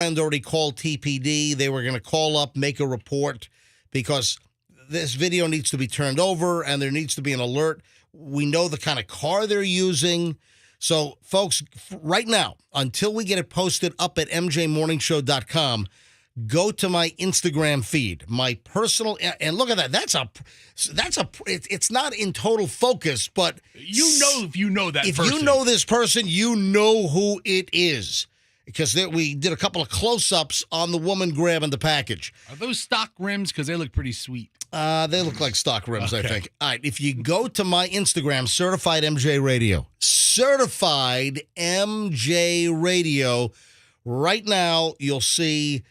friend already called TPD. They were going to call up, make a report, because this video needs to be turned over and there needs to be an alert. We know the kind of car they're using. So, folks, right now, until we get it posted up at mjmorningshow.com, go to my Instagram feed, my personal, and look at that. It's not in total focus, but if you know that if person. you know this person, you know who it is. Because we did a couple of close-ups on the woman grabbing the package. Are those stock rims? Because they look pretty sweet. They look like stock rims, Okay. I think. All right, if you go to my Instagram, Certified MJ Radio, Certified MJ Radio, right now you'll see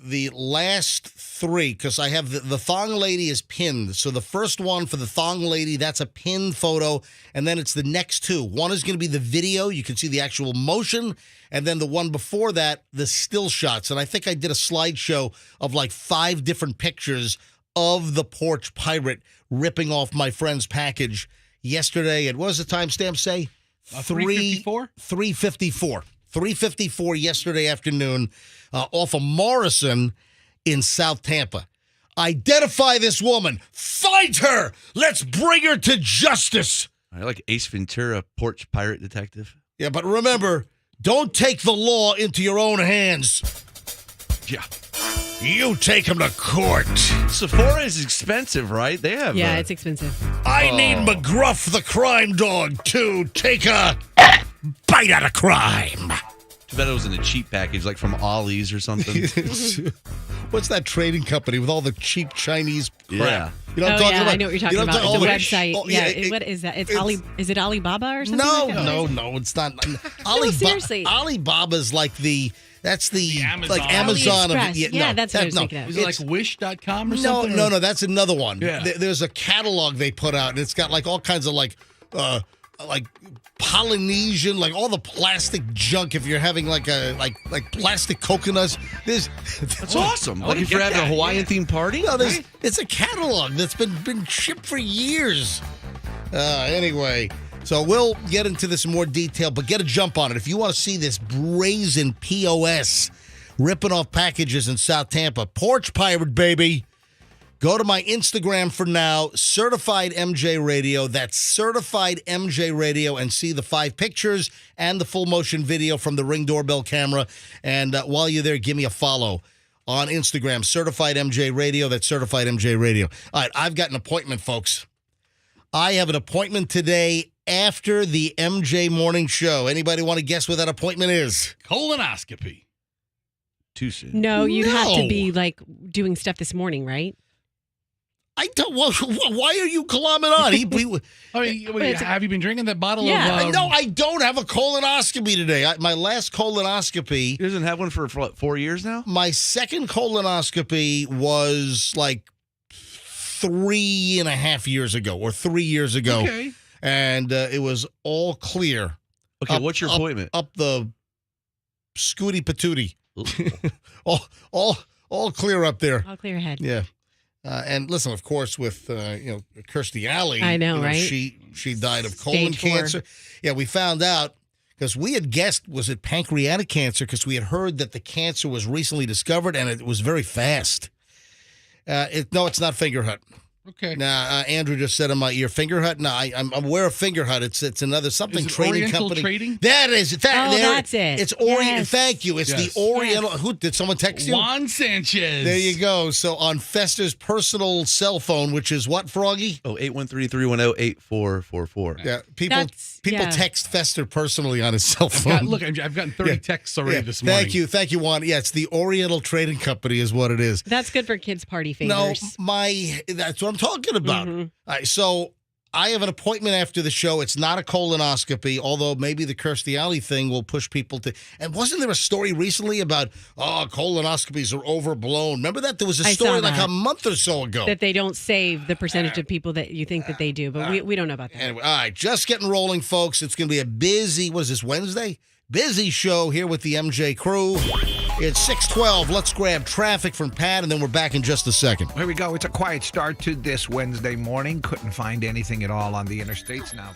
the last three, because I have the thong lady is pinned. So the first one for the thong lady, that's a pinned photo, and then it's the next two. One is going to be the video. You can see the actual motion, and then the one before that, the still shots. And I think I did a slideshow of like 5 different pictures of the porch pirate ripping off my friend's package yesterday. And what does the timestamp say? 3:54? 3:54. 3:54 yesterday afternoon off of Morrison in South Tampa. Identify this woman. Find her. Let's bring her to justice. I like Ace Ventura, porch pirate detective. Yeah, but remember, don't take the law into your own hands. Yeah. You take him to court. Sephora is expensive, right? They have. Yeah, it's expensive. I need McGruff the crime dog to take a bite out of crime. Too bad it was in a cheap package, like from Ollie's or something. What's that trading company with all the cheap Chinese crap? Yeah. You know what I'm talking about? I know what you're talking You know about. what I'm The talking- website. Oh, What is that? Is it Alibaba or something? No, like that? no, it's not. seriously. Alibaba's like that's the Amazon. like Amazon. AliExpress. Yeah, that's what I was thinking of. Is it like Wish.com or No, something? no, that's another one. Yeah. There's a catalog they put out, and it's got like all kinds of like Polynesian, like all the plastic junk. If you're having like plastic coconuts, That's awesome. Like wanna if you're get having a that, Hawaiian themed party? No, it's a catalog that's been shipped for years. Anyway, so we'll get into this in more detail, but get a jump on it. If you want to see this brazen POS ripping off packages in South Tampa, porch pirate, baby. Go to my Instagram for now, Certified MJ Radio. That's Certified MJ Radio, and see the 5 pictures and the full motion video from the Ring doorbell camera. And while you're there, give me a follow on Instagram, Certified MJ Radio. That's Certified MJ Radio. All right, I've got an appointment, folks. I have an appointment today after the MJ Morning Show. Anybody want to guess what that appointment is? Colonoscopy. Too soon. No, you'd have to No. be like doing stuff this morning, right? I don't. Why are you glomming on? Have you been drinking that bottle Yeah. of... No, I don't have a colonoscopy today. My last colonoscopy, He doesn't have one for what, 4 years now? my second colonoscopy was like 3.5 years ago or 3 years ago. Okay. And it was all clear. Okay, what's your appointment? Up the scooty patootie. all clear up there. I'll clear your head. Yeah. And listen, of course, with Kirstie Alley, I know, right? She died of colon Stage 4. cancer. Yeah, we found out because we had guessed, was it pancreatic cancer? Because we had heard that the cancer was recently discovered and it was very fast. No, it's not Fingerhut. Okay. Now, Andrew just said in my ear, Fingerhut. No, I'm aware of Fingerhut. It's another something Is it trading Oriental company. Trading? That is That's it. It's Orient. Yes. Thank you. It's Yes. the Oriental. Who did someone text you? Juan Sanchez. There you go. So on Fester's personal cell phone, which is what, Froggy? Oh, 813-310-8444. Yeah, people yeah. text Fester personally on his cell phone. Look, I've gotten 30 texts already this morning. Thank you, Juan. Yeah, it's the Oriental Trading Company is what it is. That's good for kids' party No, favors. that's what I'm talking about. All right, so I have an appointment after the show. It's not a colonoscopy, although maybe the Kirstie Alley thing will push people to. And wasn't there a story recently about, colonoscopies are overblown? Remember that? There was a I story saw like that. a month or so ago. That they don't save the percentage of people that you think that they do, but we don't know about that. Anyway, all right, just getting rolling, folks. It's going to be a busy, what is this, Wednesday? Busy show here with the MJ crew. It's 6:12. Let's grab traffic from Pat, and then we're back in just a second. Here we go. It's a quiet start to this Wednesday morning. Couldn't find anything at all on the interstates now.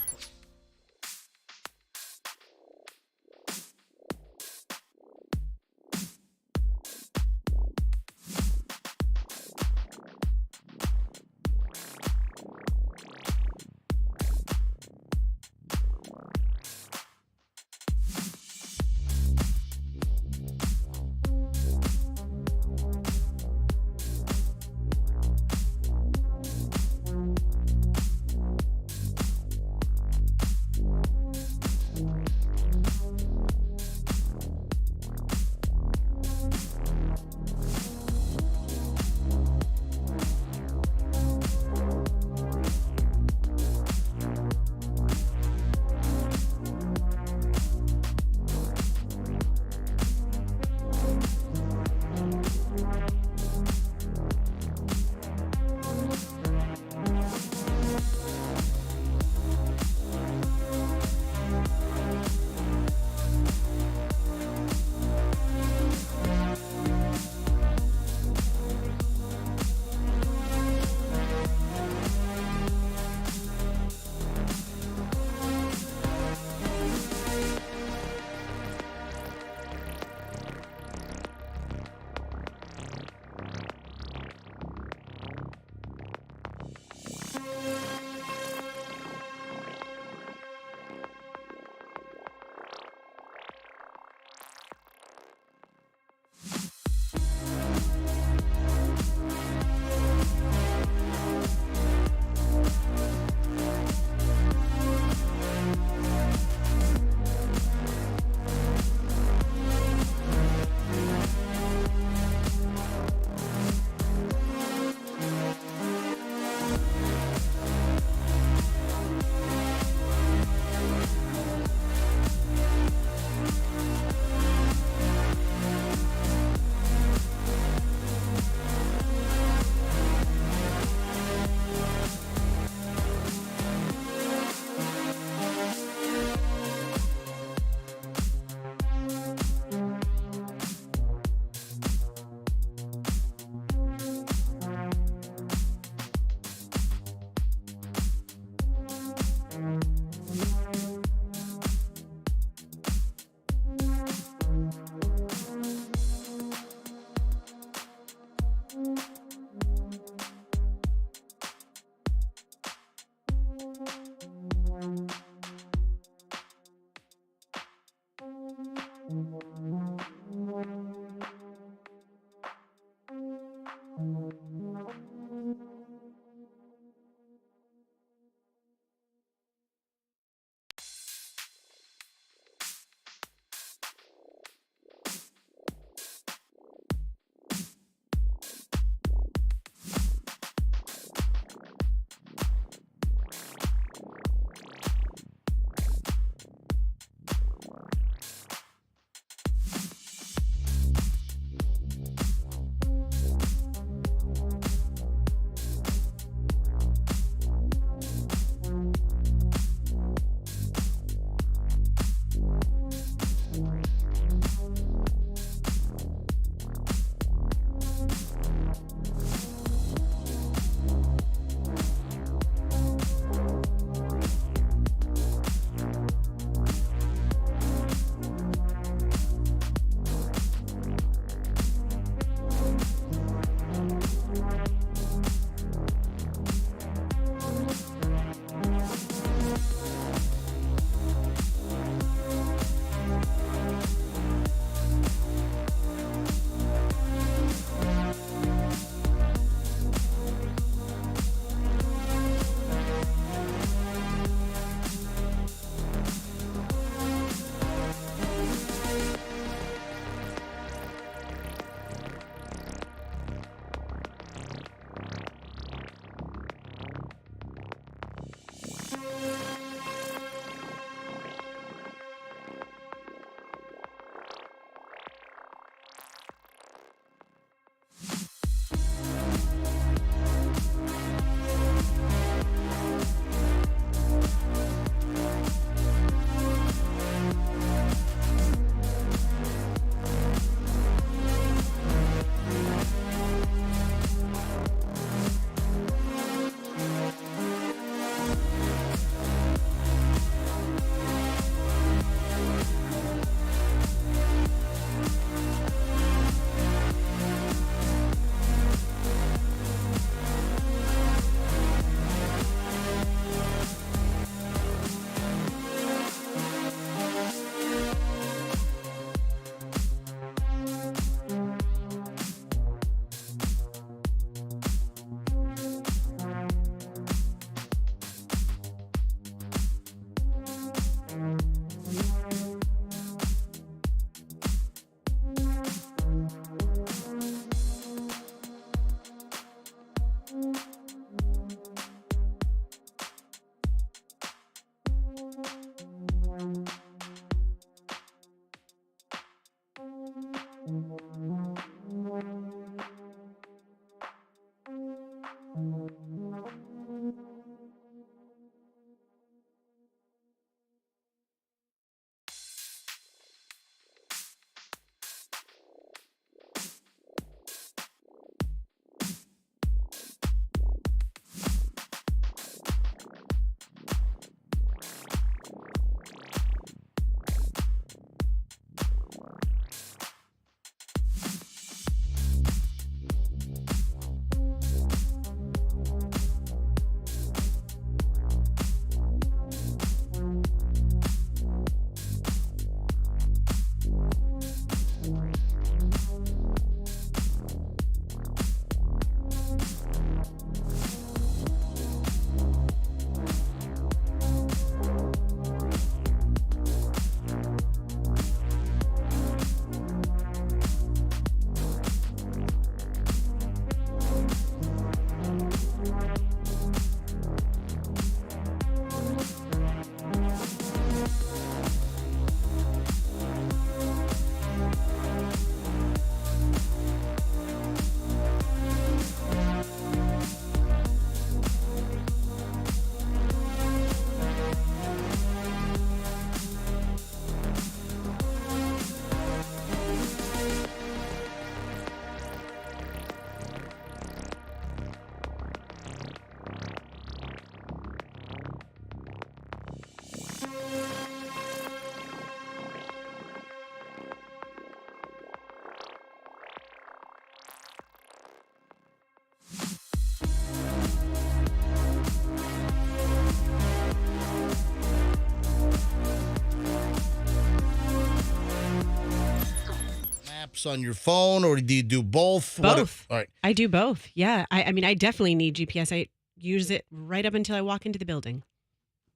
maps on your phone, or do you do both? Both. All right. I do both. Yeah. I mean, I definitely need GPS. I use it right up until I walk into the building.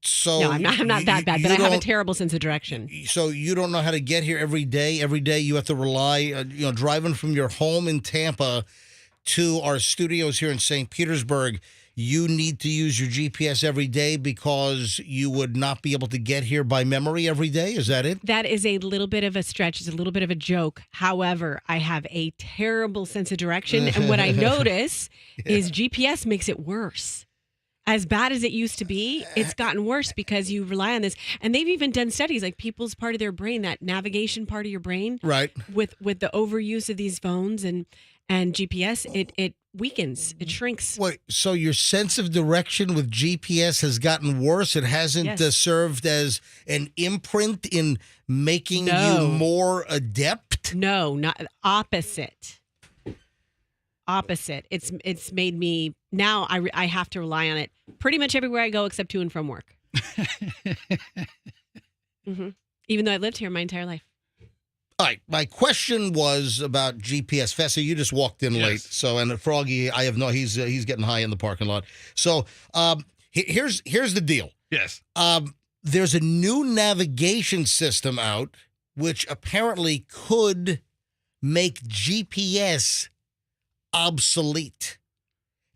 So No, I'm not that bad, but I have a terrible sense of direction. So you don't know how to get here every day. Every day you have to rely, driving from your home in Tampa to our studios here in St. Petersburg. You need to use your GPS every day because you would not be able to get here by memory every day. Is that it? That is a little bit of a stretch. It's a little bit of a joke. However, I have a terrible sense of direction. And what I notice is GPS makes it worse. As bad as it used to be, it's gotten worse because you rely on this. And they've even done studies, like people's part of their brain, that navigation part of your brain, Right. with the overuse of these phones and GPS, it weakens, it shrinks. Wait, so your sense of direction with GPS has gotten worse? It hasn't Yes. served as an imprint in making No. you more adept? No, not opposite. Opposite. It's made me now. I have to rely on it pretty much everywhere I go except to and from work. Even though I've lived here my entire life. All right, my question was about GPS. Fessa, you just walked in late, so and Froggy, I have no. He's getting high in the parking lot. So here's the deal. Yes. There's a new navigation system out, which apparently could make GPS obsolete.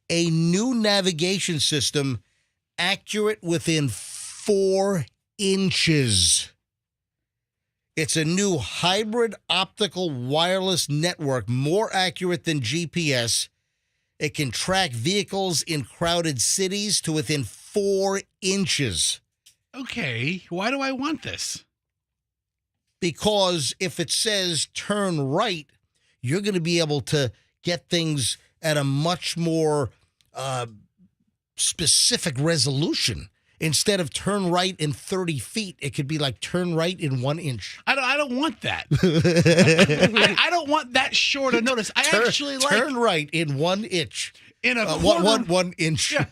A new navigation system accurate within 4 inches. It's a new hybrid optical wireless network, more accurate than GPS. It can track vehicles in crowded cities to within 4 inches. Okay. Why do I want this? Because if it says turn right, you're going to be able to get things at a much more specific resolution. Instead of turn right in 30 feet, it could be like turn right in 1 inch. I don't want that. I don't want that short a notice. I actually like turn right in 1 inch. in a quarter. One inch. Yeah.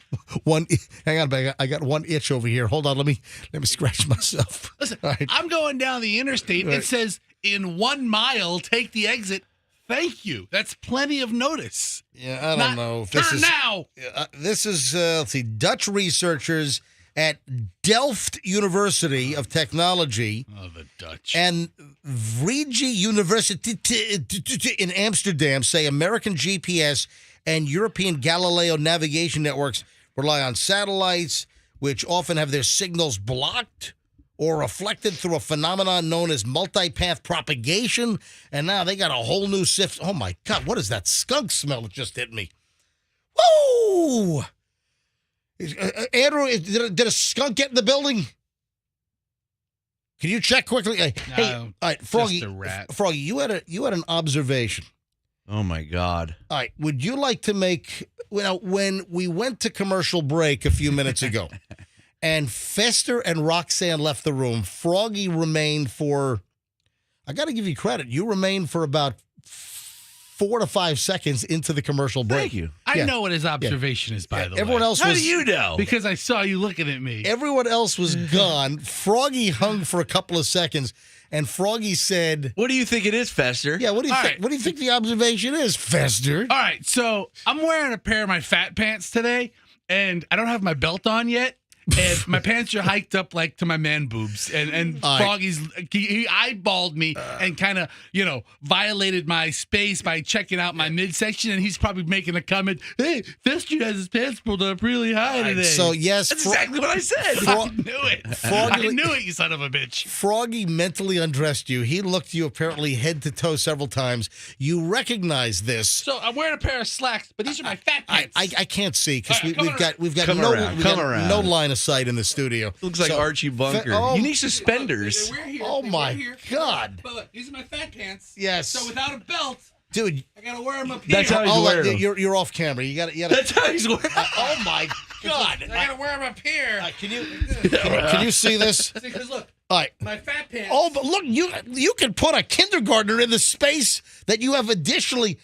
Hang on, I got 1 inch over here. Hold on, let me scratch myself. Listen, All right. I'm going down the interstate. Right. It says in 1 mile, take the exit. Thank you. That's plenty of notice. Yeah, I don't know if this Turn is now. This is let's see, Dutch researchers at Delft University of Technology Oh, the Dutch. and Vrije University in Amsterdam say American GPS and European Galileo navigation networks rely on satellites, which often have their signals blocked or reflected through a phenomenon known as multipath propagation. And now they got a whole new sift. Oh, my God, what is that skunk smell that just hit me? Woo! Andrew, did a skunk get in the building? Can you check quickly? Hey, all right, Froggy. just a rat. Froggy, you had an observation. Oh my God. All right, would you like to make? Well, when we went to commercial break a few minutes ago, and Fester and Roxanne left the room, Froggy remained for. I got to give you credit. You remained for about 4 to 5 seconds into the commercial break. Thank you. I Yeah. know what his observation is, by the way. Everyone else How was. do you know? Because I saw you looking at me. Everyone else was gone. Froggy hung for a couple of seconds, and Froggy said, What do you think it is, Fester? "Yeah, what do you All think? right. What do you think the observation is, Fester?" All right, so I'm wearing a pair of my fat pants today, and I don't have my belt on yet. And my pants are hiked up like to my man boobs, and All right. Froggy's he eyeballed me and kind of violated my space by checking out my midsection, and he's probably making a comment. Hey, Fester has his pants pulled up really high today. So yes, That's exactly what I said. I knew it. Froggy- I knew it, you son of a bitch. Froggy mentally undressed you. He looked you apparently head to toe several times. You recognize this. So I'm wearing a pair of slacks, but these are my fat pants. I can't see because All right, we've got Come no around, we've come got around. no line of sight in the studio. Looks like So- Archie Bunker. Oh. You need suspenders. We're here. Oh We're my here. God. But look, these are my fat pants. Yes. So without a belt, Dude, I gotta wear them up here. That's how he's wearing them. you're off camera. You got That's how he's wearing. Oh my God. I gotta wear them up here. Can you see this? Because look, All right. my fat pants. Oh, but look, you can put a kindergartner in the space that you have additionally.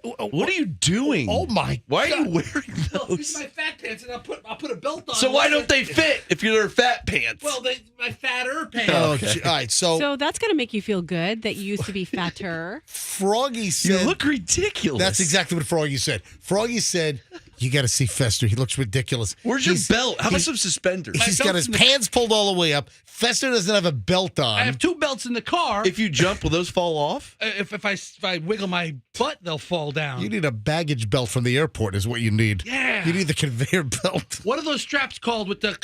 What are you doing? Oh my! Why are you God. wearing Well, these those? are my fat pants, and I'll put a belt on. So why don't they fit if you're fat pants? Well, my fatter pants. Oh, Okay. all right. So, So that's going to make you feel good that you used to be fatter. Froggy you said, look ridiculous. "That's exactly what Froggy said." Froggy said, "You got to see Fester. He looks ridiculous. Where's your belt? How about some suspenders? He's My got belt's his in the- pants pulled all the way up. Fester doesn't have a belt on. I have 2 belts in the car. If you jump, will those fall off? If I wiggle my butt, they'll fall down. You need a baggage belt from the airport, is what you need. Yeah. You need the conveyor belt. What are those straps called with the?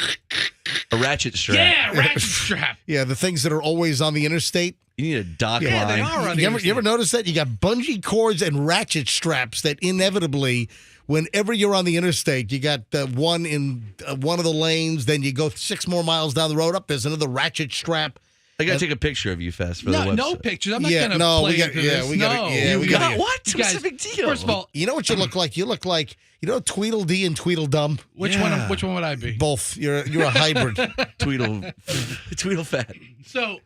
A ratchet strap. Yeah, ratchet strap. Yeah, the things that are always on the interstate. You need a dock Yeah, line. they are on the You ever notice that? You got bungee cords and ratchet straps that inevitably, whenever you're on the interstate, you got one in one of the lanes, then you go 6 more miles down the road up, there's another ratchet strap. I gotta take a picture of you, Fest, for the website. No pictures. I'm not Yeah, gonna no, play we got- into yeah, this. we gotta- no. yeah, we You gotta- guys- What? you What's guys- the big deal? First of all, You know what you look like? You look like, Tweedledee and Tweedledum? which Yeah. one would I be? Both. You're a hybrid. Tweedle fat. So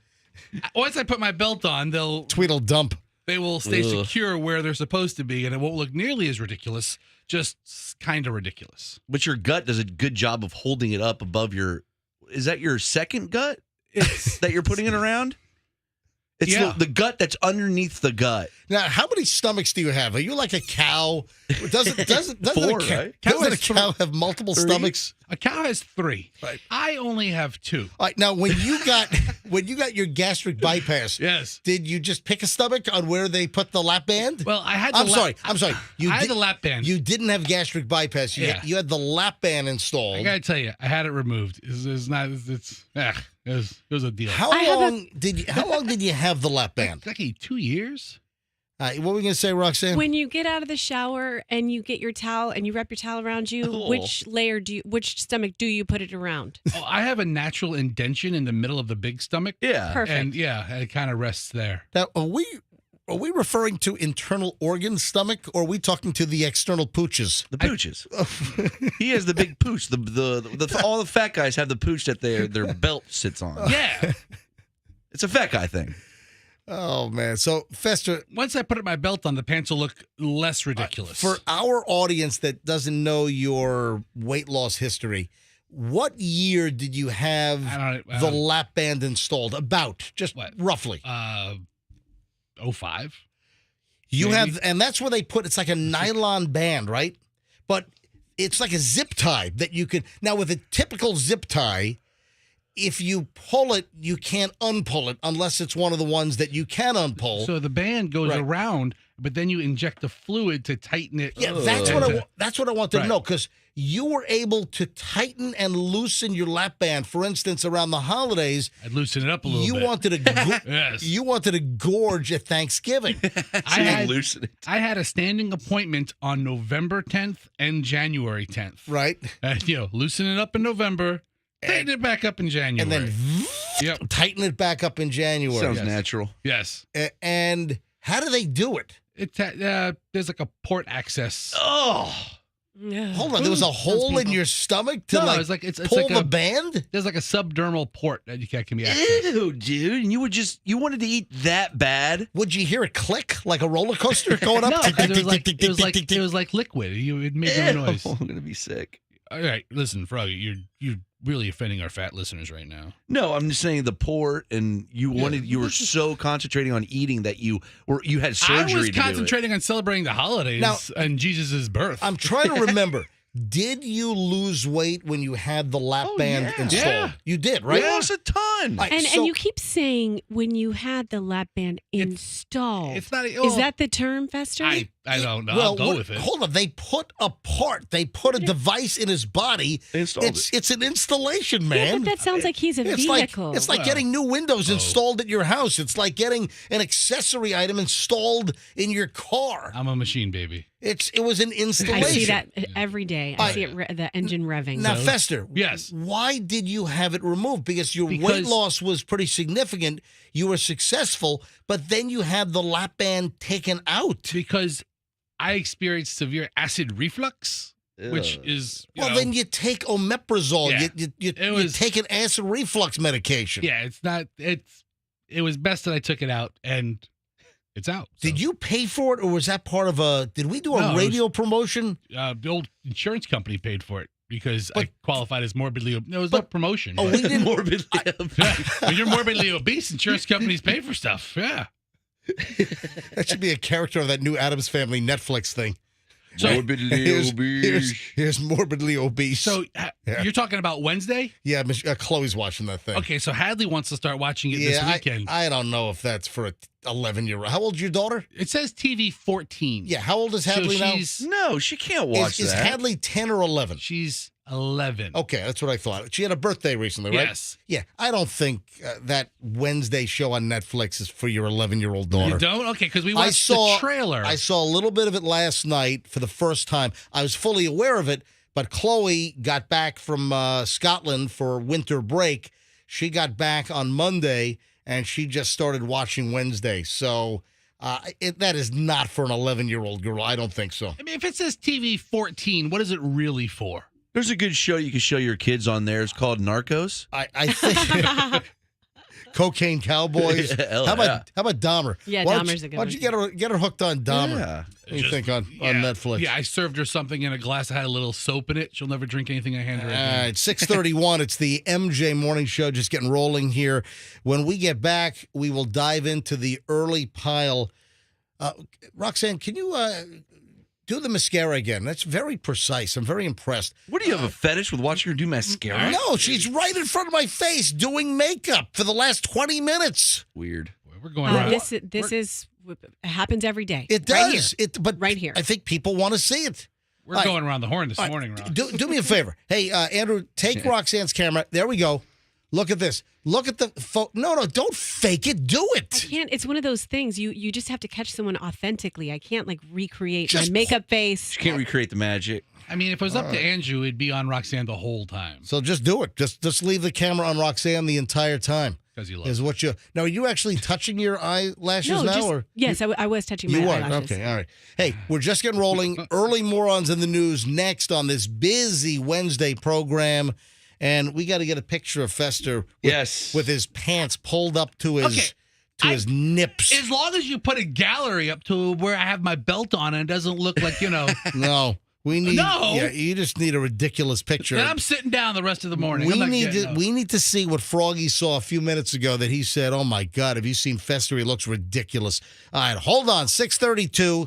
once I put my belt on, Tweedledump. they will stay Ugh. secure where they're supposed to be, and it won't look nearly as ridiculous. Just kind of ridiculous. But your gut does a good job of holding it up above your. Is that your second gut that you're putting it around? It's Yeah. the gut that's underneath the gut. Now, how many stomachs do you have? Are you like a cow? Doesn't 4, a cow, right? doesn't a has cow have multiple 3? stomachs? A cow has 3. Right. I only have 2. All right, now when you got your gastric bypass, Yes. did you just pick a stomach on where they put the lap band? Well, I had. I'm sorry. You I had did- the lap band. You didn't have gastric bypass. You had the lap band installed. I gotta tell you, I had it removed. It's not. It was a deal. How long did you have the lap band? Like 2 years. What were we gonna say, Roxanne? When you get out of the shower and you get your towel and you wrap your towel around you, Oh. which stomach do you put it around? Oh, I have a natural indention in the middle of the big stomach. Yeah. Perfect. And yeah, it kind of rests there. Now, are we referring to internal organ stomach, or are we talking to the external pooches? The pooches. He has the big pooch. The all the fat guys have the pooch that their belt sits on. Yeah. It's a fat guy thing. Oh man! So Fester, Once I put my belt on, the pants will look less ridiculous. for our audience that doesn't know your weight loss history, what year did you have I don't- the lap band installed? About just What? roughly. 05. You maybe. have, and that's where they put. It's like a nylon band, right? But it's like a zip tie that you could. Now with a typical zip tie, if you pull it, you can't unpull it unless it's one of the ones that you can unpull. So the band goes Right. around, but then you inject the fluid to tighten it. Yeah, that's what I wanted to Right. know, because you were able to tighten and loosen your lap band. For instance, around the holidays, I'd loosen it up a little you bit. wanted to Yes. you wanted to gorge at Thanksgiving. I had, loosen it. I had a standing appointment on November 10th and January 10th. Right? Loosen it up in November, tighten it back up in January. And then Yep. tighten it back up in January. Sounds Yes. natural. Yes. And how do they do it? There's like a port access. Oh. Hold on, there was a hole in your stomach to No, it's like pull like the a band? There's like a subdermal port that can be accessed. Ew, dude. And you wanted to eat that bad? Would you hear a click like a roller coaster going up? No, Tick, 'cause tick, it was tick, tick, tick, tick, tick, it was like liquid. It made no noise. Ew, I'm gonna be sick. All right, listen, Froggy, you're really offending our fat listeners right now. No, I'm just saying the port, and you were so concentrating on eating that you had surgery I was to do it. concentrating on celebrating the holidays Now- and Jesus' birth. I'm trying to remember. Did you lose weight when you had the lap band yeah. installed? Yeah. You did, Right? right? Lost a ton. All right, And so- you keep saying when you had the lap band installed. it's not. Is that the term, Fester? I don't know. Well, I'll go with it. Hold on. They put a part. They put a device in his body. They installed It's an installation, yeah, man. but that sounds like he's a it's vehicle. like Well, getting new windows installed at your house. It's like getting an accessory item installed in your car. I'm a machine, baby. It was an installation. I see that every day. I All see it the engine revving. Now, Fester, Yes. why did you have it removed? Because your weight Because- loss was pretty significant. You were successful, but then you had the lap band taken out. Because I experienced severe acid reflux, which is Then you take omeprazole. Yeah. You take an acid reflux medication. it's not. It was best that I took it out, and It's out. Did you pay for it, or was that part of a? Did we do a No, it was- radio promotion? The old insurance company paid for it because But- I qualified as morbidly obese. No, it was no promotion. Oh, we didn't. Morbidly Yeah. When you're morbidly obese, insurance companies pay for stuff. Yeah. That should be a character of that new Addams Family Netflix thing. So, Here's morbidly obese. so Yeah. you're talking about Wednesday? Yeah, Chloe's watching that thing. Okay, so Hadley wants to start watching it this Yeah, weekend. I don't know if that's for a 11-year-old. How old's your daughter? It says TV 14. Yeah, how old is So Hadley now? she's No, she can't watch Is that. Hadley 10 or 11? she's 11. Okay, that's what I thought. She had a birthday recently, right? Yes. Yeah, I don't think that Wednesday show on Netflix is for your 11-year-old daughter. You don't? Okay, because we I watched saw the trailer. I saw a little bit of it last night for the first time. I was fully aware of it, but Chloe got back from Scotland for winter break. She got back on Monday, and she just started watching Wednesday. So that is not for an 11-year-old girl. I don't think so. I mean, if it says TV 14, what is it really for? There's a good show you can show your kids on there. It's called Narcos. I think Cocaine Cowboys. Hell how about yeah. how about Dahmer? Yeah, Why don't Dahmer's you- a good Why don't you one. get her hooked on Dahmer? Yeah. What do you Just- think on Yeah. Netflix? Yeah, I served her something in a glass that had a little soap in it. She'll never drink anything I hand her All again. right, 6:31. It's the MJ Morning Show, just getting rolling here. When we get back, we will dive into the early pile. Roxanne, can you do the mascara again? That's very precise. I'm very impressed. What do you have a fetish with watching her do mascara? No, she's right in front of my face doing makeup for the last 20 minutes. Weird. We're going around. this is it happens every day. It Right does. here. But Right here. I think people want to see it. We're All right. going around the horn this All right, morning, Rob. Do me a favor. Hey, Andrew, take Roxanne's camera. There we go. Look at this. Look at the No, don't fake it. Do I it. can't. It's one of those things. You just have to catch someone authentically. I can't like recreate Just my makeup face. She can't recreate the magic. I mean, if it was up to Andrew, it'd be on Roxanne the whole time So just do it. Just leave the camera on Roxanne the entire time. because he loves Is it. what you now? Are you actually touching your eyelashes now, or yes, I was touching my you are? eyelashes. Okay, all right. Hey, we're just getting rolling. Early morons in the news next on this busy Wednesday program, and we got to get a picture of Fester. With his pants pulled up to his Okay. his nips. As long as you put a gallery up to where I have my belt on and it doesn't look like, No, we need. No. Yeah, you just need a ridiculous picture. then I'm sitting down the rest of the morning. I'm We not need getting to up. we need to see what Froggy saw a few minutes ago that he said, "Oh my God, have you seen Fester? He looks ridiculous." All right, hold on. 6:32,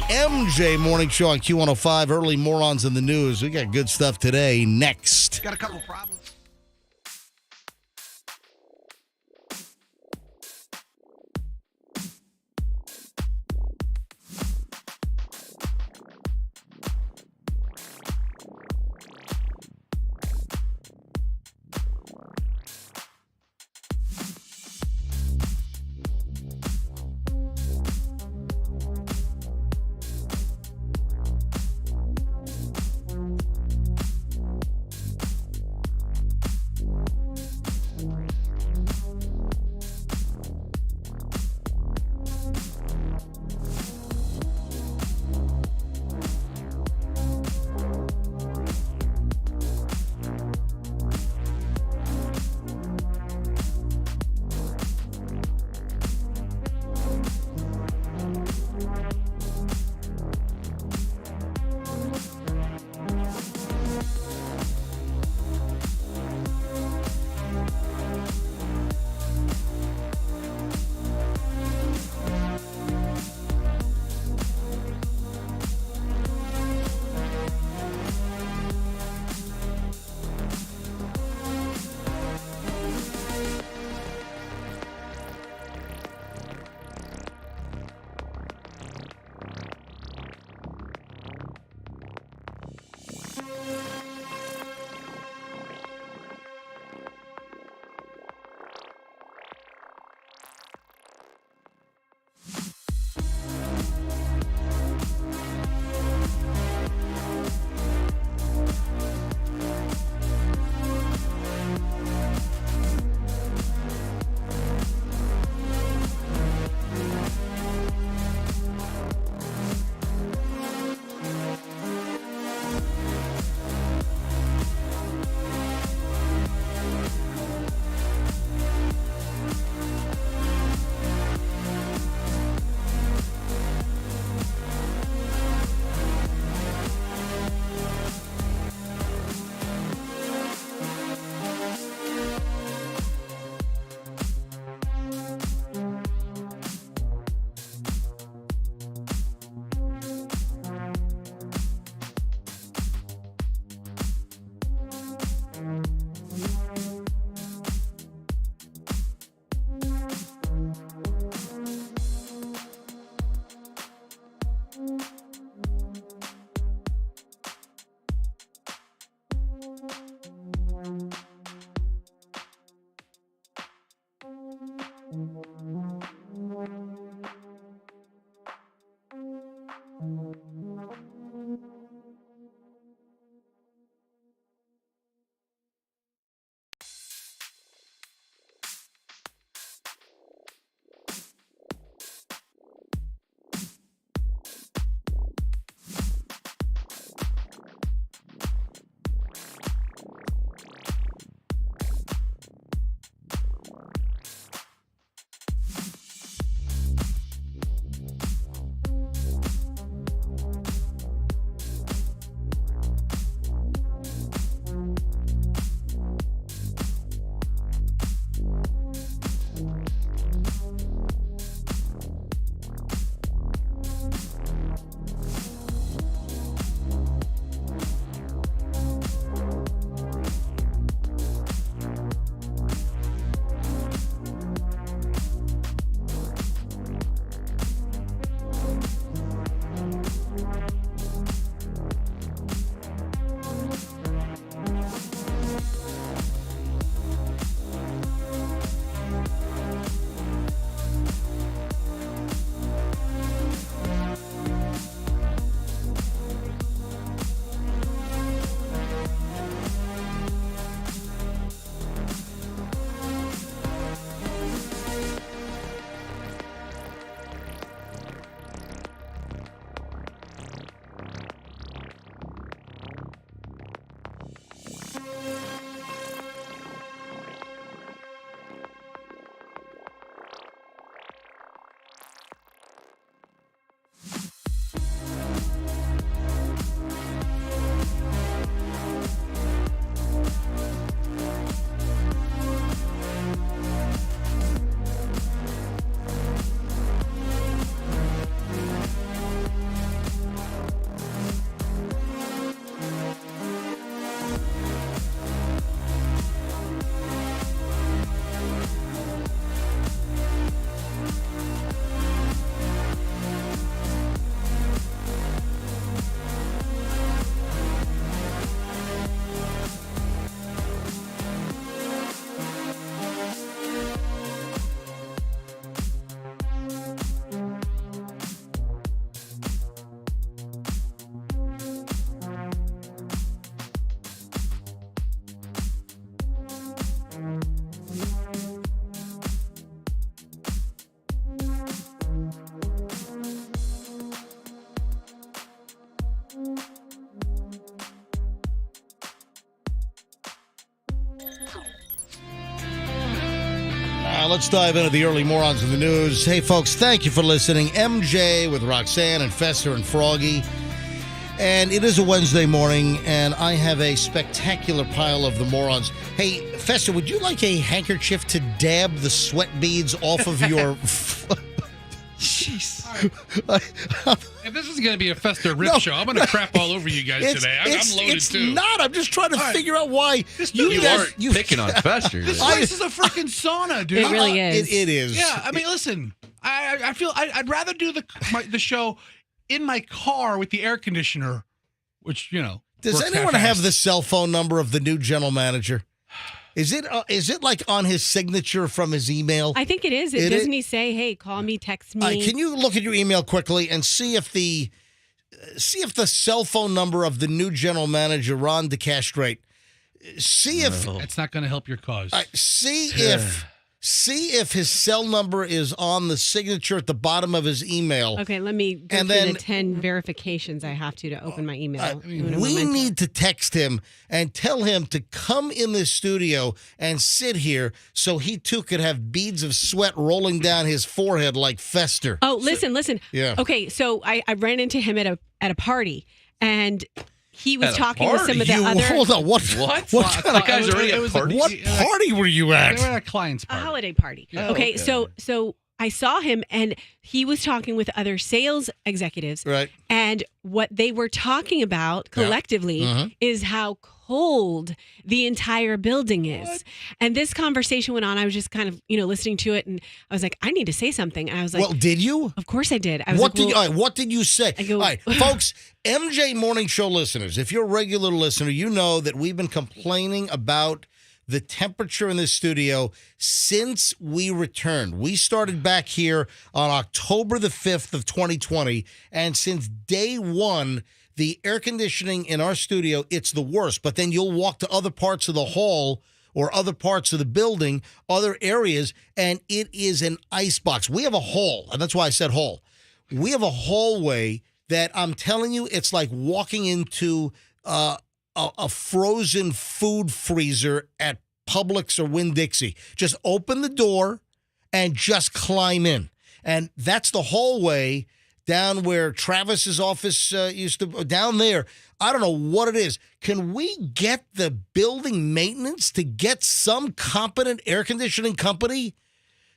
MJ Morning Show on Q105. Early morons in the news. We got good stuff today. Next. Got a couple problems. let's dive into the early morons in the news. Hey, folks, thank you for listening. MJ with Roxanne and Fester and Froggy. And it is a Wednesday morning, and I have a spectacular pile of the morons. Hey, Fester, would you like a handkerchief to dab the sweat beads off of your... Jeez. If this is going to be a Fester rip show, I'm going to crap all over you guys today. I'm loaded too. It's not. I'm just trying to figure out why You aren't picking on Fester. This place is a freaking sauna, dude. It really is. It is. Yeah, I mean, listen, I feel I'd rather do the show in my car with the air conditioner, which, Does works anyone half-assed. have the cell phone number of the new general manager? Is it like on his signature from his email? I think it is. Doesn't he say, "Hey, call me, text me"? Can you look at your email quickly and see if the cell phone number of the new general manager, Ron DeCastrate, see if It's not going to help your cause. see if his cell number is on the signature at the bottom of his email. Okay, let me go through the 10 verifications I have to open my email. We need to text him and tell him to come in this studio and sit here so he too could have beads of sweat rolling down his forehead like Fester. Oh, listen. Yeah. Okay, so I ran into him at a party, and he was At a talking with some of the other Hold on. What? What? What kind of Guys already it at was party? What party were you They at? were at a client's a party. holiday party. Yeah. Okay, Okay. so I saw him, and he was talking with other sales executives, Right. and what they were talking about collectively is how cold the entire building is. And this conversation went on. I was just kind of, listening to it, and I was like, I need to say something. And I was like, Well, did you? of course I did. I was What like, did well, all right, what did you say? I go- All right, folks, MJ Morning Show listeners, if you're a regular listener, you know that we've been complaining about the temperature in this studio since we returned. We started back here on October the 5th of 2020, and since day one, the air conditioning in our studio, it's the worst. But then you'll walk to other parts of the hall or other parts of the building, other areas, and it is an icebox. We have a hall, and that's why I said hall. We have a hallway that I'm telling you, it's like walking into a frozen food freezer at Publix or Winn-Dixie. Just open the door and just climb in. And that's the hallway down where Travis's office used to, down there. I don't know what it is. Can we get the building maintenance to get some competent air conditioning company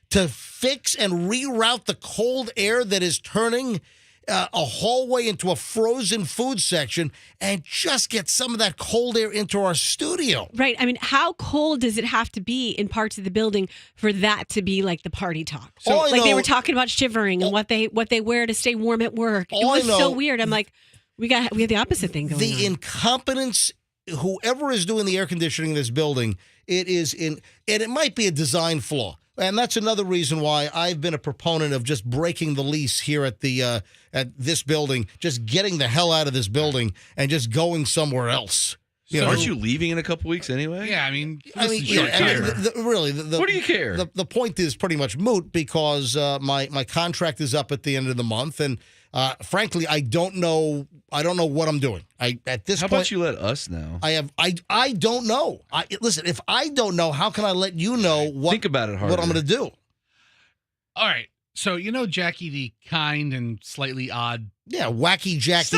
to fix and reroute the cold air that is turning a hallway into a frozen food section and just get some of that cold air into our studio? right. I mean, how cold does it have to be in parts of the building for that to be like the party talk? All I Like they know- were talking about shivering and what they wear to stay warm at work. It All I was know- so weird. I'm like, we have the opposite thing going The on. incompetence, whoever is doing the air conditioning in this building, and it might be a design flaw. And that's another reason why I've been a proponent of just breaking the lease here at at this building, just getting the hell out of this building and just going somewhere else. Aren't you leaving in a couple weeks anyway? Yeah, I mean, I mean, short yeah, I mean, timer. really, What do you care? The point is pretty much moot because my contract is up at the end of the month, and frankly, I don't know what I'm doing. At this How point, about you let us know? I don't know. Listen, if I don't know, how can I let you know Think about it harder. what I'm going to do? All right. So, Jackie, the kind and slightly odd. Yeah, wacky Jackie.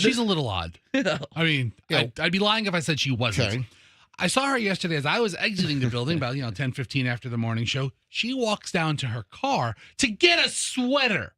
She's a little odd. I mean, Yeah. I'd be lying if I said she wasn't. Okay. I saw her yesterday as I was exiting the building about, 10:15 after the morning show. She walks down to her car to get a sweater.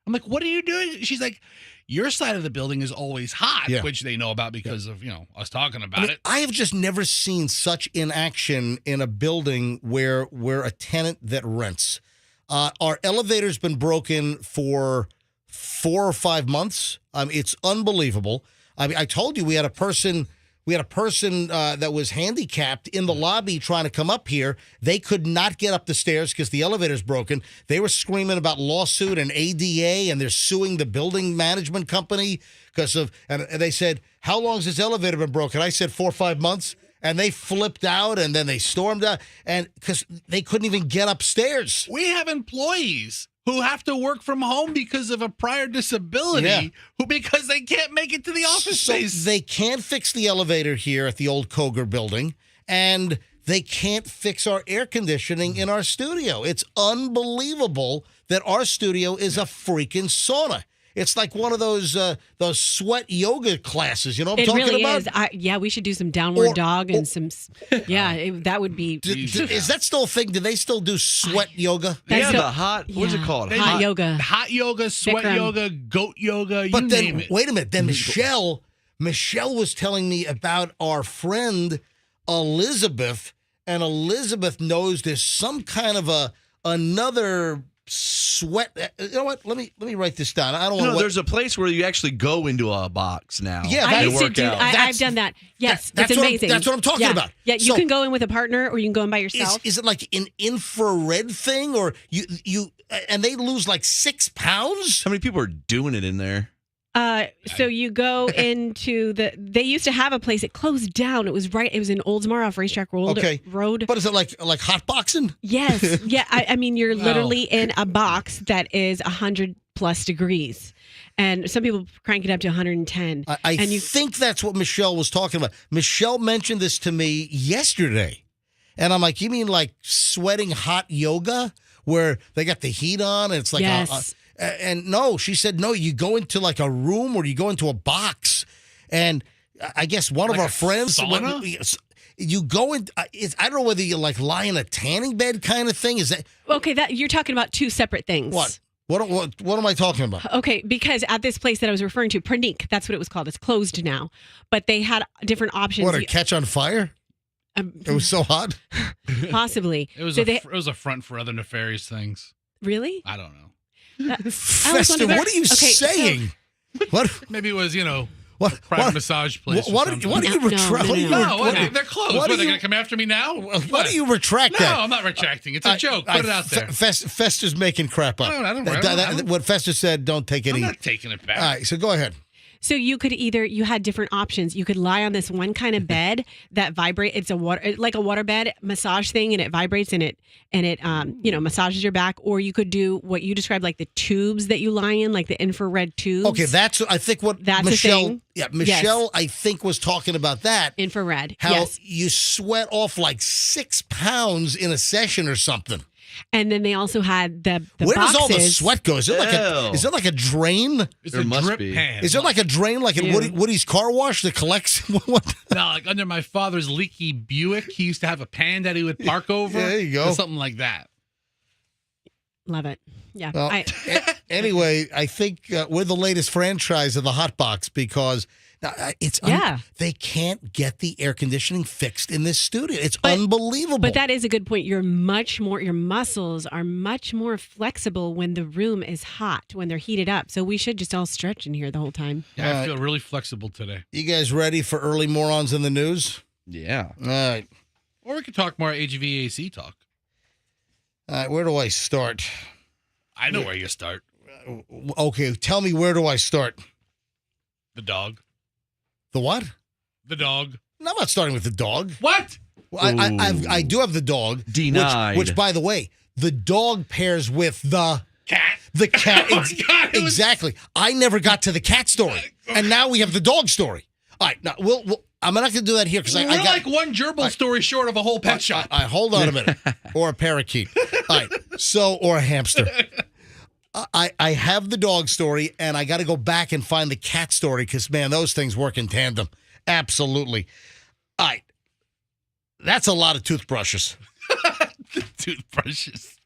I'm like, what are you doing? She's like, your side of the building is always hot, Yeah. which they know about because of, us talking about I mean, it. I have just never seen such inaction in a building where we're a tenant that rents. Our elevator's been broken for 4 or 5 months. It's unbelievable. I mean, I told you we had a person that was handicapped in the lobby trying to come up here. They could not get up the stairs because the elevator's broken. They were screaming about lawsuit and ADA, and they're suing the building management company because of. And they said, "How long has this elevator been broken?" I said 4 or 5 months. And they flipped out, and then they stormed out, and because they couldn't even get upstairs. We have employees who have to work from home because of a prior disability, Yeah. because they can't make it to the office So space. they can't fix the elevator here at the old Koger building, and they can't fix our air conditioning in our studio. It's unbelievable that our studio is a freaking sauna. It's like one of those sweat yoga classes. You know what I'm talking really about? is. We should do some downward dog and some. That would be. Is that still a thing? Do they still do sweat yoga? Yeah, the hot. What's it called? Hot yoga. Hot yoga, sweat Bikram. yoga, goat yoga. But you then, name it. wait a minute. Then Michelle was telling me about our friend Elizabeth, and Elizabeth knows there's some kind of another sweat. You know what? Let me write this down. I don't want. There's a place where you actually go into a box now. Yeah, I and used to work do. out. I've done that. Yes, that's it's amazing. that's what I'm talking Yeah. about. Yeah, you So- can go in with a partner, or you can go in by yourself. Is it like an infrared thing, or you and they lose like 6 pounds? How many people are doing it in there? So you go into they used to have a place. It closed down. It was in Oldsmar off Racetrack Road. Okay. Road. But is it like hot boxing? Yes. Yeah. I mean, you're Wow. literally in a box that is 100+ degrees, and some people crank it up to 110. I and you think that's what Michelle was talking about. Michelle mentioned this to me yesterday, and I'm like, you mean like sweating hot yoga where they got the heat on and it's like Yes. and no, she said, no, you go into like a room or you go into a box. And I guess one of Like our a friends, sauna? you go in, I don't know whether you like lie in a tanning bed kind of thing. Is that okay? That you're talking about two separate things. what? What am I talking about? Okay, because at this place that I was referring to, Pranik, that's what it was called. It's closed now, but they had different options. What, a catch on fire? It was so hot. Possibly. It was So it was a front for other nefarious things. really? I don't know. Fester, what are you saying? What? Maybe it was What? private massage place. What or are something. you No, retract? no, What are you no. No, what- they're closed. what What, do are they you- going to come after me now? What do you retract No, that? I'm not retracting. It's a joke. Put it out there. Fester's making crap up. I don't- What Fester said, don't take I'm any. not taking it back. All right, so go ahead. So you had different options. You could lie on this one kind of bed that vibrate. It's like a water bed massage thing, and it vibrates and it massages your back. Or you could do what you described, like the tubes that you lie in, like the infrared tubes. Okay, I think what That's a Michelle. thing. Yeah, Michelle, I think was talking about that. Infrared. How Yes. you sweat off like 6 pounds in a session or something. And then they also had the Where boxes. does all the sweat go? Is it Ew. like a drain? It's There a must drip be. pan. Is there like a drain like in Ew. Woody's car wash that collects? What? No, like under my father's leaky Buick, he used to have a pan that he would park over. Yeah, there you go. Or something like that. Love it. Yeah. Well, anyway, I think we're the latest franchise of the hot box because they can't get the air conditioning fixed in this studio. It's unbelievable. But that is a good point. Your muscles are much more flexible when the room is hot, when they're heated up. So we should just all stretch in here the whole time. Yeah, I feel really flexible today. You guys ready for early morons in the news? Yeah. All right. Or we could talk more HVAC talk. All right, where do I start? I know where you start. Okay, tell me, where do I start? The dog. The what? The dog. No, I'm not starting with the dog. What? Well, I do have the dog. Denied. Which, by the way, the dog pairs with the Cat. the cat. Oh my God, it was- Exactly. I never got to the cat story, and now we have the dog story. All right, now I'm not going to do that here because We're I got like one gerbil story short of a whole pet shop. hold on a minute, or a parakeet. All right, or a hamster. I have the dog story, and I got to go back and find the cat story because, man, those things work in tandem. Absolutely. All right. That's a lot of toothbrushes. Toothbrushes.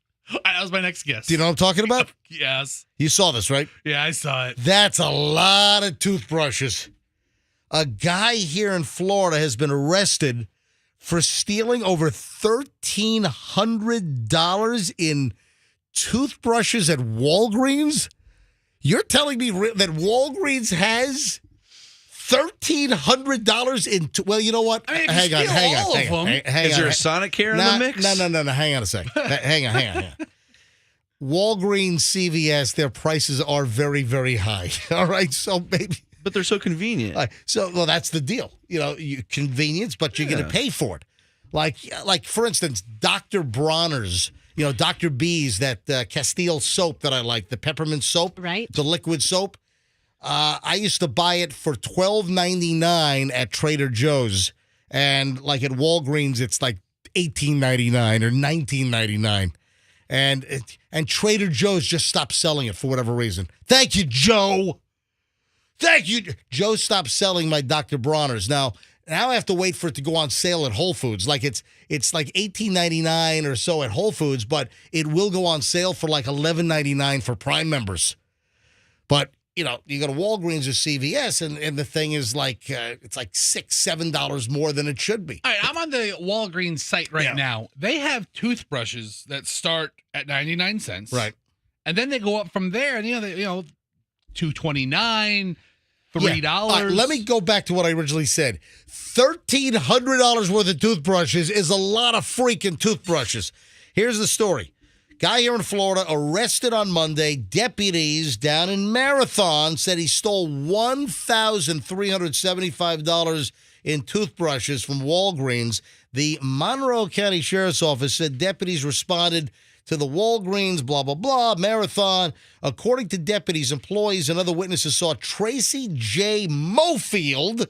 That was my next guess. Do you know what I'm talking about? Yes. You saw this, right? Yeah, I saw it. That's a lot of toothbrushes. A guy here in Florida has been arrested for stealing over $1,300 in toothbrushes at Walgreens. You're telling me that Walgreens has $1,300 in? Well, you know what? I mean, if you hang on. steal all of them- Hang Is on. there a Sonicare in the mix? No. Hang on a second. Hang on. Walgreens, CVS, their prices are very, very high. All right, so maybe. But they're so convenient. Well, that's the deal. Convenience, but you're going to pay for it. Like for instance, Dr. Bronner's, Dr. B's, that Castile soap that I like, the peppermint soap, Right. the liquid soap. I used to buy it for $12.99 at Trader Joe's, and like at Walgreens, it's like $18.99 or $19.99. And Trader Joe's just stopped selling it for whatever reason. Thank you, Joe. Thank you. Joe stopped selling my Dr. Bronner's. Now I have to wait for it to go on sale at Whole Foods. Like it's like $18.99 or so at Whole Foods, but it will go on sale for like $11.99 for Prime members. But you go to Walgreens or CVS, and the thing is like it's like $6-7 more than it should be. All right, I'm on the Walgreens site right now. They have toothbrushes that start at 99 cents, Right. And then they go up from there, and $2.29, $3. Yeah. All right, let me go back to what I originally said. $1,300 worth of toothbrushes is a lot of freaking toothbrushes. Here's the story. Guy here in Florida arrested on Monday. Deputies down in Marathon said he stole $1,375 in toothbrushes from Walgreens. The Monroe County Sheriff's Office said deputies responded to the Walgreens, blah, blah, blah, Marathon. According to deputies, employees, and other witnesses saw Tracy J. Mofield,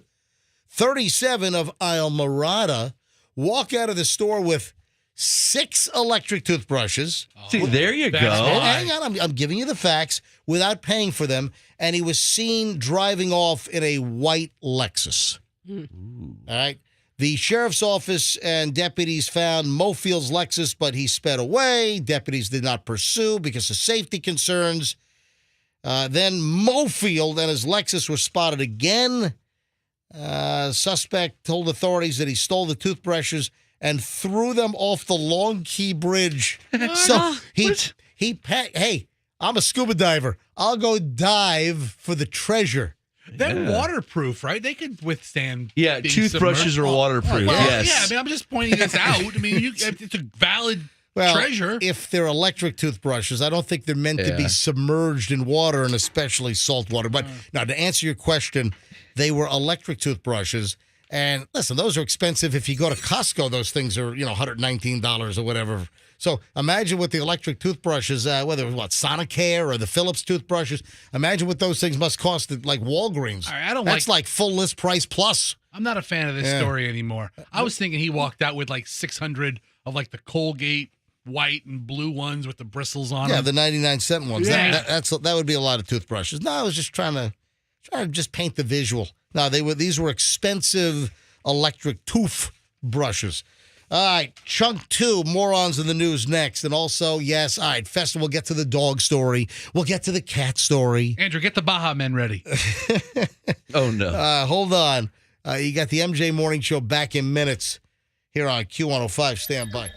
37 of Islamorada, walk out of the store with 6 electric toothbrushes. See, there you go. Hang on, I'm giving you the facts without paying for them. And he was seen driving off in a white Lexus. All right. The sheriff's office and deputies found Mofield's Lexus, but he sped away. Deputies did not pursue because of safety concerns. Then Mofield and his Lexus were spotted again. Suspect told authorities that he stole the toothbrushes and threw them off the Long Key Bridge. So hey, I'm a scuba diver. I'll go dive for the treasure. They're waterproof, right? They could withstand. Yeah, being toothbrushes submerged. are waterproof. Well, yes. yeah. I mean, I'm just pointing this out. I mean, it's a valid treasure. If they're electric toothbrushes, I don't think they're meant to be submerged in water, and especially salt water. But now, to answer your question, they were electric toothbrushes. And listen, those are expensive. If you go to Costco, those things are, $119 or whatever. So imagine what the electric toothbrushes, whether it's Sonicare or the Philips toothbrushes, imagine what those things must cost at like Walgreens. All right, That's like full list price plus. I'm not a fan of this story anymore. I was thinking he walked out with like 600 of like the Colgate white and blue ones with the bristles on them. Yeah, the 99-cent ones. Yeah. That would be a lot of toothbrushes. No, I was just trying to just paint the visual. No, these were expensive electric toothbrushes. All right, chunk 2, morons in the news next. And also, yes, all right, Festa, we'll get to the dog story. We'll get to the cat story. Andrew, get the Baja Men ready. Oh, no. Hold on. You got the MJ Morning Show back in minutes here on Q105. Stand by.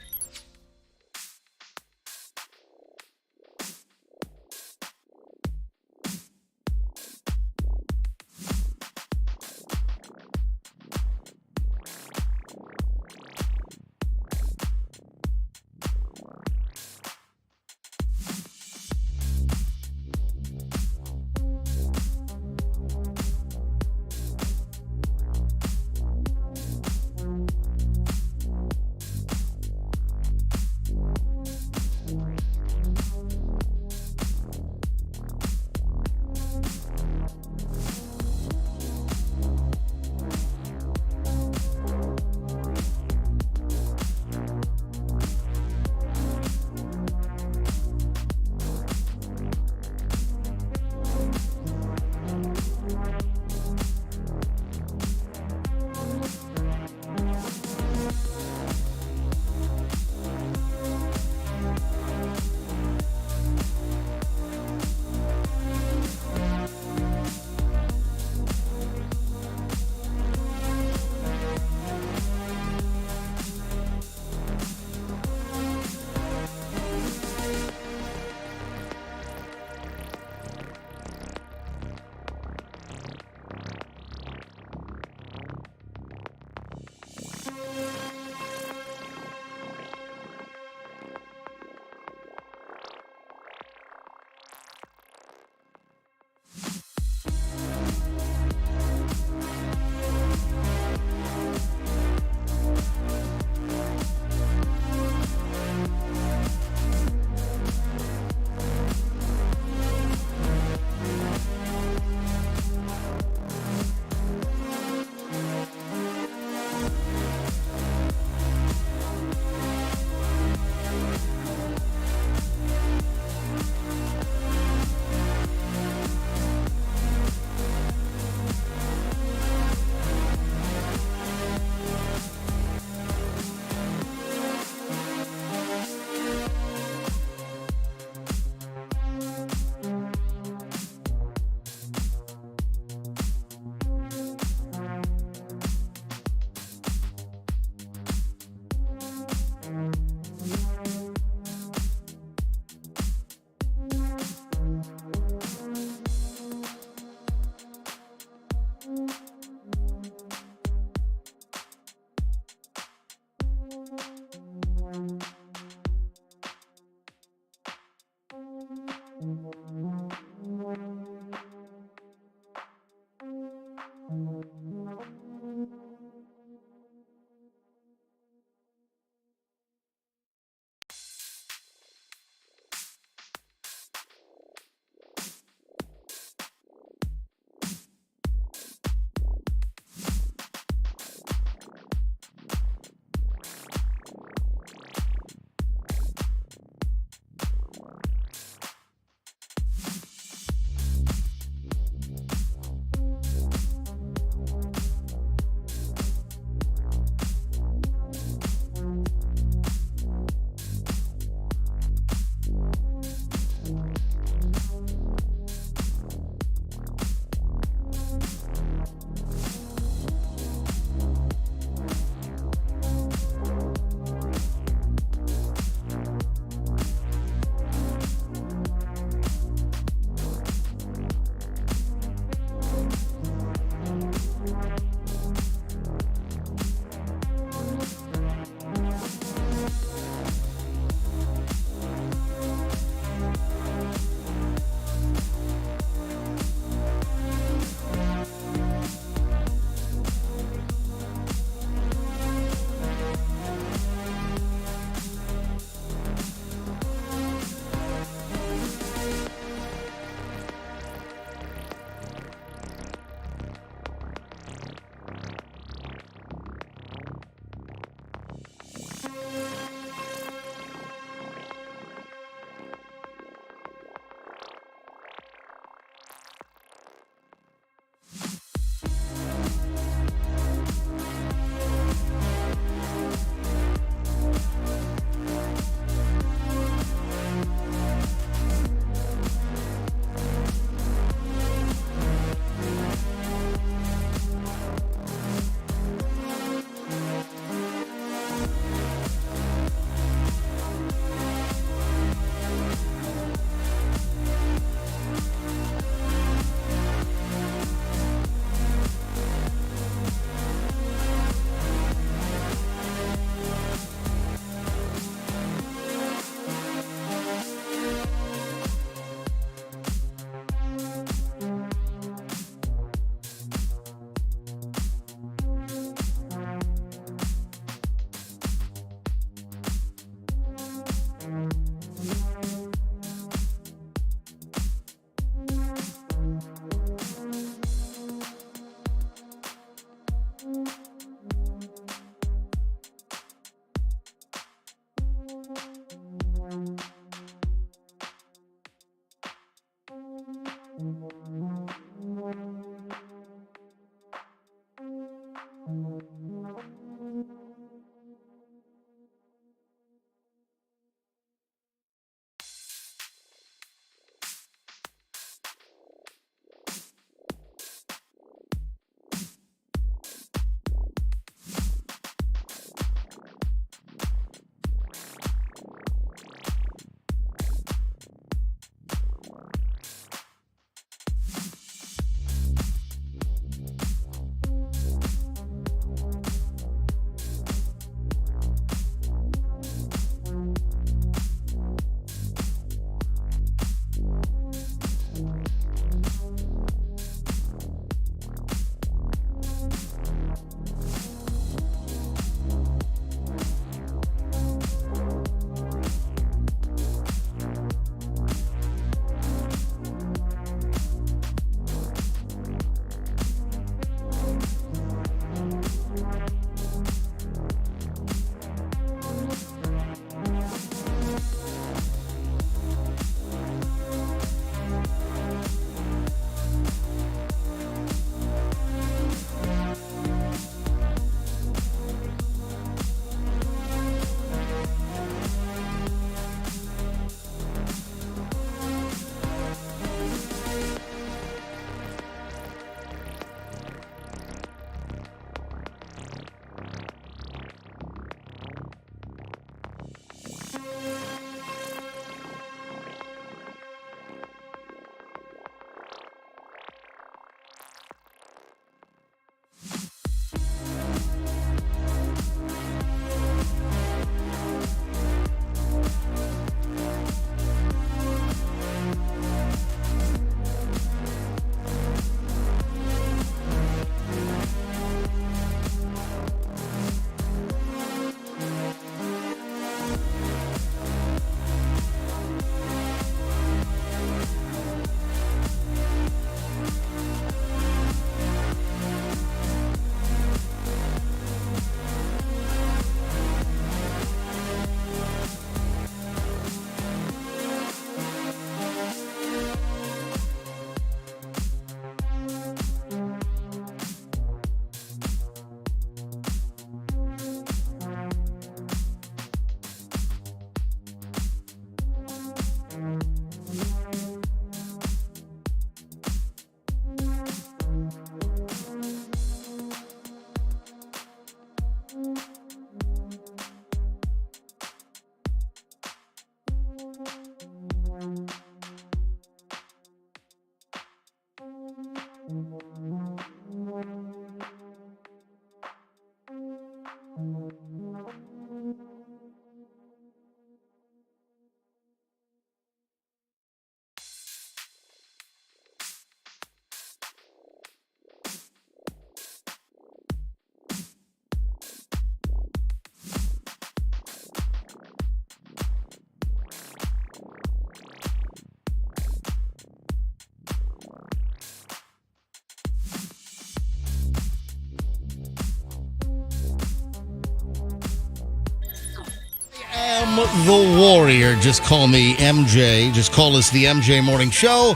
the Warrior. Just call me MJ. Just call us the MJ Morning Show.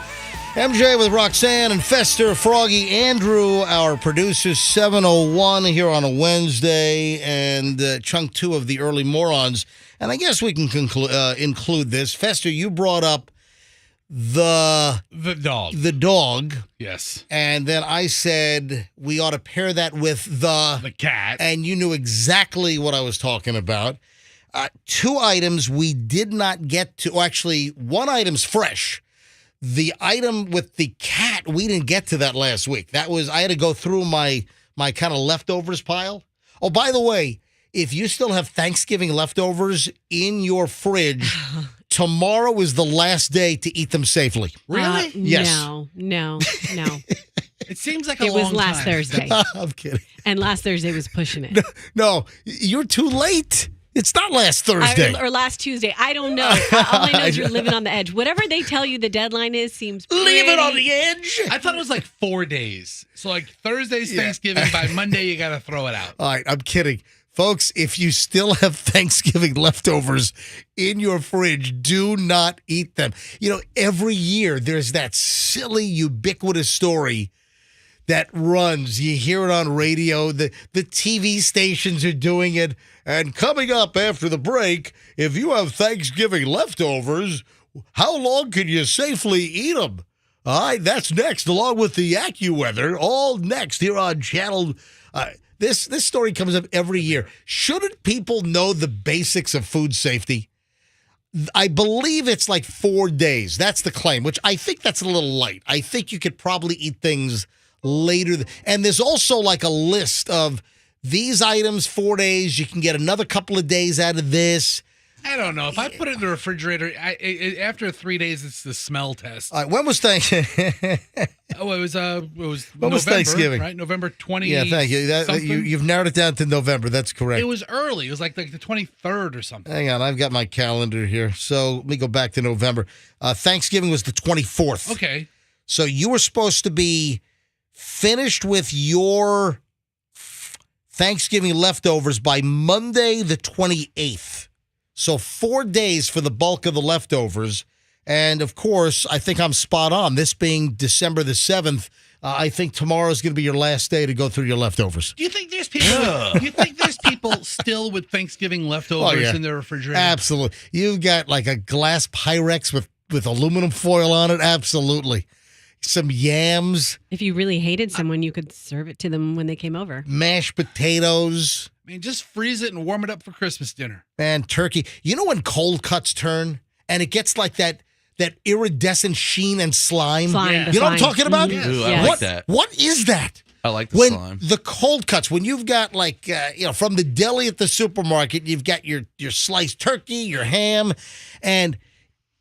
MJ with Roxanne and Fester, Froggy, Andrew, our producers, 7:01 here on a Wednesday, and chunk 2 of the early morons. And I guess we can include this. Fester, you brought up the dog. The dog. Yes. And then I said we ought to pair that with the cat. And you knew exactly what I was talking about. 2 items we did not get to. Well, actually, 1 item's fresh. The item with the cat, we didn't get to that last week. That was, I had to go through my kind of leftovers pile. Oh, by the way, if you still have Thanksgiving leftovers in your fridge, tomorrow is the last day to eat them safely. Really? Yes. No. It seems like a It long was last time. Thursday. I'm kidding. And last Thursday was pushing it. No, you're too late. It's not last Thursday. Or last Tuesday. I don't know. All I know is you're living on the edge. Whatever they tell you the deadline is seems Leave it on pretty- the edge. I thought it was like 4 days. So like Thursday's Thanksgiving. By Monday, you got to throw it out. All right, I'm kidding. Folks, if you still have Thanksgiving leftovers in your fridge, do not eat them. You know, every year there's that silly, ubiquitous story that runs. You hear it on radio. The TV stations are doing it. And coming up after the break, if you have Thanksgiving leftovers, how long can you safely eat them? All right, that's next, along with the AccuWeather, all next here on Channel. This story comes up every year. Shouldn't people know the basics of food safety? I believe it's like 4 days. That's the claim, which I think that's a little light. I think you could probably eat things later. And there's also like a list of these items, 4 days. You can get another couple of days out of this. I don't know. If I put it in the refrigerator, after 3 days, it's the smell test. All right, when was Thanksgiving? Oh, it was When November, was Thanksgiving? right? November 20. Yeah, thank you. You've narrowed it down to November. That's correct. It was early. It was like the 23rd or something. Hang on, I've got my calendar here. So let me go back to November. Thanksgiving was the 24th. Okay. So you were supposed to be finished with your Thanksgiving leftovers by Monday the 28th. So 4 days for the bulk of the leftovers. And, of course, I think I'm spot on. This being December the 7th, I think tomorrow is going to be your last day to go through your leftovers. Do you think there's people? Do you think there's people still with Thanksgiving leftovers in their refrigerator? Absolutely. You've got like a glass Pyrex with aluminum foil on it. Absolutely. Some yams, If you really hated someone, you could serve it to them when they came over. mashed potatoes, I mean, just freeze it and warm it up for Christmas dinner. and turkey. You know when cold cuts turn and it gets like that iridescent sheen and slime? Slime, the You know what I'm slime. talking about? Mhm. Ooh, I Yes. like What, that. what is that? I like the When slime. the cold cuts, when you've got like, from the deli at the supermarket, you've got your sliced turkey, your ham, and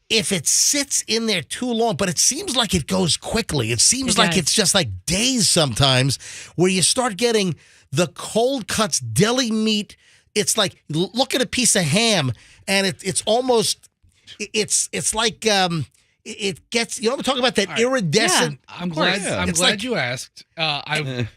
if it sits in there too long, but it seems like it goes quickly. It seems It like does. it's just like days sometimes where you start getting the cold cuts deli meat. It's like, look at a piece of ham and it's almost, it's like, it gets, you know what I'm talking about? That All right. iridescent. I'm glad. Yeah. I'm It's glad like- you asked. And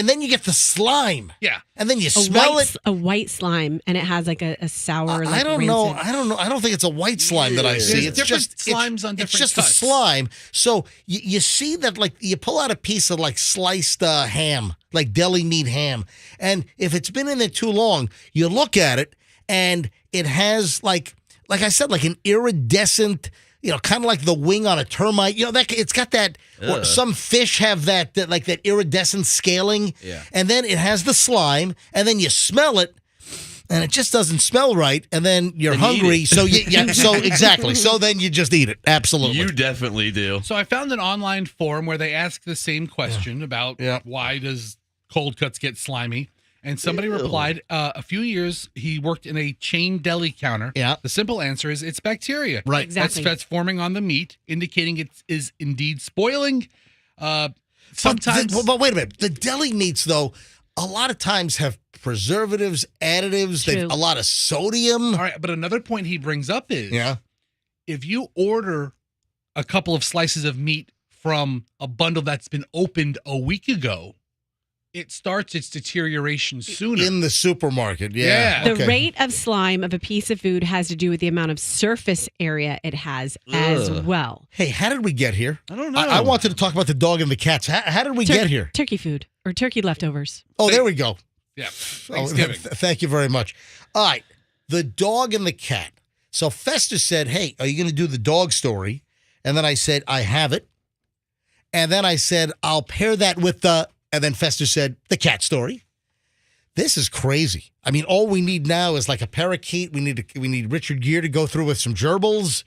then you get the slime. Yeah. And then you smell it. A white slime, and it has like a sour. I like, don't know. rancid- I don't know. I don't think it's a white slime that I see. There's It's different just slimes on It's different just cuts. a slime. So you see that, like, you pull out a piece of like sliced ham, like deli meat ham, and if it's been in there too long, you look at it and it has like I said, like an iridescent. You know, kind of like the wing on a termite. You know, that it's got that. Or Ugh. some fish have that like that iridescent scaling. Yeah. And then it has the slime, and then you smell it, and it just doesn't smell right. And then you're Then you eat hungry, it. so so exactly. So then you just eat it. Absolutely. You definitely do. So I found an online forum where they ask the same question about Yeah. why does cold cuts get slimy. And somebody Ew. replied, a few years he worked in a chain deli counter. Yeah. The simple answer is it's bacteria. Right. Exactly. That's forming on the meat, indicating it is indeed spoiling. Sometimes. But wait a minute. The deli meats, though, a lot of times have preservatives, additives, True. a lot of sodium. All right. But another point he brings up is Yeah. if you order a couple of slices of meat from a bundle that's been opened a week ago, it starts its deterioration sooner. In the supermarket, yeah. Yeah. The Okay. rate of slime of a piece of food has to do with the amount of surface area it has as Ugh. well. Hey, how did we get here? I don't know. I wanted to talk about the dog and the cats. How did we get here? Turkey food or turkey leftovers. Oh, there we go. Yeah. Oh, Thanksgiving. thank you very much. All right. The dog and the cat. So Fester said, hey, are you going to do the dog story? And then I said, I have it. And then I said, I'll pair that with the, and then Fester said, the cat story. This is crazy. I mean, all we need now is like a parakeet. We need Richard Gere to go through with some gerbils.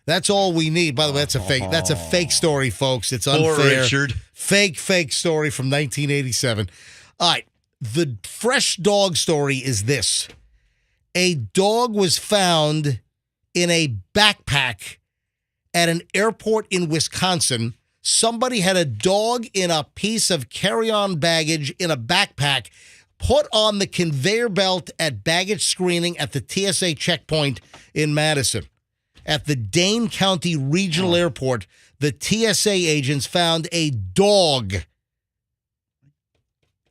That's all we need. By the way, that's a fake. That's a fake story, folks. It's unfair. Poor Richard. Fake story from 1987. All right. The fresh dog story is this. A dog was found in a backpack at an airport in Wisconsin. Somebody had a dog in a piece of carry-on baggage in a backpack put on the conveyor belt at baggage screening at the TSA checkpoint in Madison. At the Dane County Regional Airport, the TSA agents found a dog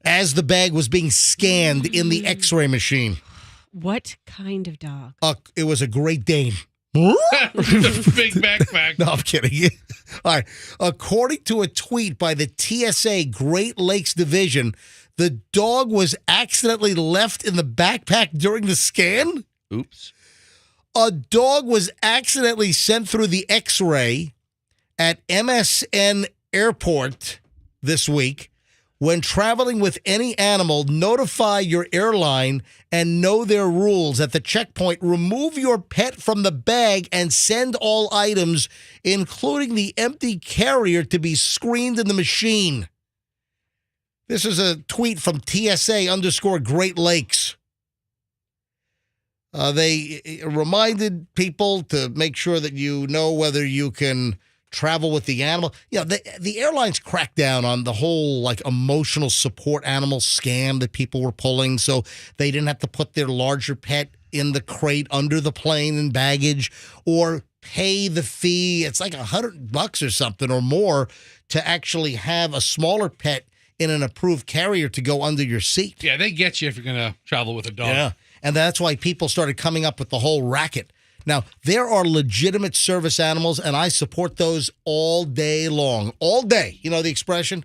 as the bag was being scanned in the X-ray machine. What kind of dog? It was a Great Dane. The big backpack. No, I'm kidding. All right. According to a tweet by the TSA Great Lakes Division, the dog was accidentally left in the backpack during the scan. Oops. A dog was accidentally sent through the X-ray at MSN Airport this week. When traveling with any animal, notify your airline and know their rules. At the checkpoint, remove your pet from the bag and send all items, including the empty carrier, to be screened in the machine. This is a tweet from TSA_Great Lakes. They reminded people to make sure that you know whether you can travel with the animal. Yeah, the airlines cracked down on the whole like emotional support animal scam that people were pulling, so they didn't have to put their larger pet in the crate under the plane and baggage or pay the fee. It's like $100 or something or more to actually have a smaller pet in an approved carrier to go under your seat. Yeah, they get you if you're going to travel with a dog. Yeah, and that's why people started coming up with the whole racket. Now, there are legitimate service animals, and I support those all day long. All day. You know the expression?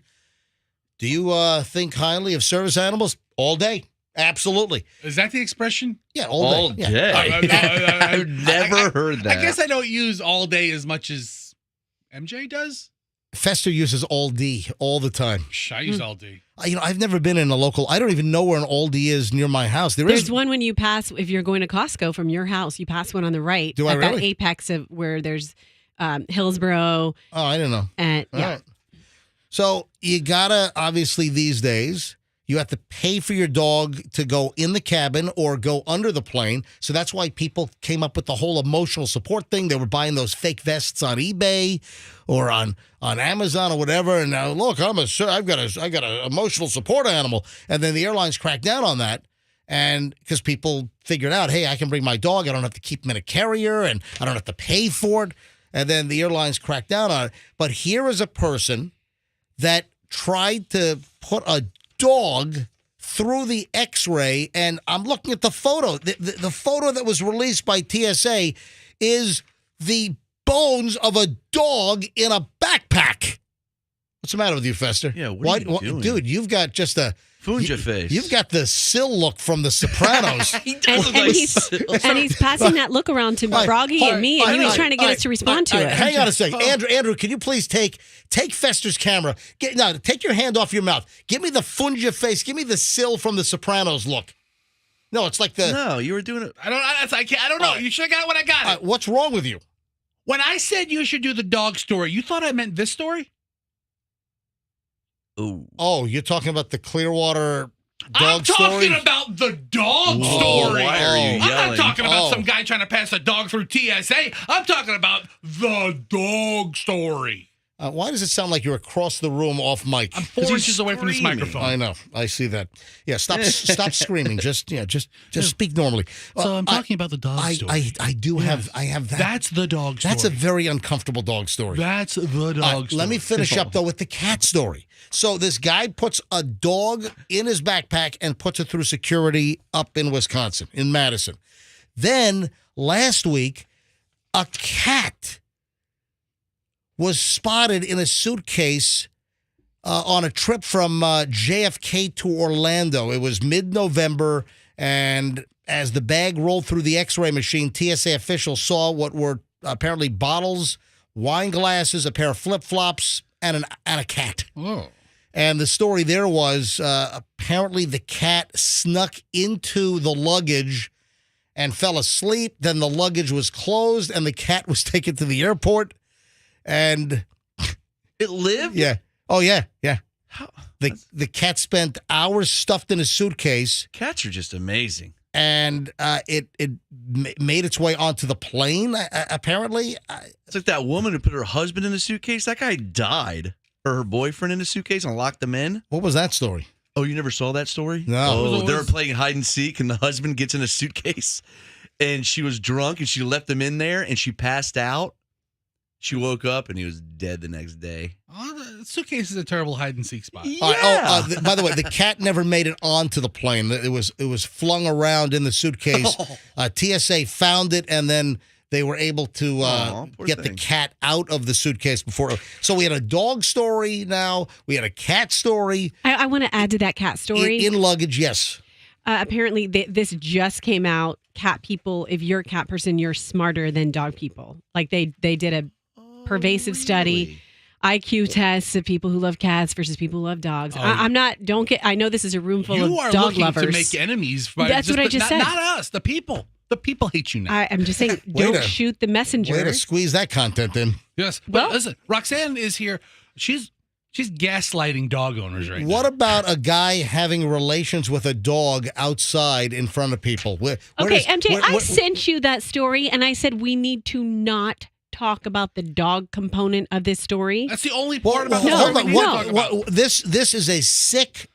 Do you think highly of service animals? All day. Absolutely. Is that the expression? Yeah, All day. day. Yeah. I've never heard that. I guess I don't use all day as much as MJ does. Fester uses Aldi all the time. I use all day. I've never been in a local. I don't even know where an Aldi is near my house. There's one when you pass, if you're going to Costco from your house, you pass one on the right. Do I at that really? apex of where there's Hillsboro. Oh, I didn't know. And All yeah. right. So you gotta, obviously these days, you have to pay for your dog to go in the cabin or go under the plane. So that's why people came up with the whole emotional support thing. They were buying those fake vests on eBay or on Amazon or whatever. And now look, I've got an emotional support animal. And then the airlines cracked down on that. And because people figured out, hey, I can bring my dog. I don't have to keep him in a carrier and I don't have to pay for it. And then the airlines cracked down on it. But here is a person that tried to put a dog through the X-ray, and I'm looking at the photo. The photo that was released by TSA is the bones of a dog in a backpack. What's the matter with you, Fester? Yeah, what are you doing? Dude, you've got just a Funja face. You've got the Sill look from The Sopranos. He does And, look like he's passing that look around to Froggy and me, and he was trying to get us to respond to it. Hang on a second. Andrew, can you please take Fester's camera? Take your hand off your mouth. Give me the Funja face. Give me the Sill from The Sopranos look. No, it's like the... No, you were doing it. I don't know. You should have got what I got. what's wrong with you? When I said you should do the dog story, you thought I meant this story? Ooh. Oh, you're talking about the Clearwater dog story? I'm talking about the dog Oh, story. why are you I'm not yelling? talking about some guy trying to pass a dog through TSA. I'm talking about the dog story. Why does it sound like you're across the room off mic? I'm 4 inches away from this screaming. microphone. I know. I see that. Yeah, stop screaming. Just speak normally. So I'm talking about the dog story. I do have that. That's the dog story. That's a very uncomfortable dog story. That's the dog story. Let me finish up though with the cat story. So this guy puts a dog in his backpack and puts it through security up in Wisconsin, in Madison. Then last week, a cat was spotted in a suitcase on a trip from JFK to Orlando. It was mid-November, and as the bag rolled through the X-ray machine, TSA officials saw what were apparently bottles, wine glasses, a pair of flip-flops, and a cat. Oh. And the story there was apparently the cat snuck into the luggage and fell asleep. Then the luggage was closed, and the cat was taken to the airport. And It lived? yeah. Oh, yeah. Yeah. How- The cat spent hours stuffed in a suitcase, Cats are just amazing. and it made its way onto the plane, apparently. It's like that woman who put her husband in a suitcase. That guy died. Or her boyfriend in a suitcase and locked them in. What was that story? Oh, you never saw that story? No. Oh, they were playing hide and seek, and the husband gets in a suitcase, and she was drunk, and she left him in there, and she passed out. She woke up, and he was dead the next day. Oh, the suitcase is a terrible hide and seek spot. All right, by the way, the cat never made it onto the plane. It was flung around in the suitcase. TSA found it, and then they were able to poor get the thing. cat out of the suitcase before. So we had a dog story now. We had a cat story. I want to add to that cat story. In luggage, yes. Apparently, this just came out. Cat people, if you're a cat person, you're smarter than dog people. Like they did a pervasive study. IQ tests of people who love cats versus people who love dogs. Oh, I'm not. Don't get. I know this is a room full You of are dog looking lovers. to make enemies. By That's what I just said. Not us, the people. The people hate you now. I'm just saying, don't shoot the messenger. Way to squeeze that content in. Yes. But Well- listen, Roxanne is here. She's gaslighting dog owners right What now. about a guy having relations with a dog outside in front of people? Where Okay, does- MJ, where- I where- sent you that story, and I said we need to not talk about the dog component of this story. That's the only Well, part about well, the hold story on. we need to talk about. This is a sick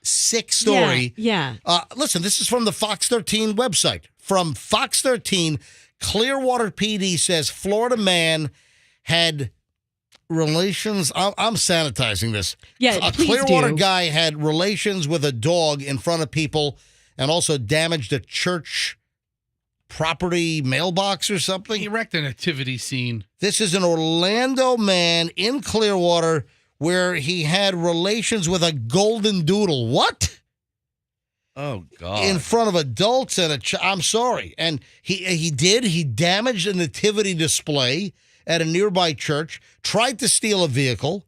story. Yeah. Listen, this is from the Fox 13 website. From Fox 13, Clearwater PD says Florida man had relations. I'm sanitizing this. Yeah, A please Clearwater do. guy had relations with a dog in front of people and also damaged a church property mailbox or something. Erect a nativity scene. This is an Orlando man in Clearwater where he had relations with a golden doodle. What? Oh, God. In front of adults and I'm sorry. And he damaged a nativity display at a nearby church, tried to steal a vehicle.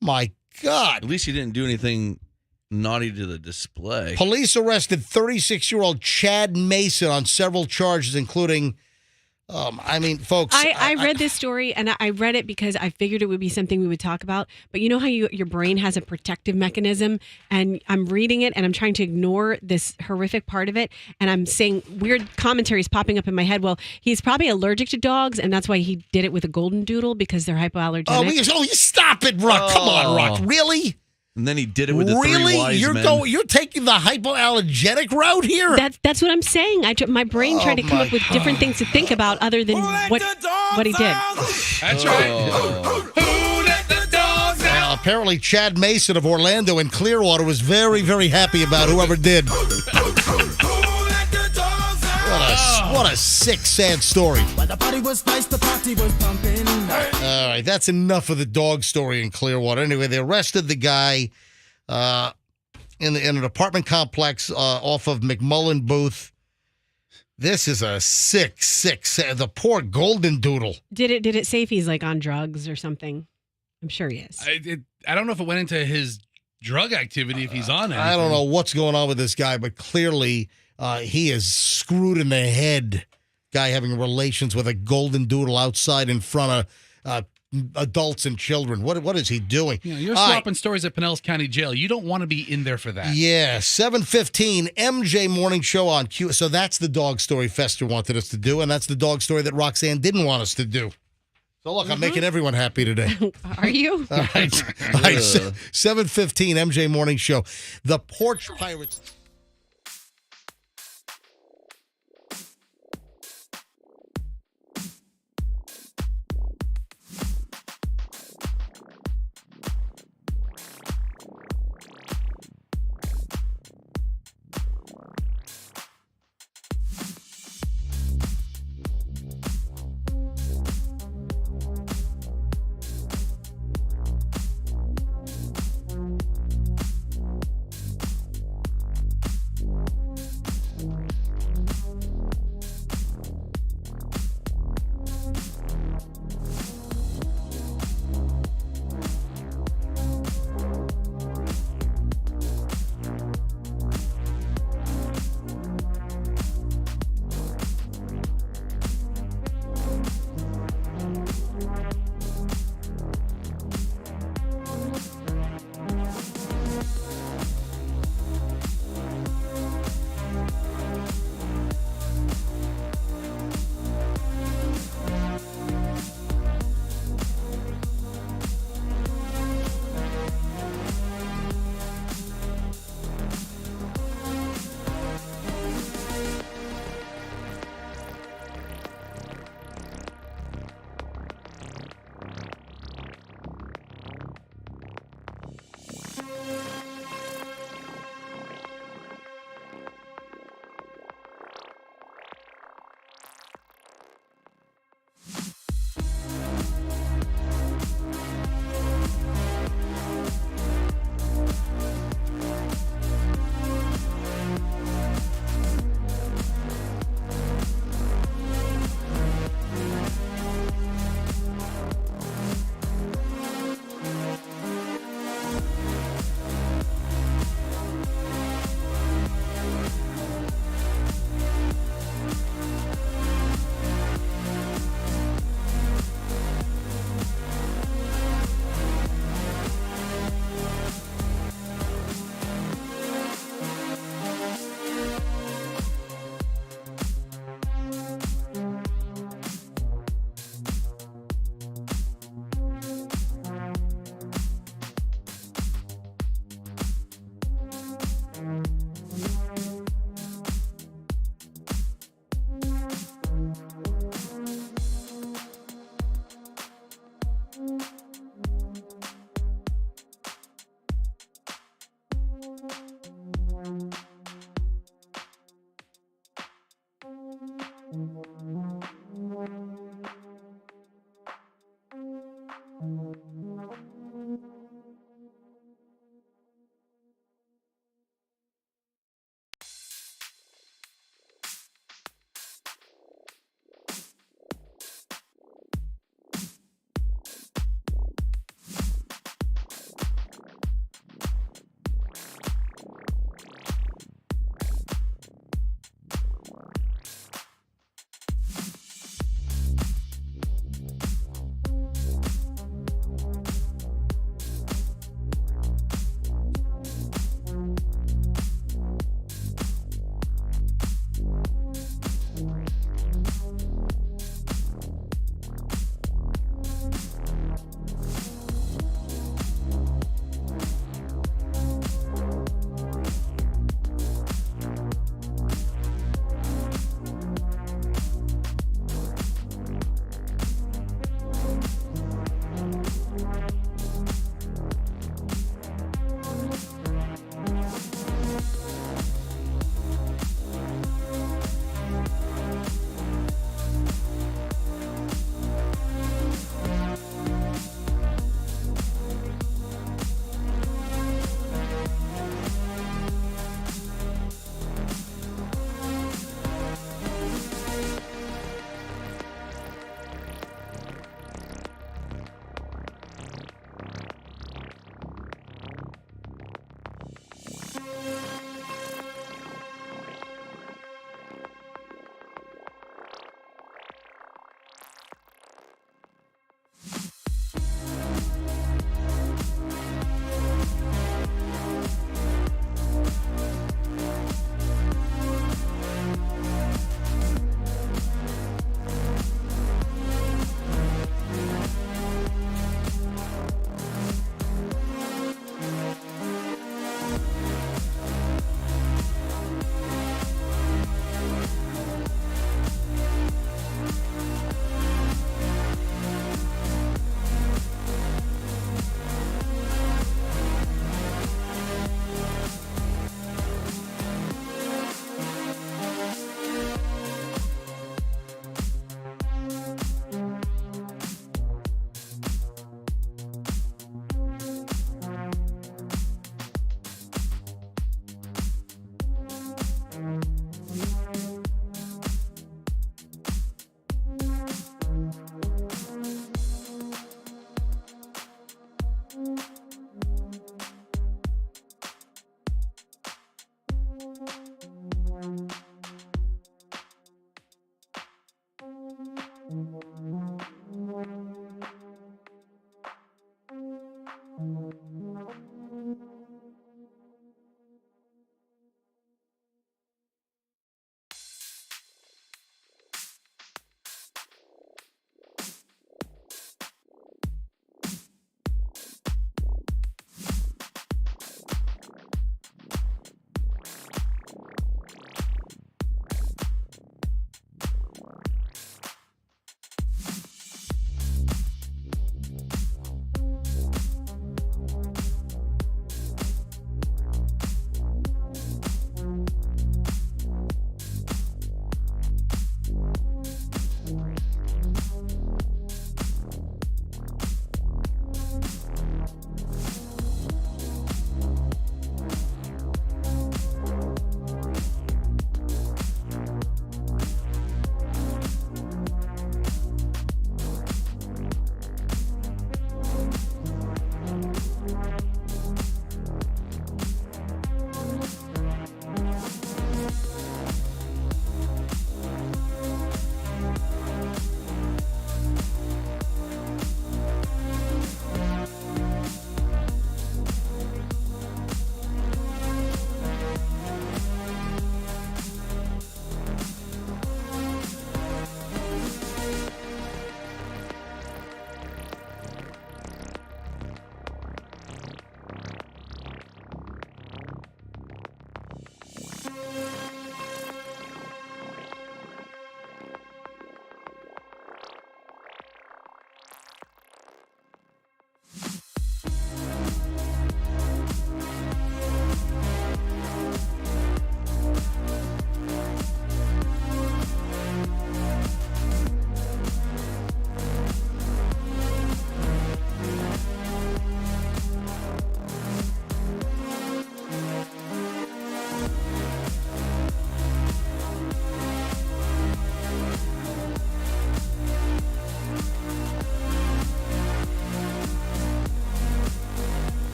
My God. At least he didn't do anything naughty to the display. Police arrested 36-year-old Chad Mason on several charges, including, folks. I read this story, and I read it because I figured it would be something we would talk about. But you know how your brain has a protective mechanism, and I'm reading it, and I'm trying to ignore this horrific part of it, and I'm saying weird commentaries popping up in my head. Well, he's probably allergic to dogs, and that's why he did it with a golden doodle because they're hypoallergenic. You stop it, Rock. Come on, Rock. Really? And then he did it with the Really? three wise men. You're taking the hypoallergenic route here? That's what I'm saying. My brain tried to come my up with different things to think about other than what he did. That's right. Who let the dogs out? Well, apparently Chad Mason of Orlando and Clearwater was very, very happy about whoever did. What a sick, sad story. The party was nice, the party was pumping. All right, that's enough of the dog story in Clearwater. Anyway, they arrested the guy in an apartment complex off of McMullen Booth. This is a sick, the poor golden doodle. Did it say if he's like on drugs or something? I'm sure he is. I don't know if it went into his drug activity if he's on it. I don't know what's going on with this guy, but clearly he is screwed in the head. Guy having relations with a golden doodle outside in front of adults and children. What is he doing? You're All swapping stories at Pinellas County Jail. You don't want to be in there for that. Yeah, 7:15 MJ Morning Show on Q. So that's the dog story Fester wanted us to do, and that's the dog story that Roxanne didn't want us to do. So look, I'm making everyone happy today. Are you? All right. 7:15 MJ Morning Show. The Porch Pirates.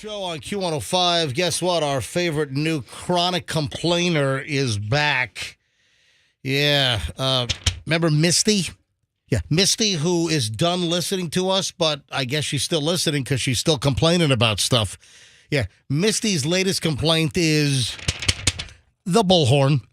Show on Q105. Guess what? Our favorite new chronic complainer is back. Yeah. Remember Misty? Yeah. Misty, who is done listening to us, but I guess she's still listening because she's still complaining about stuff. Yeah. Misty's latest complaint is the bullhorn,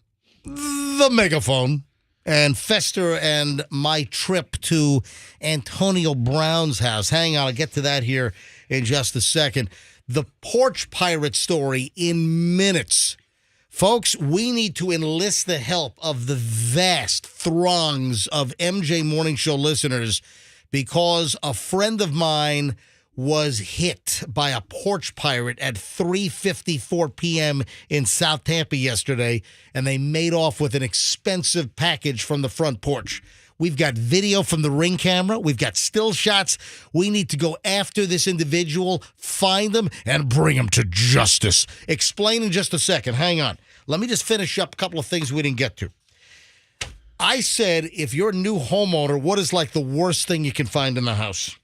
the megaphone, and Fester and my trip to Antonio Brown's house. Hang on. I'll get to that here in just a second. The porch pirate story in minutes. Folks, we need to enlist the help of the vast throngs of MJ Morning Show listeners because a friend of mine was hit by a porch pirate at 3:54 p.m. in South Tampa yesterday, and they made off with an expensive package from the front porch. We've got video from the Ring camera. We've got still shots. We need to go after this individual, find them, and bring them to justice. Explain in just a second. Hang on. Let me just finish up a couple of things we didn't get to. I said, if you're a new homeowner, what is like the worst thing you can find in the house?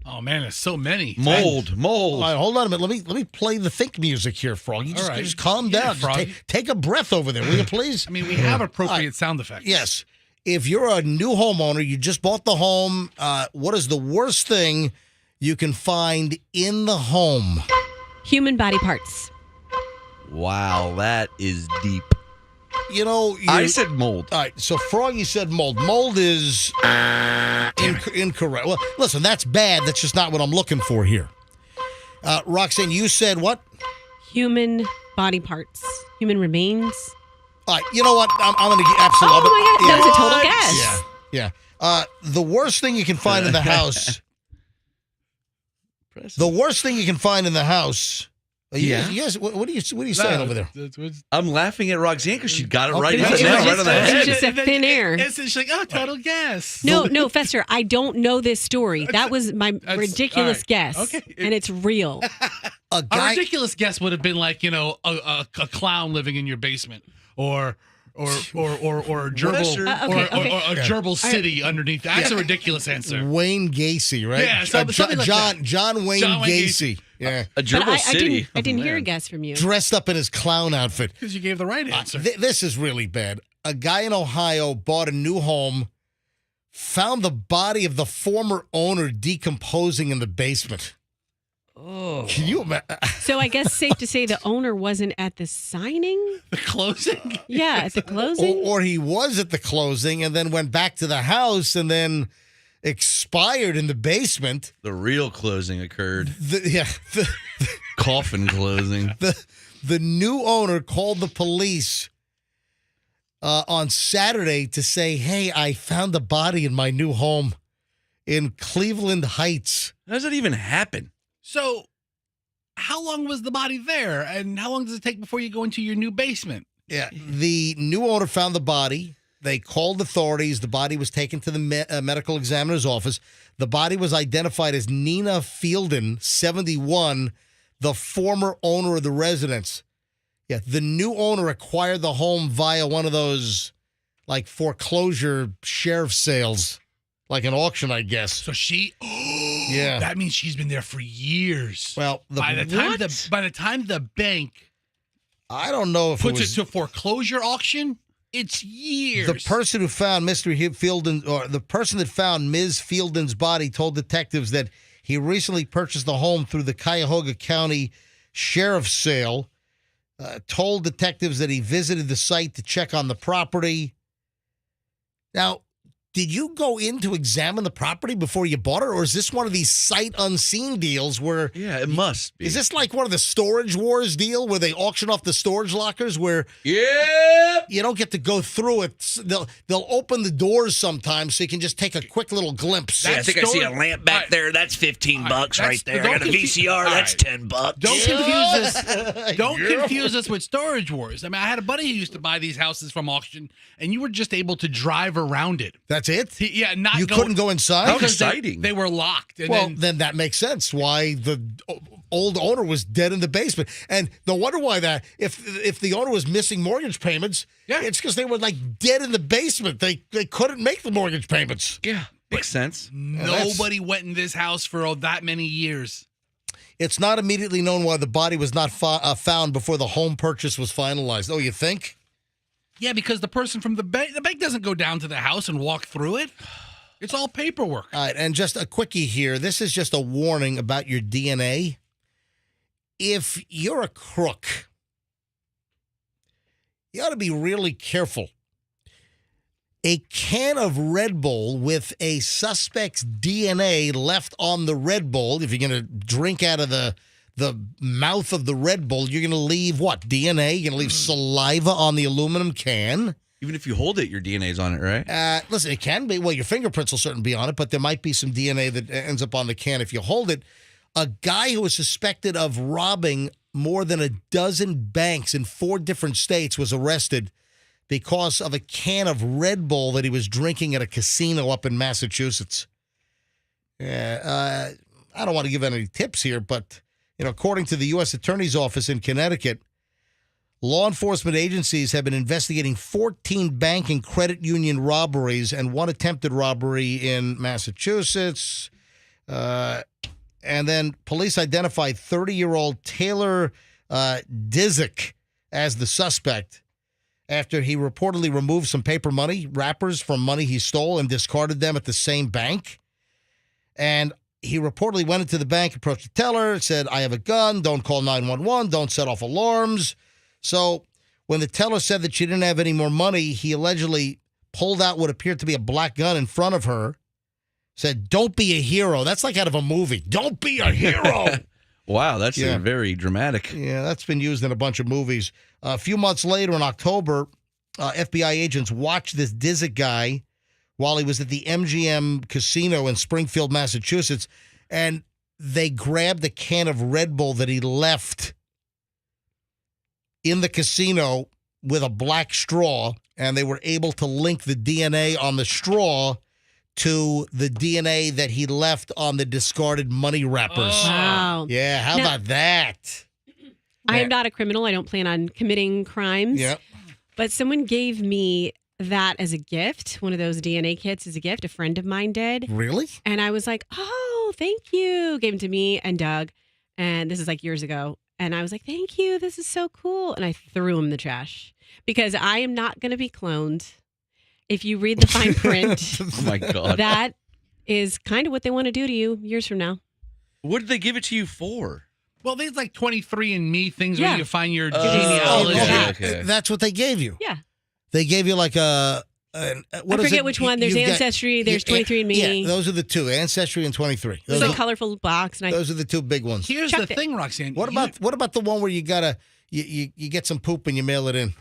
Oh, man, there's so many. Mold. All right, hold on a minute. Let me play the think music here, Froggy. Just calm down. Froggy. Take a breath over there, will you please? I mean, we have appropriate sound effects. Yes. If you're a new homeowner, you just bought the home, what is the worst thing you can find in the home? Human body parts. Wow, that is deep. I said mold. All right, so Froggy said mold. Mold is incorrect. Well, listen, that's bad. That's just not what I'm looking for here. Roxanne, you said what? Human body parts, human remains. All right, you know what? I'm going to absolutely. Oh my God, that was a total guess. Yeah. The worst thing you can find in the house. The worst thing you can find in the house. Yes. What are you saying over there? I'm laughing at Roxanne because she got it right. It was right on the head. just a thin air. It's just like, total guess. No, Fester, I don't know this story. That was my ridiculous guess. Okay. And it's real. A ridiculous guess would have been like, a clown living in your basement or a gerbil or a gerbil city underneath. That's a ridiculous answer. Wayne Gacy, right? Yeah, something like that. John Wayne Gacy. Yeah. A gerbil city. I didn't hear a guess from you. Dressed up in his clown outfit. Because you gave the right answer. This is really bad. A guy in Ohio bought a new home, found the body of the former owner decomposing in the basement. Oh. Can you imagine? So I guess safe to say the owner wasn't at the signing? The closing? Yeah, at the closing? Or he was at the closing and then went back to the house and then expired in the basement. The real closing occurred. The Coffin closing. The new owner called the police on Saturday to say, hey, I found a body in my new home in Cleveland Heights. How does that even happen? So, how long was the body there? And how long does it take before you go into your new basement? Yeah, the new owner found the body. They called authorities. The body was taken to the medical examiner's office. The body was identified as Nina Fielden, 71, the former owner of the residence. Yeah, the new owner acquired the home via one of those, like, foreclosure sheriff sales, like an auction, I guess. So she, yeah, that means she's been there for years. Well, by the time the bank, I don't know if puts it was to foreclosure auction, it's years. The person who found Mr. Fielden, or the person that found Ms. Fielden's body, told detectives that he recently purchased the home through the Cuyahoga County Sheriff's sale. Told detectives that he visited the site to check on the property. Now, did you go in to examine the property before you bought it, or is this one of these sight unseen deals where... Yeah, it must be. Is this like one of the Storage Wars deal where they auction off the storage lockers where... Yeah. You don't get to go through it. They'll open the doors sometimes so you can just take a quick little glimpse. I think I see a lamp back there. That's $15 right there. I got a VCR. That's $10. Don't confuse us with Storage Wars. I mean, I had a buddy who used to buy these houses from auction, and you were just able to drive around it. That's it? You couldn't go inside? How exciting. They were locked. And then that makes sense why the old owner was dead in the basement. And no wonder why that, if the owner was missing mortgage payments, it's because they were like dead in the basement. They couldn't make the mortgage payments. Yeah, makes sense. Nobody went in this house for that many years. It's not immediately known why the body was not found before the home purchase was finalized. Oh, you think? Yeah, because the person from the bank doesn't go down to the house and walk through it. It's all paperwork. All right, and just a quickie here. This is just a warning about your DNA. If you're a crook, you ought to be really careful. A can of Red Bull with a suspect's DNA left on the Red Bull, if you're going to drink out of the mouth of the Red Bull, you're going to leave what? DNA? You're going to leave saliva on the aluminum can. Even if you hold it, your DNA's on it, right? Listen, it can be. Well, your fingerprints will certainly be on it, but there might be some DNA that ends up on the can if you hold it. A guy who was suspected of robbing more than a dozen banks in 4 different states was arrested because of a can of Red Bull that he was drinking at a casino up in Massachusetts. I don't want to give any tips here, but according to the U.S. Attorney's Office in Connecticut, law enforcement agencies have been investigating 14 bank and credit union robberies and 1 attempted robbery in Massachusetts. And then police identified 30-year-old Taylor Disick as the suspect after he reportedly removed some paper money wrappers from money he stole and discarded them at the same bank. And he reportedly went into the bank, approached the teller, said, I have a gun, don't call 911, don't set off alarms. So When the teller said that she didn't have any more money, he allegedly pulled out what appeared to be a black gun in front of her, said, "Don't be a hero." That's like out of a movie. Don't be a hero. Wow, that's Yeah. very dramatic. Yeah, that's been used in a bunch of movies. A few months later in October, FBI agents watched this Disick guy while he was at the MGM Casino in Springfield, Massachusetts, and they grabbed a can of Red Bull that he left in the casino with a black straw, and they were able to link the DNA on the straw to the DNA that he left on the discarded money wrappers. Wow. Yeah, how Now- about that? I am not a criminal. I don't plan on committing crimes. Yep. But someone gave me that as a gift. One of those DNA kits as a gift. A friend of mine did. Really? And I was like, oh, thank you. Gave them to me and Doug. And this is like years ago. And I was like, thank you. This is so cool. And I threw them in the trash because I am not going to be cloned. If you read the fine print, Oh, my God. that is kind of what they want to do to you years from now. What did they give it to you for? Well, there's like 23andMe things Yeah. where you find your Oh, genealogy. okay. That's what they gave you. Yeah. They gave you like what I is forget it? which one. There's You've got- Ancestry. There's Yeah, 23andMe. Yeah, those are the two, Ancestry and 23. There's Those, a colorful box. And I those are the two big ones. Here's Checked the it. thing, Roxanne. What about the one where you gotta you get some poop and you mail it in?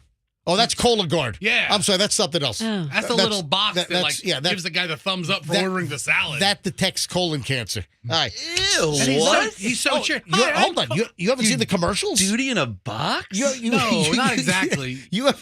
Oh, that's Cologuard. Yeah. I'm sorry, that's something else. Oh. That's the That's- little box that that's- like yeah, that- gives the guy the thumbs up for that- ordering the salad. That detects colon cancer. All right. Ew, And he's what? he's so cheery. Hold on. You haven't seen the commercials? Duty in a box? No, not exactly. You have.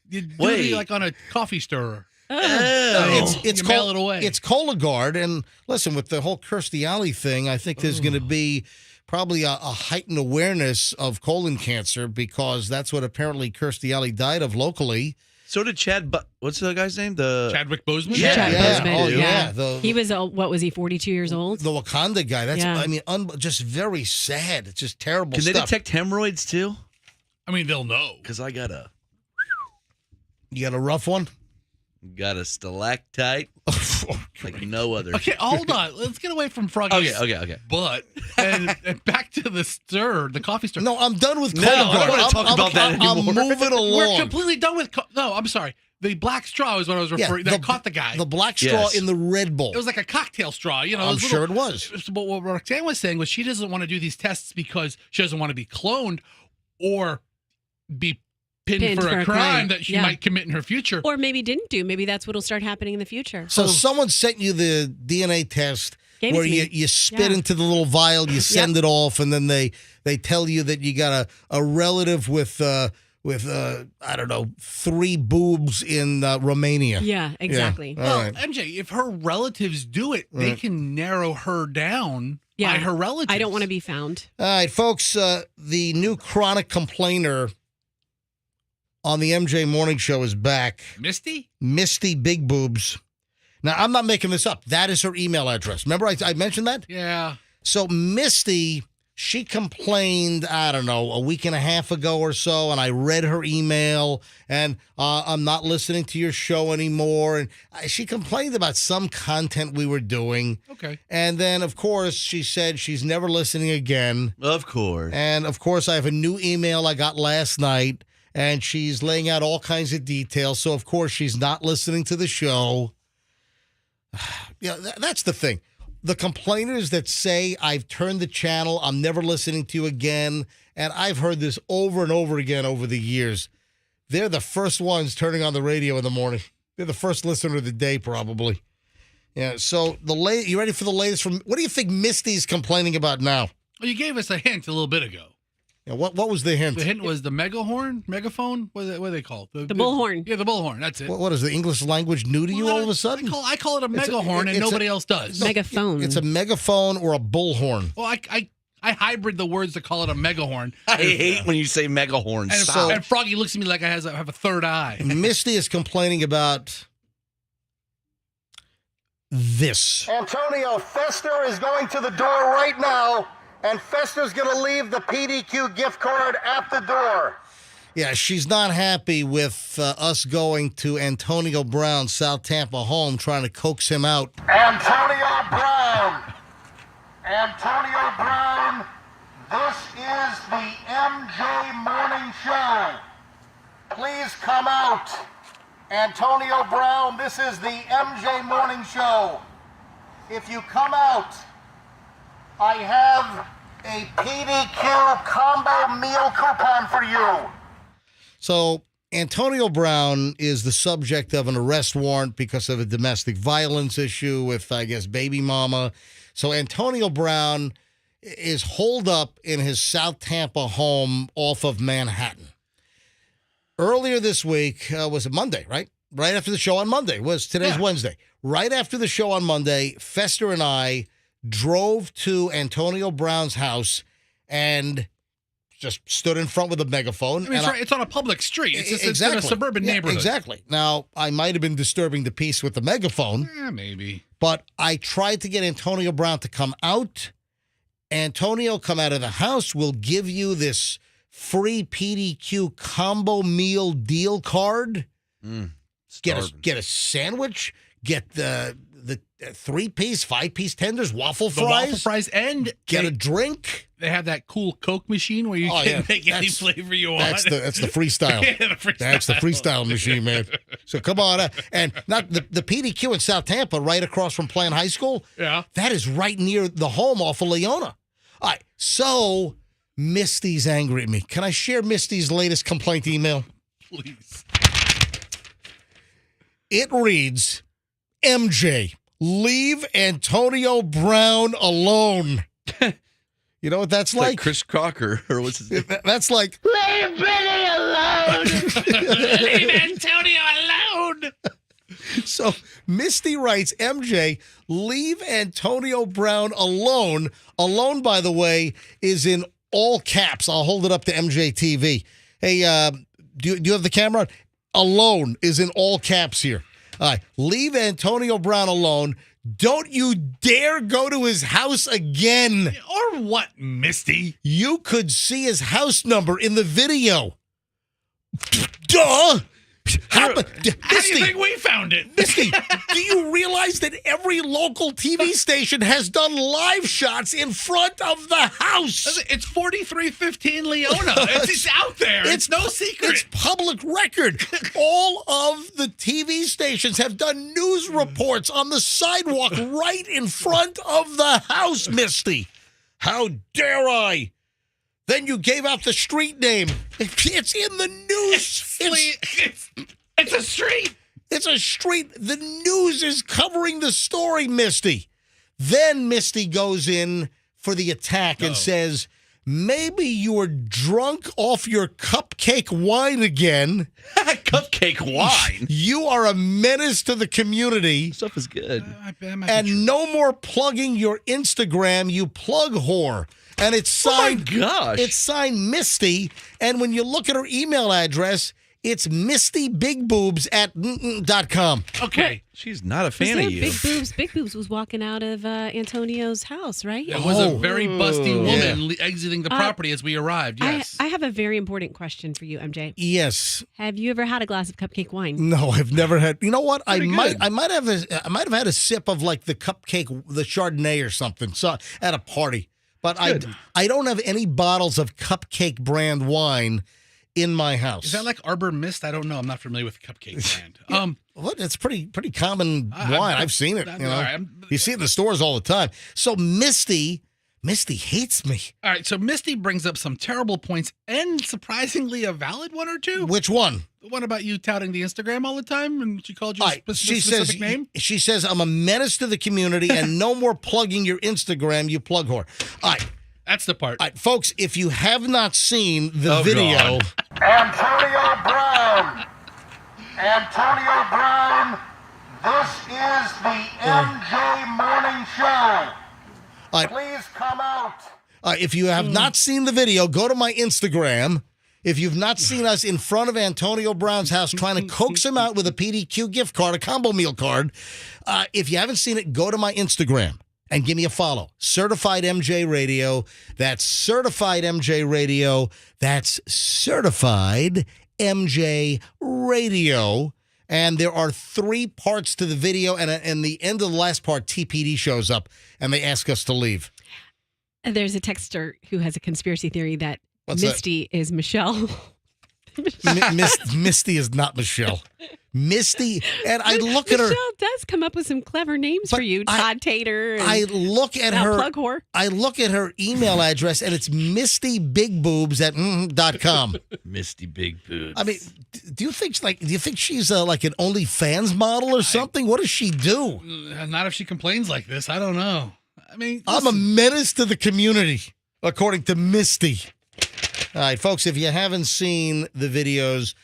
You do Wait. it like on a coffee stirrer. It's You mail it away. It's Cologuard, and listen, with the whole Kirstie Alley thing, I think there's going to be probably a heightened awareness of colon cancer because that's what apparently Kirstie Alley died of locally. So did Chad, what's the guy's name? Chadwick Boseman? Yeah. Chad Boseman, Oh, yeah. The- he was, what was he, 42 years old? The Wakanda guy. That's, Yeah. I mean, just very sad. It's just terrible Can they stuff. detect hemorrroids too? I mean, they'll know. Because I got a rough one? stalactite like no other. Okay, hold on. Let's get away from Froggy. Okay. But and back to the coffee stir. No, I'm done with No, Cologuard. I don't wanna talk about that I'm anymore. moving along. We're completely done with. No, I'm sorry. The black straw is what I was referring. That caught the guy. The black straw Yes. in the Red Bull. It was like a cocktail straw. You know, I'm those sure little- it was. But what Roxanne was saying was she doesn't want to do these tests because she doesn't want to be cloned or be pinned for a crime that she Yeah. might commit in her future. Or maybe didn't do. Maybe that's what'll start happening in the future. So someone sent you the DNA test Gave it where to me. you spit Yeah. into the little vial, you send it off, and then they tell you that you got a relative with I don't know 3 boobs in Romania. Yeah, exactly. All Well, right. MJ, if her relatives do it, they can narrow her down Yeah. by her relatives. I don't want to be found. All right, folks. The new chronic complainer on the MJ Morning Show is back. Misty? Misty Big Boobs. Now, I'm not making this up. That is her email address. Remember I mentioned that? Yeah. So Misty, she complained, I don't know, a week and a half ago or so, and I read her email, and I'm not listening to your show anymore. And she complained about some content we were doing. Okay. And then, of course, she said she's never listening again. Of course. And, of course, I have a new email I got last night, and she's laying out all kinds of details. So, of course, she's not listening to the show. Yeah, that's the thing. The complainers that say, I've turned the channel, I'm never listening to you again, and I've heard this over and over again over the years, they're the first ones turning on the radio in the morning. They're the first listener of the day, probably. Yeah, so you ready for the latest from, what do you think Misty's complaining about now? Well, you gave us a hint a little bit ago. Yeah, what was the hint? The hint was the megaphone? What are they called? The bullhorn. Yeah, the bullhorn. That's it. What is the English language new to you all of a sudden? I call it a It's a- megahorn, and it's a- nobody else does. Megaphone. It's a megaphone or a bullhorn. Well, I hybrid the words to call it a megahorn. I hate when you say megahorn. And, Stop. and Froggy looks at me like I have a third eye. Misty is complaining about this. Antonio, Fester is going to the door right now, and Fester's going to leave the PDQ gift card at the door. Yeah, she's not happy with us going to Antonio Brown's South Tampa home trying to coax him out. Antonio Brown! Antonio Brown, this is the MJ Morning Show. Please come out. Antonio Brown, this is the MJ Morning Show. If you come out, I have a PDQ combo meal coupon for you. So, Antonio Brown is the subject of an arrest warrant because of a domestic violence issue with, I guess, baby mama. So, Antonio Brown is holed up in his South Tampa home off of Manhattan. Earlier this week, was it Monday, right? Right after the show on Monday. Today's Wednesday. Right after the show on Monday, Fester and I drove to Antonio Brown's house and just stood in front with a megaphone. I mean, it's on a public street. It's in a suburban neighborhood. Exactly. Now, I might have been disturbing the peace with the megaphone. Maybe. But I tried to get Antonio Brown to come out. Antonio, come out of the house. We'll give you this free PDQ combo meal deal card. Get a sandwich. Get the 3-piece, 5-piece tenders, waffle fries, and get a drink. They have that cool Coke machine where you can make any flavor you want. That's the freestyle. That's the freestyle machine, man. So come on, and not the PDQ in South Tampa, right across from Plant High School. Yeah, that is right near the home off of Leona. All right, so Misty's angry at me. Can I share Misty's latest complaint email? Please. It reads, MJ, leave Antonio Brown alone. You know what that's like? Chris Crocker, or what's his name? That's like, Leave Brittany alone. Leave Antonio alone. So Misty writes, MJ, leave Antonio Brown alone. Alone, by the way, is in all caps. I'll hold it up to MJ TV. Hey, do you have the camera on? Alone is in all caps here. All right, leave Antonio Brown alone. Don't you dare go to his house again. Or what, Misty? You could see his house number in the video. Duh. How do you think we found it? Misty, do you realize that every local TV station has done live shots in front of the house? It's 4315 Leona. It's out there. It's no secret. It's public record. All of the TV stations have done news reports on the sidewalk right in front of the house, Misty. How dare I? Then you gave out the street name. It's in the news. It's a street. It's a street. The news is covering the story, Misty. Then Misty goes in for the attack and says, maybe you were drunk off your cupcake wine again. Cupcake wine? You are a menace to the community. This stuff is good. And no more plugging your Instagram, you plug whore. And it's signed. Oh my gosh. It's signed Misty. And when you look at her email address, it's mistyBigBoobs@.com. Okay. She's not a fan of you. Big Boobs was walking out of Antonio's house, right? It was a very busty woman exiting the property as we arrived. Yes. I have a very important question for you, MJ. Yes. Have you ever had a glass of cupcake wine? No, I've never had. You know what? I good. might have had a sip of like the cupcake, the Chardonnay or something. So at a party. But I don't have any bottles of Cupcake brand wine in my house. Is that like Arbor Mist? I don't know. I'm not familiar with the Cupcake brand. What? It's pretty common wine. I've seen it. You see it in the stores all the time. So Misty hates me. All right. So Misty brings up some terrible points and surprisingly a valid one or two. Which one? The one about you touting the Instagram all the time, and she called you a specific name. She says I'm a menace to the community, and no more plugging your Instagram, you plug whore. All right. That's the part. All right, folks, if you have not seen the video. God. Antonio Brown, this is the MJ Morning Show. Please come out. If you have not seen the video, go to my Instagram. If you've not seen us in front of Antonio Brown's house trying to coax him out with a PDQ gift card, a combo meal card, if you haven't seen it, go to my Instagram and give me a follow. Certified MJ Radio. That's Certified MJ Radio. That's Certified MJ Radio. And there are 3 parts to the video, and the end of the last part, TPD shows up, and they ask us to leave. There's a texter who has a conspiracy theory that What's Misty is Michelle. Misty is not Michelle. Misty, and I look at her. Michelle does come up with some clever names for you, Todd Tater. And I look at her. Plug whore. I look at her email address, and it's mistyBigBoobs@.com. Misty Big Boobs. I mean, do you think she's like an OnlyFans model or something? What does she do? Not if she complains like this. I don't know. I mean, I'm a menace to the community, according to Misty. All right, folks, if you haven't seen the videos,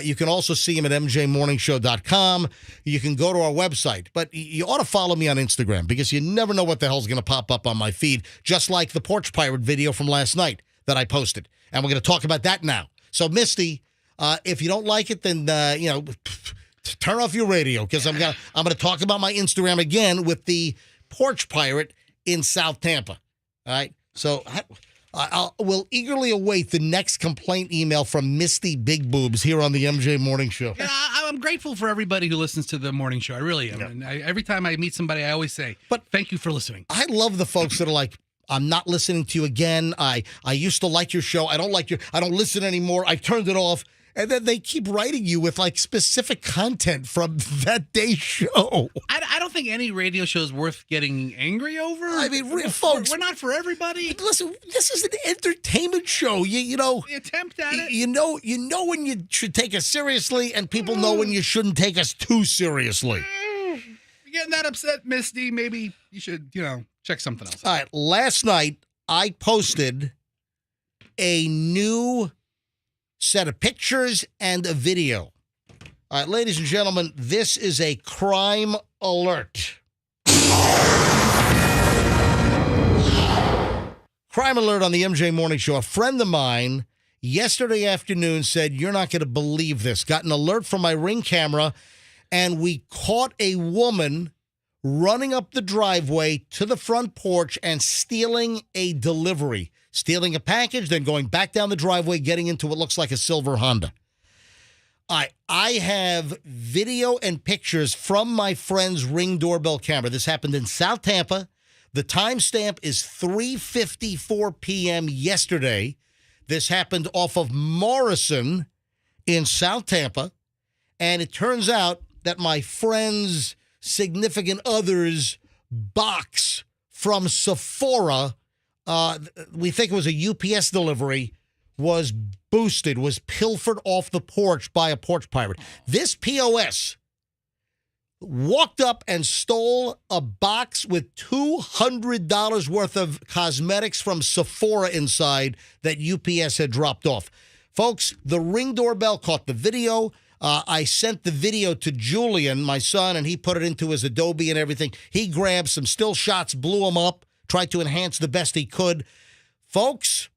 you can also see them at mjmorningshow.com. You can go to our website, but you ought to follow me on Instagram because you never know what the hell's going to pop up on my feed, just like the Porch Pirate video from last night that I posted. And we're going to talk about that now. So, Misty, if you don't like it, then, turn off your radio because I'm gonna talk about my Instagram again with the Porch Pirate in South Tampa. All right? So we'll eagerly await the next complaint email from Misty Big Boobs here on the MJ Morning Show. Yeah, I'm grateful for everybody who listens to the morning show. I really am. Yeah. And every time I meet somebody, I always say, "But thank you for listening." I love the folks that are like, I'm not listening to you again. I used to like your show. I don't listen anymore. I turned it off. And then they keep writing you with like specific content from that day's show. I don't think any radio show is worth getting angry over. I mean, folks, we're not for everybody. Listen, this is an entertainment show. You know, We attempt at it. you know when you should take us seriously, and people know when you shouldn't take us too seriously. You're getting that upset, Misty. Maybe you should, check something else. All right, last night I posted a new set of pictures and a video. All right, ladies and gentlemen, this is a crime alert. Crime alert on the MJ Morning Show. A friend of mine yesterday afternoon said, you're not going to believe this. Got an alert from my Ring camera, and we caught a woman running up the driveway to the front porch and stealing a delivery. Stealing a package, then going back down the driveway, getting into what looks like a silver Honda. I have video and pictures from my friend's Ring doorbell camera. This happened in South Tampa. The timestamp is 3:54 p.m. yesterday. This happened off of Morrison in South Tampa. And it turns out that my friend's significant other's box from Sephora, we think it was a UPS delivery, was boosted, was pilfered off the porch by a porch pirate. This POS walked up and stole a box with $200 worth of cosmetics from Sephora inside that UPS had dropped off. Folks, the Ring doorbell caught the video. I sent the video to Julian, my son, and he put it into his Adobe and everything. He grabbed some still shots, blew them up, tried to enhance the best he could. Folks,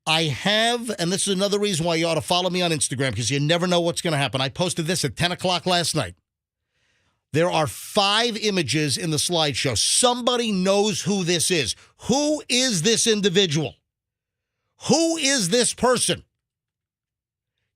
I have, and this is another reason why you ought to follow me on Instagram, because you never know what's going to happen. I posted this at 10 o'clock last night. There are 5 images in the slideshow. Somebody knows who this is. Who is this individual? Who is this person?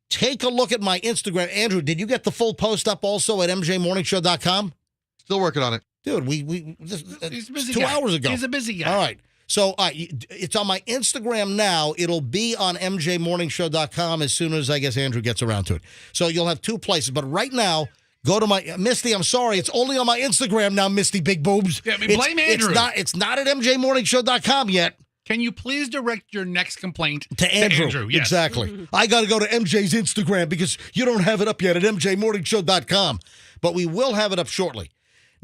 Take a look at my Instagram. Andrew, did you get the full post up also at mjmorningshow.com? Still working on it. Dude, He's a busy 2 guy. hours ago. He's a busy guy. All right. So it's on my Instagram now. It'll be on mjmorningshow.com as soon as I guess Andrew gets around to it. So you'll have 2 places. But right now, go to my Misty. I'm sorry, it's only on my Instagram now. Misty Big Boobs. Yeah, blame Andrew. It's not at mjmorningshow.com yet. Can you please direct your next complaint To Andrew. Yes. Exactly. I got to go to MJ's Instagram because you don't have it up yet at mjmorningshow.com. But we will have it up shortly.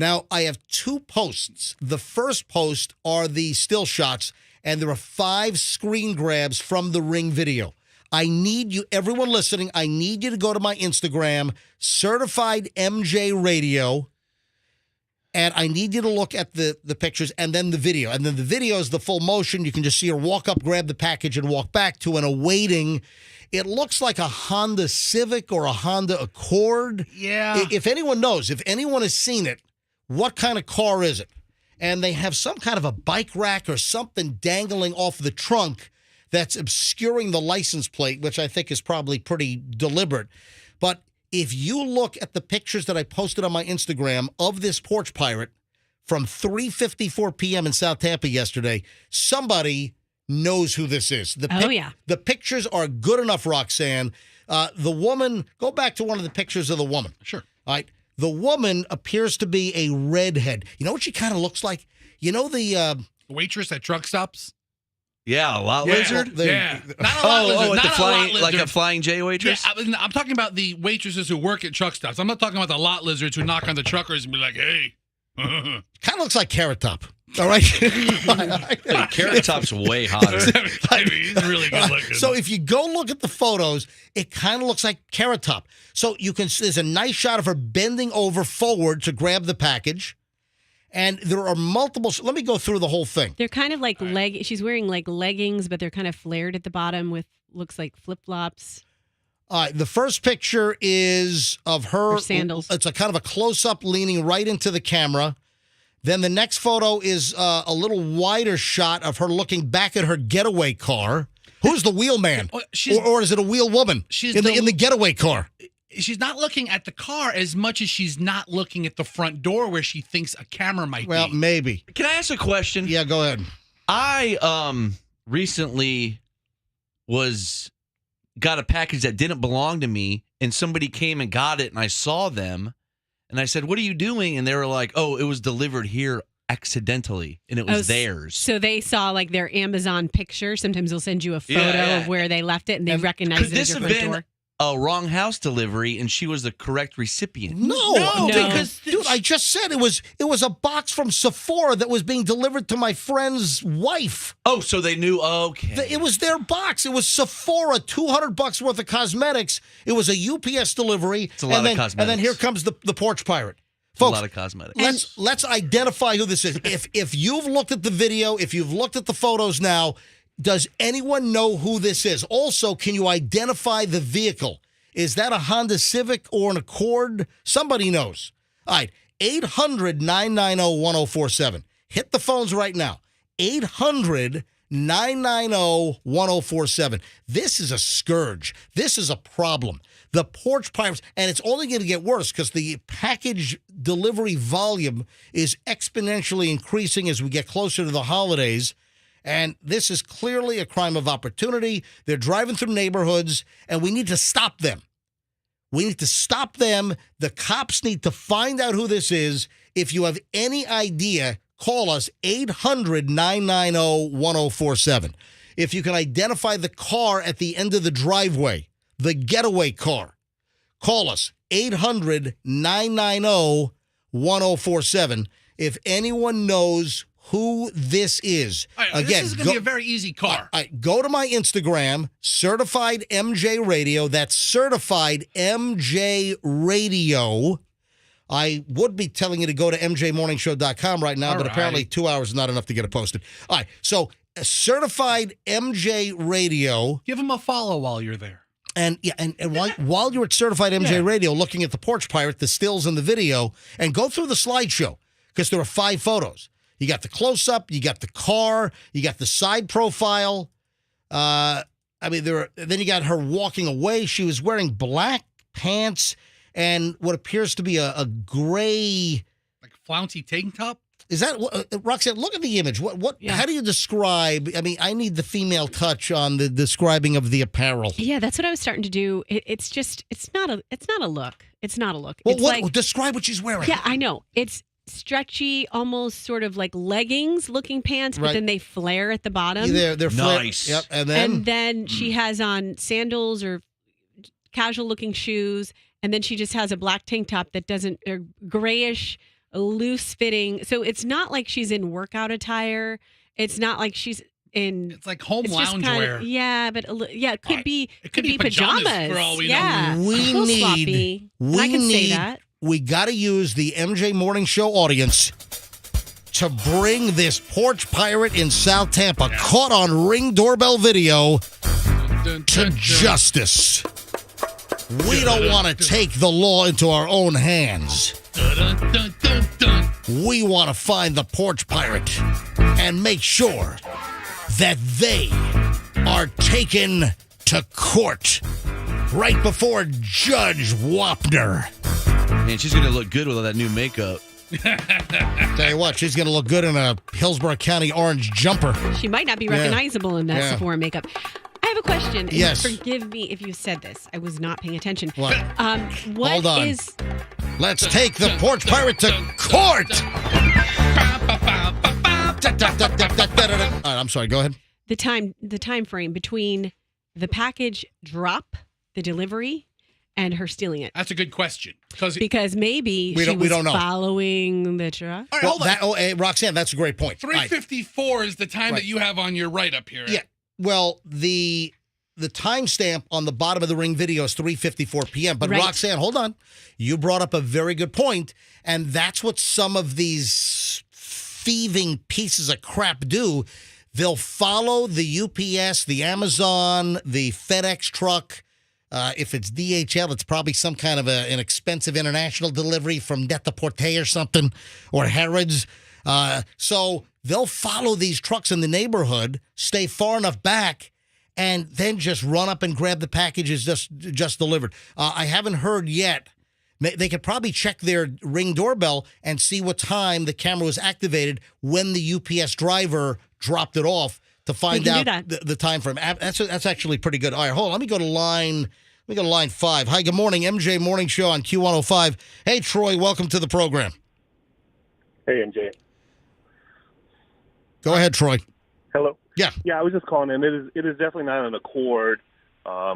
Now, I have 2 posts. The first post are the still shots, and there are 5 screen grabs from the Ring video. I need you, everyone listening, I need you to go to my Instagram, Certified MJ Radio, and I need you to look at the pictures and then the video. And then the video is the full motion. You can just see her walk up, grab the package, and walk back to an awaiting. It looks like a Honda Civic or a Honda Accord. Yeah. If anyone knows, if anyone has seen it, what kind of car is it? And they have some kind of a bike rack or something dangling off the trunk that's obscuring the license plate, which I think is probably pretty deliberate. But if you look at the pictures that I posted on my Instagram of this porch pirate from 3:54 p.m. in South Tampa yesterday, somebody knows who this is. Yeah. The pictures are good enough, Roxanne. The woman, go back to one of the pictures of the woman. Sure. All right. The woman appears to be a redhead. You know what she kind of looks like? You know the waitress at truck stops? Yeah, a lot lizard. Yeah. Not a lot lizard. With Not the a flying, lot lizard. like a flying J waitress. Yeah, I'm talking about the waitresses who work at truck stops. I'm not talking about the lot lizards who knock on the truckers and be like, hey. kind of looks like Carrot Top. All right. Hey, Carrot Top's way hotter. He's really good looking. So if you go look at the photos, it kind of looks like Carrot Top. So there's a nice shot of her bending over forward to grab the package. And there are multiple. Let me go through the whole thing. They're kind of like she's wearing like leggings, but they're kind of flared at the bottom with looks like flip-flops. The first picture is of her. Her sandals. It's a kind of a close-up leaning right into the camera. Then the next photo is a little wider shot of her looking back at her getaway car. Who's the wheelman? Or is it a wheel woman in the getaway car? She's not looking at the car as much as she's not looking at the front door where she thinks a camera might be. Well, maybe. Can I ask a question? Yeah, go ahead. I recently got a package that didn't belong to me, and somebody came and got it, and I saw them, and I said, "What are you doing?" And they were like, "Oh, it was delivered here accidentally, and it was theirs." So they saw like their Amazon picture. Sometimes they'll send you a photo of where they left it, and they recognize it as your front door. A wrong house delivery, and she was the correct recipient. No, because dude, I just said it was a box from Sephora that was being delivered to my friend's wife. Oh, so they knew. Okay, it was their box. It was Sephora, $200 worth of cosmetics. It was a UPS delivery. It's a lot of cosmetics. And then here comes the porch pirate. Folks, a lot of cosmetics. Let's identify who this is. If you've looked at the video, if you've looked at the photos now. Does anyone know who this is? Also, can you identify the vehicle? Is that a Honda Civic or an Accord? Somebody knows. All right, 800-990-1047. Hit the phones right now. 800-990-1047. This is a scourge. This is a problem. The porch pirates, and it's only going to get worse because the package delivery volume is exponentially increasing as we get closer to the holidays. And this is clearly a crime of opportunity. They're driving through neighborhoods, and we need to stop them. We need to stop them. The cops need to find out who this is. If you have any idea, call us 800-990-1047. If you can identify the car at the end of the driveway, the getaway car, call us 800-990-1047. If anyone knows who this is. Right, again, this is going to be a very easy car. Go to my Instagram, Certified MJ Radio. That's Certified MJ Radio. I would be telling you to go to mjmorningshow.com right now, apparently 2 hours is not enough to get it posted. All right, so Certified MJ Radio. Give them a follow while you're there. And while you're at Certified MJ Radio, looking at the porch pirate, the stills and the video, and go through the slideshow because there are 5 photos. You got the close-up, you got the car, you got the side profile. Then you got her walking away. She was wearing black pants and what appears to be a gray, like flouncy tank top. Is that Roxanne? Look at the image. What? Yeah. How do you describe? I mean, I need the female touch on the describing of the apparel. Yeah, that's what I was starting to do. It's not a look. It's not a look. Well, describe what she's wearing. Yeah, I know. It's stretchy, almost sort of like leggings looking pants, but then they flare at the bottom. They're nice. Yep. And then she has on sandals or casual looking shoes, and then she just has a black tank top that doesn't, or grayish, loose fitting. So it's not like she's in workout attire. It's not like she's in. It's like home loungewear. Yeah, but it could be. It could be pajamas. For all we know. We got to use the MJ Morning Show audience to bring this porch pirate in South Tampa, caught on Ring doorbell video, to justice. We don't want to take the law into our own hands. We want to find the porch pirate and make sure that they are taken to court right before Judge Wapner. Man, she's going to look good with all that new makeup. Tell you what, she's going to look good in a Hillsborough County orange jumper. She might not be recognizable in that Sephora makeup. I have a question. And yes. Forgive me if you said this. I was not paying attention. What? What Hold on. is... Let's take the porch pirate to court. All right, I'm sorry. Go ahead. The time frame between the package drop, the delivery, and her stealing it. That's a good question. Because maybe we don't know. Following the truck. All right, hold on. Roxanne, that's a great point. 3:54 is the time that you have on your right up here. Yeah. Well, the timestamp on the bottom of the Ring video is 3:54 p.m. But Roxanne, hold on. You brought up a very good point, and that's what some of these thieving pieces of crap do. They'll follow the UPS, the Amazon, the FedEx truck. If it's DHL, it's probably some kind of an expensive international delivery from Net-a-Porter or something, or Harrods. So they'll follow these trucks in the neighborhood, stay far enough back, and then just run up and grab the packages just delivered. I haven't heard yet. They could probably check their Ring doorbell and see what time the camera was activated when the UPS driver dropped it off to find out the time frame. That's actually pretty good. All right, hold on. Let me go to line 5. Hi, good morning. MJ Morning Show on Q105. Hey, Troy, welcome to the program. Hey, MJ. Go ahead, Troy. Hello. Yeah. Yeah, I was just calling in. It is definitely not an Accord. I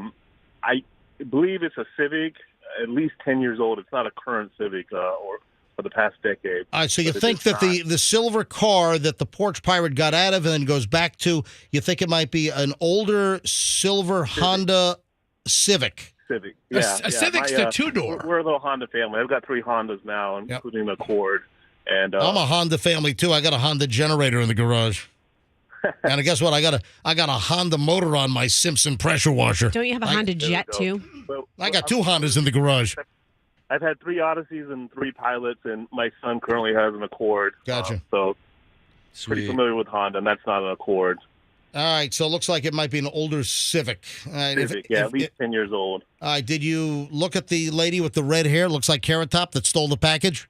believe it's a Civic, at least 10 years old. It's not a current Civic or for the past decade. All right, so you think that the silver car that the porch pirate got out of and then goes back to, you think it might be an older silver Honda Civic? Civic, yeah. A Civic's the two-door. We're a little Honda family. I've got 3 Hondas now, including the Accord. And I'm a Honda family, too. I got a Honda generator in the garage. And guess what? I got a Honda motor on my Simpson pressure washer. Don't you have a Honda Jet, too? I got 2 Hondas in the garage. I've had 3 Odysseys and 3 Pilots, and my son currently has an Accord. Gotcha. So pretty familiar with Honda, and that's not an Accord. All right, so it looks like it might be an older Civic. All right, Civic, at least 10 years old. All right, did you look at the lady with the red hair? Looks like Carrot Top that stole the package.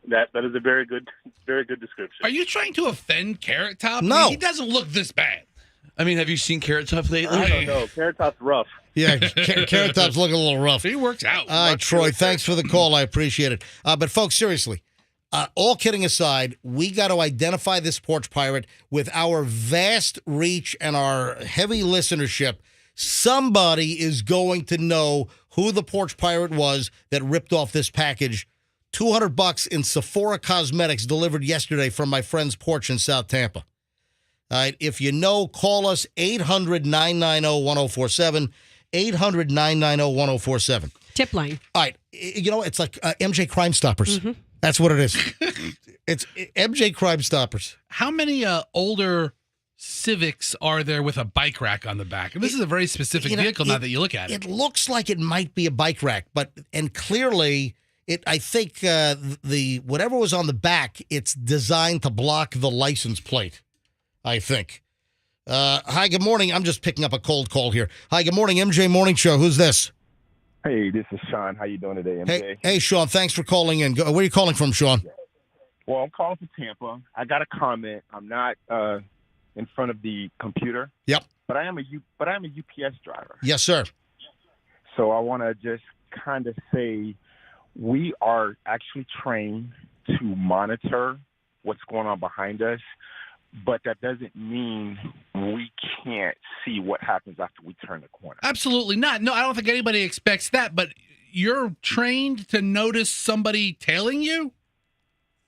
That is a very good description. Are you trying to offend Carrot Top? No. I mean, he doesn't look this bad. I mean, have you seen Carrot Top lately? I don't know. Carrot Top's rough. Yeah, Carrot Top's looking a little rough. He works out. All right, Troy, thanks for the call. I appreciate it. But, folks, seriously, all kidding aside, we got to identify this porch pirate with our vast reach and our heavy listenership. Somebody is going to know who the porch pirate was that ripped off this package. $200 in Sephora Cosmetics delivered yesterday from my friend's porch in South Tampa. All right, if you know, call us 800-990-1047, 800-990-1047. Tip line. All right, you know, it's like MJ Crime Stoppers. Mm-hmm. That's what it is. It's MJ Crime Stoppers. How many older Civics are there with a bike rack on the back? And this is a very specific vehicle now that you look at it. It looks like it might be a bike rack, and clearly... I think the whatever was on the back, it's designed to block the license plate, I think. Hi, good morning. I'm just picking up a cold call here. Hi, good morning, MJ Morning Show. Who's this? Hey, this is Sean. How you doing today, MJ? Hey, Sean. Thanks for calling in. Where are you calling from, Sean? Well, I'm calling from Tampa. I got a comment. I'm not in front of the computer. Yep. But I am a UPS driver. Yes, sir. So I want to just kind of say, we are actually trained to monitor what's going on behind us, but that doesn't mean we can't see what happens after we turn the corner. Absolutely not. No, I don't think anybody expects that, but you're trained to notice somebody tailing you?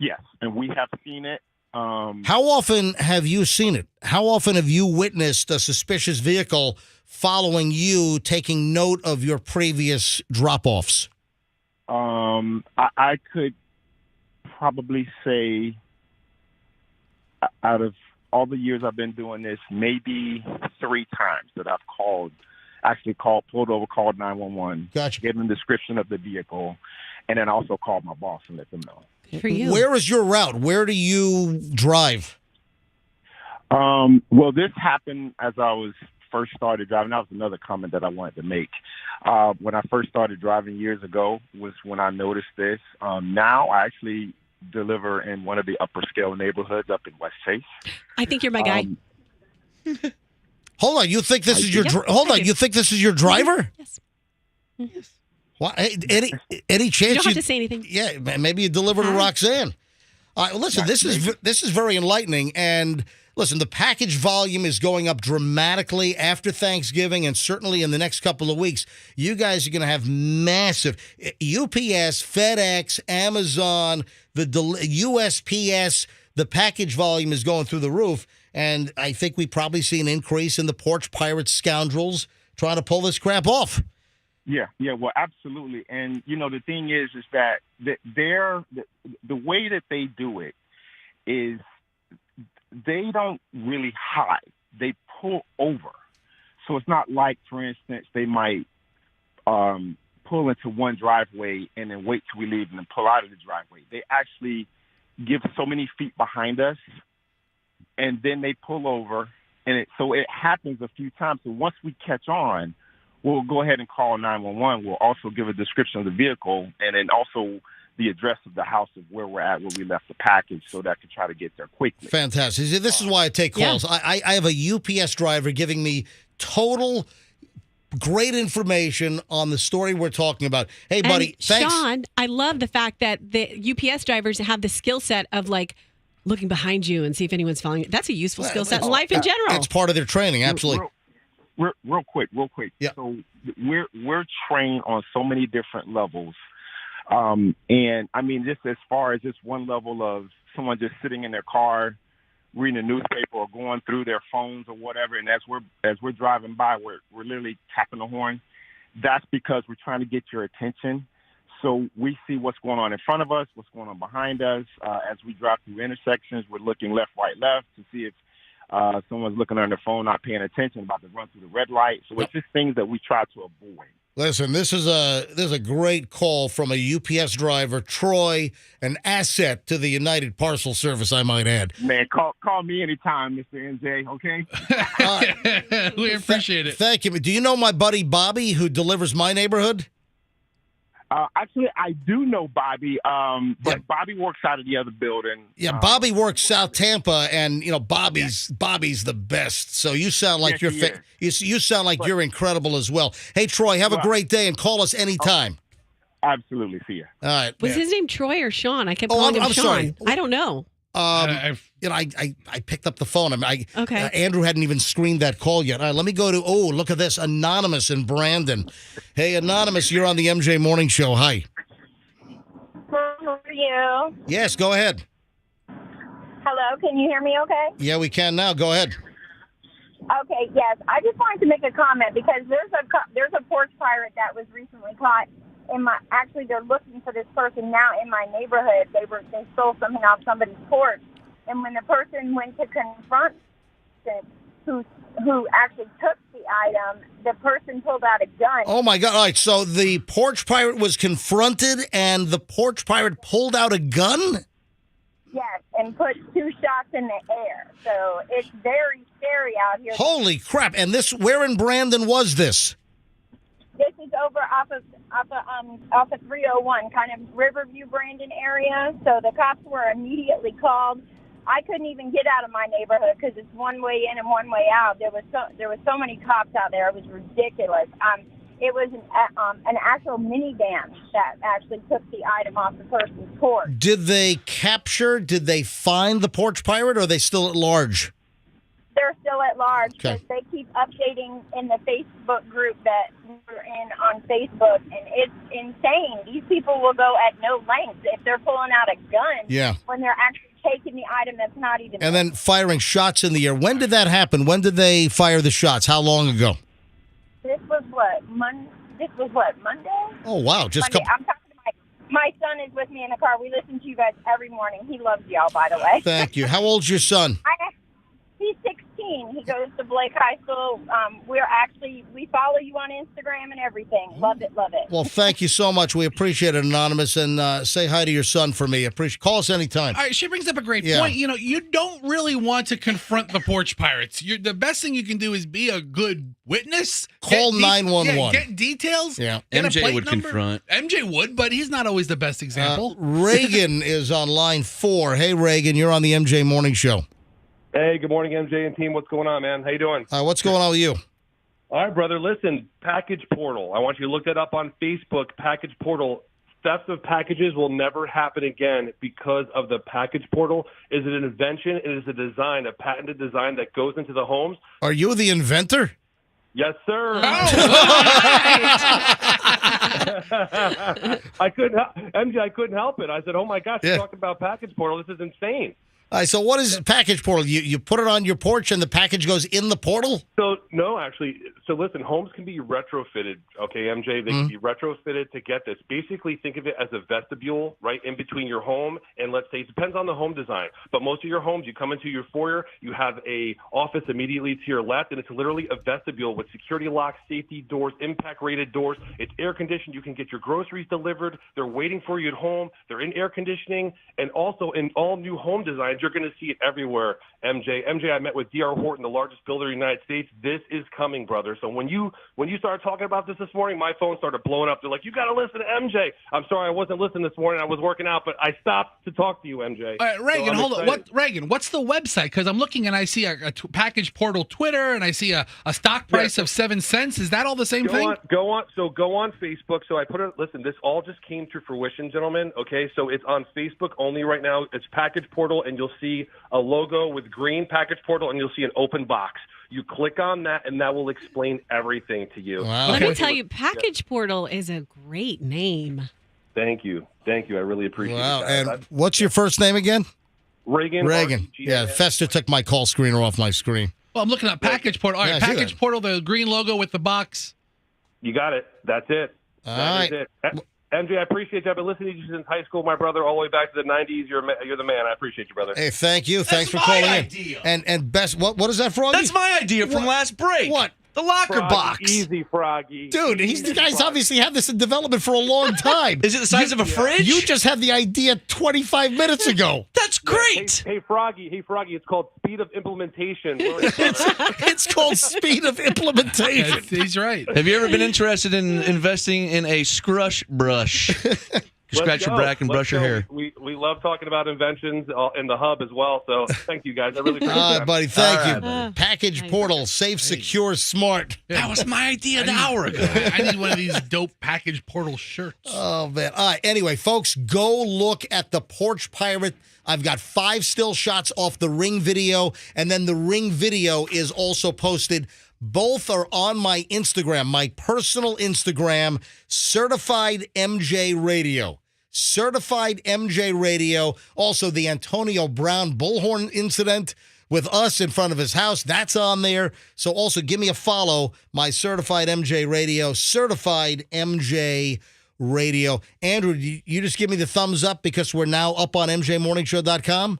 Yes, and we have seen it. How often have you seen it? How often have you witnessed a suspicious vehicle following you, taking note of your previous drop-offs? I could probably say out of all the years I've been doing this, maybe 3 times that I've pulled over, called 911, gotcha, gave them a description of the vehicle, and then also called my boss and let them know. Good for you. Where is your route? Where do you drive? Well, this happened as I was first started driving. That was another comment that I wanted to make. When I first started driving years ago was when I noticed this. Now I actually deliver in one of the upper scale neighborhoods up in West Chase. I think you're my guy. Hold on, you think this is your you think this is your driver? Yes. Well, any chance You don't have to say anything. Yeah, maybe you deliver to Roxanne. All right, well, listen, this is very enlightening, and listen, the package volume is going up dramatically after Thanksgiving, and certainly in the next couple of weeks. You guys are going to have massive UPS, FedEx, Amazon, the USPS. The package volume is going through the roof, and I think we probably see an increase in the porch pirate scoundrels trying to pull this crap off. Yeah, well, absolutely. And, the thing is that the way that they do it is they don't really hide. They pull over. So it's not like, for instance, they might pull into one driveway and then wait till we leave and then pull out of the driveway. They actually give so many feet behind us, and then they pull over. And so it happens a few times. So once we catch on, we'll go ahead and call 911. We'll also give a description of the vehicle and then also the address of the house of where we're at, where we left the package, so that I can try to get there quickly. Fantastic. This is why I take calls. Yeah. I have a UPS driver giving me total great information on the story we're talking about. Hey, buddy, and thanks. Sean, I love the fact that the UPS drivers have the skill set of looking behind you and see if anyone's following. That's a useful skill set in life in general. That's part of their training, absolutely. Real quick. Yeah. So we're trained on so many different levels. And I mean, just as far as just one level of someone just sitting in their car, reading a newspaper or going through their phones or whatever. And as we're driving by, we're literally tapping the horn. That's because we're trying to get your attention. So we see what's going on in front of us, what's going on behind us. As we drive through intersections, we're looking left, right, left to see if someone's looking on their phone, not paying attention, about to run through the red light. So it's just things that we try to avoid. Listen, this is a great call from a UPS driver, Troy, an asset to the United Parcel Service, I might add. Man, call me anytime, Mr. NJ, okay? We appreciate it. Thank you. Do you know my buddy Bobby, who delivers my neighborhood? Actually, I do know Bobby, but Bobby works out of the other building. Yeah, Bobby works South Tampa, and Bobby's the best. So you sound like you sound like you're incredible as well. Hey, Troy, have a great day and call us anytime. Absolutely, see you. All right. Was his name Troy or Sean? I kept calling him Sean. Sorry. I don't know. I picked up the phone. Okay. Andrew hadn't even screened that call yet. All right, let me go to, look at this, Anonymous in Brandon. Hey, Anonymous, you're on the MJ Morning Show. Hi. How are you? Yes, go ahead. Hello, can you hear me okay? Yeah, we can now. Go ahead. Okay, yes. I just wanted to make a comment because there's a porch pirate that was recently caught actually they're looking for this person now in my neighborhood. They stole something off somebody's porch. And when the person went to confront who actually took the item, the person pulled out a gun. Oh, my God. All right, so the porch pirate was confronted, and the porch pirate pulled out a gun? Yes, and put 2 shots in the air. So it's very scary out here. Holy crap. And where in Brandon was this? This is over off of 301, kind of Riverview, Brandon area. So the cops were immediately called. I couldn't even get out of my neighborhood because it's one way in and one way out. There was so many cops out there. It was ridiculous. It was an actual minivan that actually took the item off the person's porch. Did they find the porch pirate, or are they still at large? They're still at large because they keep updating in the Facebook group that we're in on Facebook, and it's insane. These people will go at no lengths if they're pulling out a gun when they're actually taking the item that's not even and then firing shots in the air. When did that happen? When did they fire the shots? How long ago? This was Monday? Oh, wow. Just Monday. I'm talking to my son is with me in the car. We listen to you guys every morning. He loves y'all, by the way. Thank you. How old's your son? He's 16. He goes to Blake High School. We follow you on Instagram and everything. Love it, love it. Well, thank you so much. We appreciate it, Anonymous, and say hi to your son for me. Call us anytime. All right, she brings up a great Yeah. point. You know, you don't really want to confront the porch pirates. The best thing you can do is be a good witness. Call 911. Get details. Yeah. Get a MJ plate would number. confront. MJ would, but he's not always the best example. Reagan is on line 4. Hey, Reagan, you're on the MJ Morning Show. Hey, good morning, MJ and team. What's going on, man? How you doing? What's going on with you? All right, brother. Listen, Package Portal. I want you to look that up on Facebook. Package Portal. Theft of packages will never happen again because of the Package Portal. Is it an invention? It is a design, a patented design that goes into the homes. Are you the inventor? Yes, sir. MJ, I couldn't help it. I said, oh, my gosh, you're talking about Package Portal. This is insane. All right, so what is Package Portal? You put it on your porch and the package goes in the portal? So, no, actually. So, listen, homes can be retrofitted, okay, MJ? They can be retrofitted to get this. Basically, think of it as a vestibule right in between your home. And let's say it depends on the home design. But most of your homes, you come into your foyer, you have a office immediately to your left, and it's literally a vestibule with security locks, safety doors, impact-rated doors. It's air-conditioned. You can get your groceries delivered. They're waiting for you at home. They're in air conditioning. And also, in all new home designs, you're going to see it everywhere, MJ. I met with D.R. Horton, the largest builder in the United States. This is coming, brother. So when you started talking about this morning, my phone started blowing up. They're like, you got to listen to MJ. I'm sorry I wasn't listening this morning. I was working out, but I stopped to talk to you, MJ. All right, Reagan, hold on. Reagan, what's the website? Because I'm looking and I see a Package Portal Twitter and I see a stock price of 7 cents. Is that all the same thing? Go on Facebook. So I put it. Listen, this all just came to fruition, gentlemen. Okay, so it's on Facebook only right now. It's Package Portal, and you'll see a logo with green Package Portal, and you'll see an open box. You click on that, and that will explain everything to you. Wow. Let me tell you, Package Portal is a great name. Thank you. I really appreciate Wow. that. And what's your first name again? Reagan. Yeah, Fester took my call screener off my screen. Well, I'm looking at Package Portal. All right, Package Portal, the green logo with the box. You got it. That's it. That is it. MJ, I appreciate that. I've been listening to you since high school, my brother, all the way back to the 90s. You're the man. I appreciate you, brother. Hey, thank you. Thanks for my calling idea. in. And best, what is that, Froggy? That's my idea from last break. What? The locker Froggy, box. Easy, Froggy. Dude, the guy's obviously had this in development for a long time. Is it the size of a fridge? You just had the idea 25 minutes ago. That's great. Hey, Froggy. It's called speed of implementation. It's called speed of implementation. He's right. Have you ever been interested in investing in a scrush brush? Scratch your back and brush your hair. We love talking about inventions in the hub as well. So thank you, guys. I really appreciate it. All right, buddy. Thank you. Right, Package Portal. Safe, secure, smart. That was my idea an hour ago. I need one of these dope Package Portal shirts. Oh, man. All right. Anyway, folks, go look at the Porch Pirate. I've got 5 still shots off the Ring video, and then the Ring video is also posted. Both are on my Instagram, my personal Instagram, Certified MJ Radio. Certified MJ Radio. Also, the Antonio Brown bullhorn incident with us in front of his house, that's on there. So also give me a follow, my Certified MJ Radio, Certified MJ Radio. Andrew, you just give me the thumbs up because we're now up on MJMorningshow.com?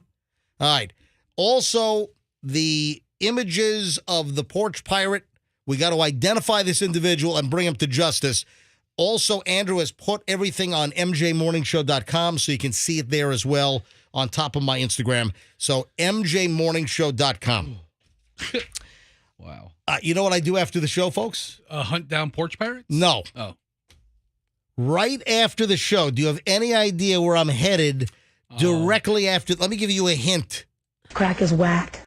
All right. Also, the images of the Porch Pirate. We got to identify this individual and bring him to justice. Also, Andrew has put everything on MJMorningshow.com, so you can see it there as well on top of my Instagram. So, MJMorningshow.com. Wow. You know what I do after the show, folks? Hunt down porch pirates? No. Oh. Right after the show, do you have any idea where I'm headed directly after? Let me give you a hint. Crack is whack.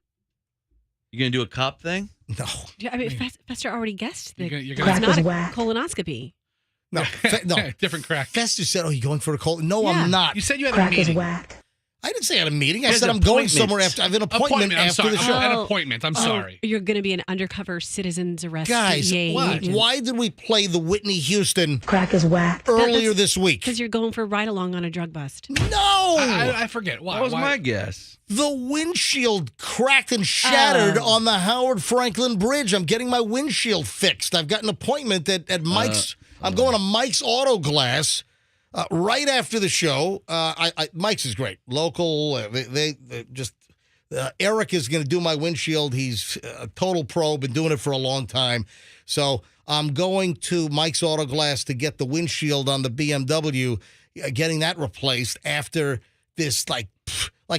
You going to do a cop thing? No. I mean, Fester already guessed that You're it's gonna not a whack. colonoscopy. No. No. Different crack. Fester said, "Oh, you going for a cold?" No, Yeah. I'm not. You said you had a Crack is meeting. whack. I didn't say I had a meeting. I He has said I'm going appointments. somewhere after. I have an appointment I'm after sorry. the show. An appointment. I'm sorry. You're going to be an undercover citizen's arrest. Guys, DEA agent. why did we play the Whitney Houston Crack is whack. earlier this week? Because you're going for a ride along on a drug bust. No! I forget. Why? That was Why? my guess. The windshield cracked and shattered on the Howard Franklin Bridge. I'm getting my windshield fixed. I've got an appointment at Mike's. I'm going to Mike's Auto Glass right after the show. Mike's is great. Local. They just Eric is going to do my windshield. He's a total pro, been doing it for a long time. So I'm going to Mike's Auto Glass to get the windshield on the BMW, getting that replaced after this like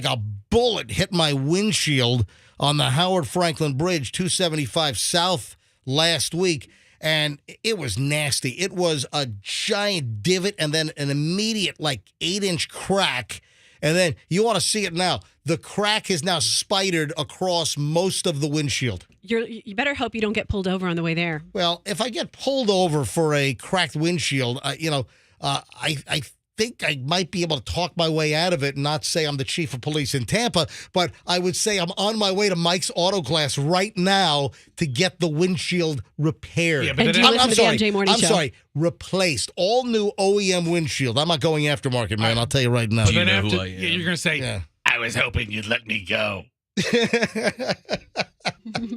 a bullet hit my windshield on the Howard Franklin Bridge, 275 South last week. And it was nasty. It was a giant divot and then an immediate 8-inch crack. And then you want to see it now. The crack is now spidered across most of the windshield. You better hope you don't get pulled over on the way there. Well, if I get pulled over for a cracked windshield, I think I might be able to talk my way out of it and not say I'm the chief of police in Tampa, but I would say I'm on my way to Mike's Auto Glass right now to get the windshield repaired. Yeah, but and do you listen to the MJ Morning Show? I'm sorry, replaced. All new OEM windshield. I'm not going aftermarket, man. I'll tell you right now. But then after, you're going to say, I was hoping you'd let me go.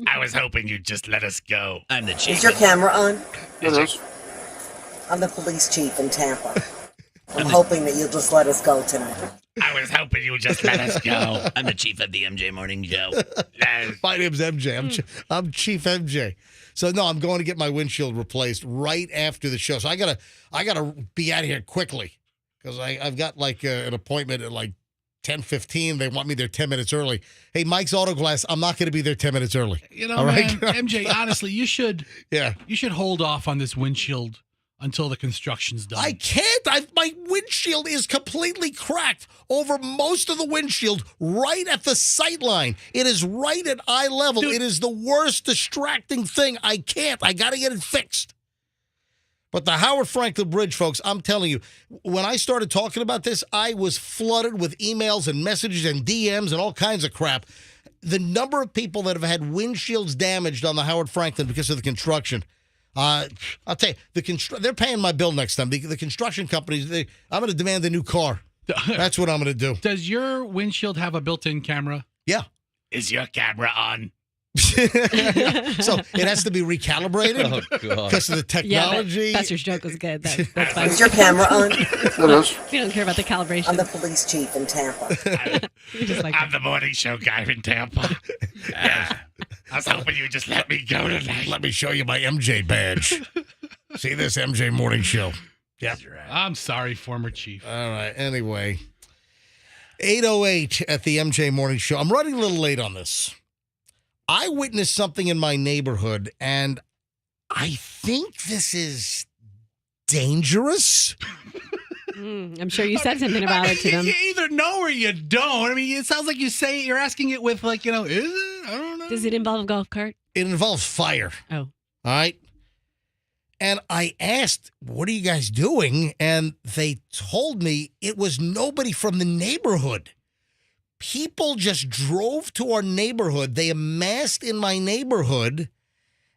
I was hoping you'd just let us go. I'm the chief. Is your camera on? It is. I'm the police chief in Tampa. I'm hoping that you'll just let us go tonight. I was hoping you'd just let us go. I'm the chief of the MJ Morning Show. My name's MJ. I'm Chief MJ. So no, I'm going to get my windshield replaced right after the show. So I gotta be out of here quickly because I've got an appointment at 10:15. They want me there 10 minutes early. Hey, Mike's Auto Glass, I'm not going to be there 10 minutes early. All right? MJ, honestly, you should hold off on this windshield until the construction's done. I can't. My windshield is completely cracked over most of the windshield right at the sight line. It is right at eye level. Dude. It is the worst distracting thing. I can't. I got to get it fixed. But the Howard Franklin Bridge, folks, I'm telling you, when I started talking about this, I was flooded with emails and messages and DMs and all kinds of crap. The number of people that have had windshields damaged on the Howard Franklin because of the construction, I'll tell you, they're paying my bill next time. The construction companies, I'm going to demand a new car. That's what I'm going to do. Does your windshield have a built-in camera? Yeah. Is your camera on? So it has to be recalibrated because of the technology. Yeah, Buster's joke was good. That's fine. Is your camera on? It is. You don't care about the calibration. I'm the police chief in Tampa. I'm the morning show guy in Tampa. Yeah. I was hoping you'd just let me go tonight. Let me show you my MJ badge. See this MJ morning show. Yeah. I'm sorry, former chief. All right. Anyway, 8:08 at the MJ morning show. I'm running a little late on this. I witnessed something in my neighborhood, and I think this is dangerous. I'm sure you said something about it to them. You either know or you don't. I mean, it sounds like you're asking it with is it? I don't know. Does it involve a golf cart? It involves fire. Oh. All right. And I asked, what are you guys doing? And they told me it was nobody from the neighborhood. People just drove to our neighborhood. They amassed in my neighborhood,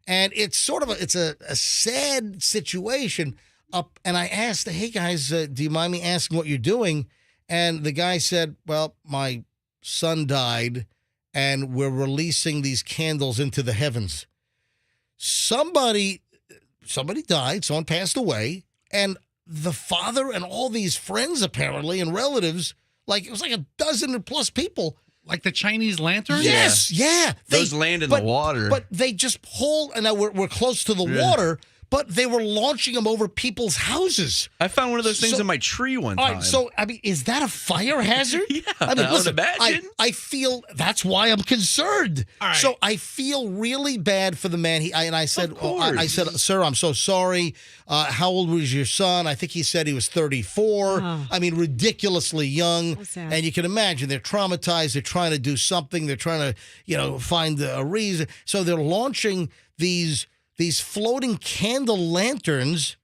and it's sort of a sad situation. And I asked, hey, guys, do you mind me asking what you're doing? And the guy said, well, my son died, and we're releasing these candles into the heavens. Somebody died, someone passed away, and the father and all these friends, apparently, and relatives, it was a dozen plus people. Like the Chinese lantern? Yes, yeah. Those land in the water. But they just pulled, and now we're close to the water, but they were launching them over people's houses. I found one of those things in my tree one time. All right, so, is that a fire hazard? Yeah, I mean, listen, imagine. I feel that's why I'm concerned. All right. So I feel really bad for the man. I said, I said, sir, I'm so sorry. How old was your son? I think he said he was 34. Oh. I mean, ridiculously young. sad. And you can imagine they're traumatized. They're trying to do something. They're trying to, find a reason. So they're launching these floating candle lanterns,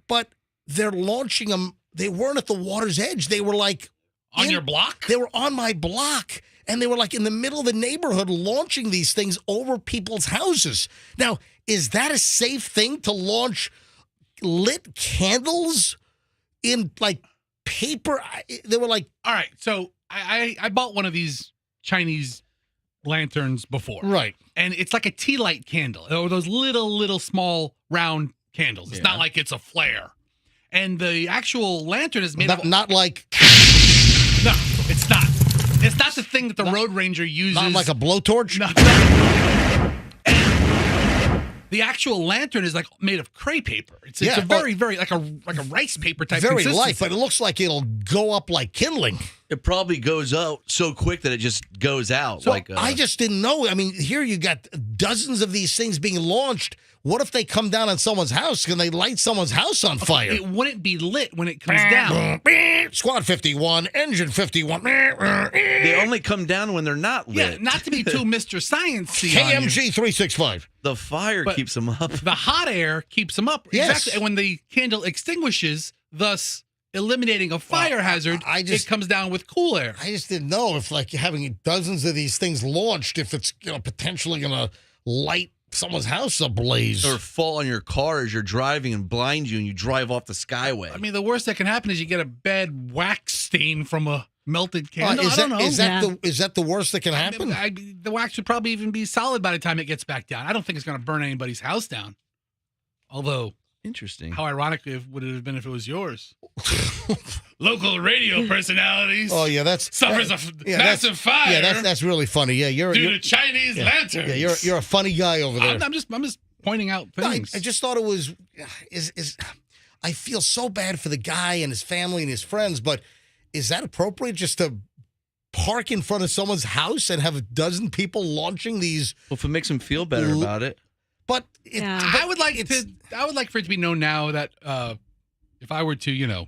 but they're launching them. They weren't at the water's edge. They were on your block? They were on my block, and they were in the middle of the neighborhood launching these things over people's houses. Now, is that a safe thing to launch lit candles in paper? They were all right, so I bought one of these Chinese lanterns before. Right. And it's like a tea light candle, or those little small round candles. It's not like it's a flare. And the actual lantern is made not like. No, it's not. It's not the thing that the Road Ranger uses. Not like a blowtorch? The actual lantern is like made of crepe paper. It's a very like a rice paper type. Very consistency. light, but it looks like it'll go up like kindling. It probably goes out so quick that it just goes out. So I just didn't know. I mean, here you got dozens of these things being launched. What if they come down on someone's house? Can they light someone's house on fire? It wouldn't be lit when it comes down. Squad 51, engine 51. They only come down when they're not lit. Yeah, not to be too Mr. Science-y. KMG 365. The fire keeps them up. The hot air keeps them up. Yes. Exactly. And when the candle extinguishes, thus eliminating a fire hazard, it comes down with cool air. I just didn't know if, like, having dozens of these things launched, if it's potentially going to light someone's house ablaze. Or fall on your car as you're driving and blind you and you drive off the skyway. I mean, the worst that can happen is you get a bad wax stain from a melted candle. Is I don't know. Is that the worst that can happen? The wax would probably even be solid by the time it gets back down. I don't think it's going to burn anybody's house down. Although, interesting. How ironic would it have been if it was yours? Local radio personalities. Oh yeah, suffers a massive fire. Yeah, that's really funny. Yeah, you're due to Chinese lanterns. Yeah, you're a funny guy over there. I'm just pointing out things. I just thought it was I feel so bad for the guy and his family and his friends, but is that appropriate just to park in front of someone's house and have a dozen people launching these? Well, if it makes them feel better about it. But I would like for it to be known now that if I were to,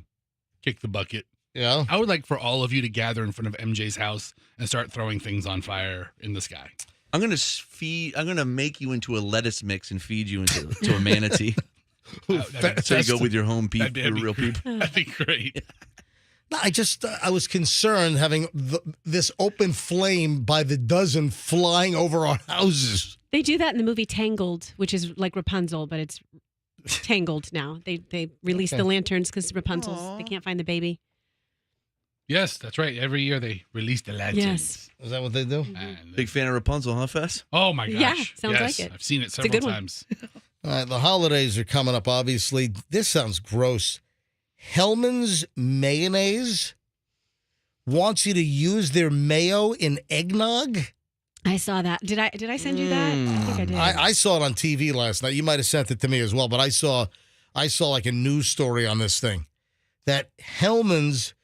kick the bucket, I would like for all of you to gather in front of MJ's house and start throwing things on fire in the sky. I'm gonna make you into a lettuce mix and feed you to a manatee. So you go with your home people, your real people. That'd be great. No, I was concerned having this open flame by the dozen flying over our houses. They do that in the movie Tangled, which is like Rapunzel, but it's Tangled now. They release the lanterns because Rapunzel's, they can't find the baby. Yes, that's right. Every year they release the lanterns. Yes. Is that what they do? Big fan of Rapunzel, huh, Fess? Oh, my gosh. Yeah, sounds like it. I've seen it several times. All right, the holidays are coming up, obviously. This sounds gross. Hellman's Mayonnaise wants you to use their mayo in eggnog. I saw that. Did I send you that? I think I did. I saw it on TV last night. You might have sent it to me as well, but I saw like a news story on this thing that Hellman's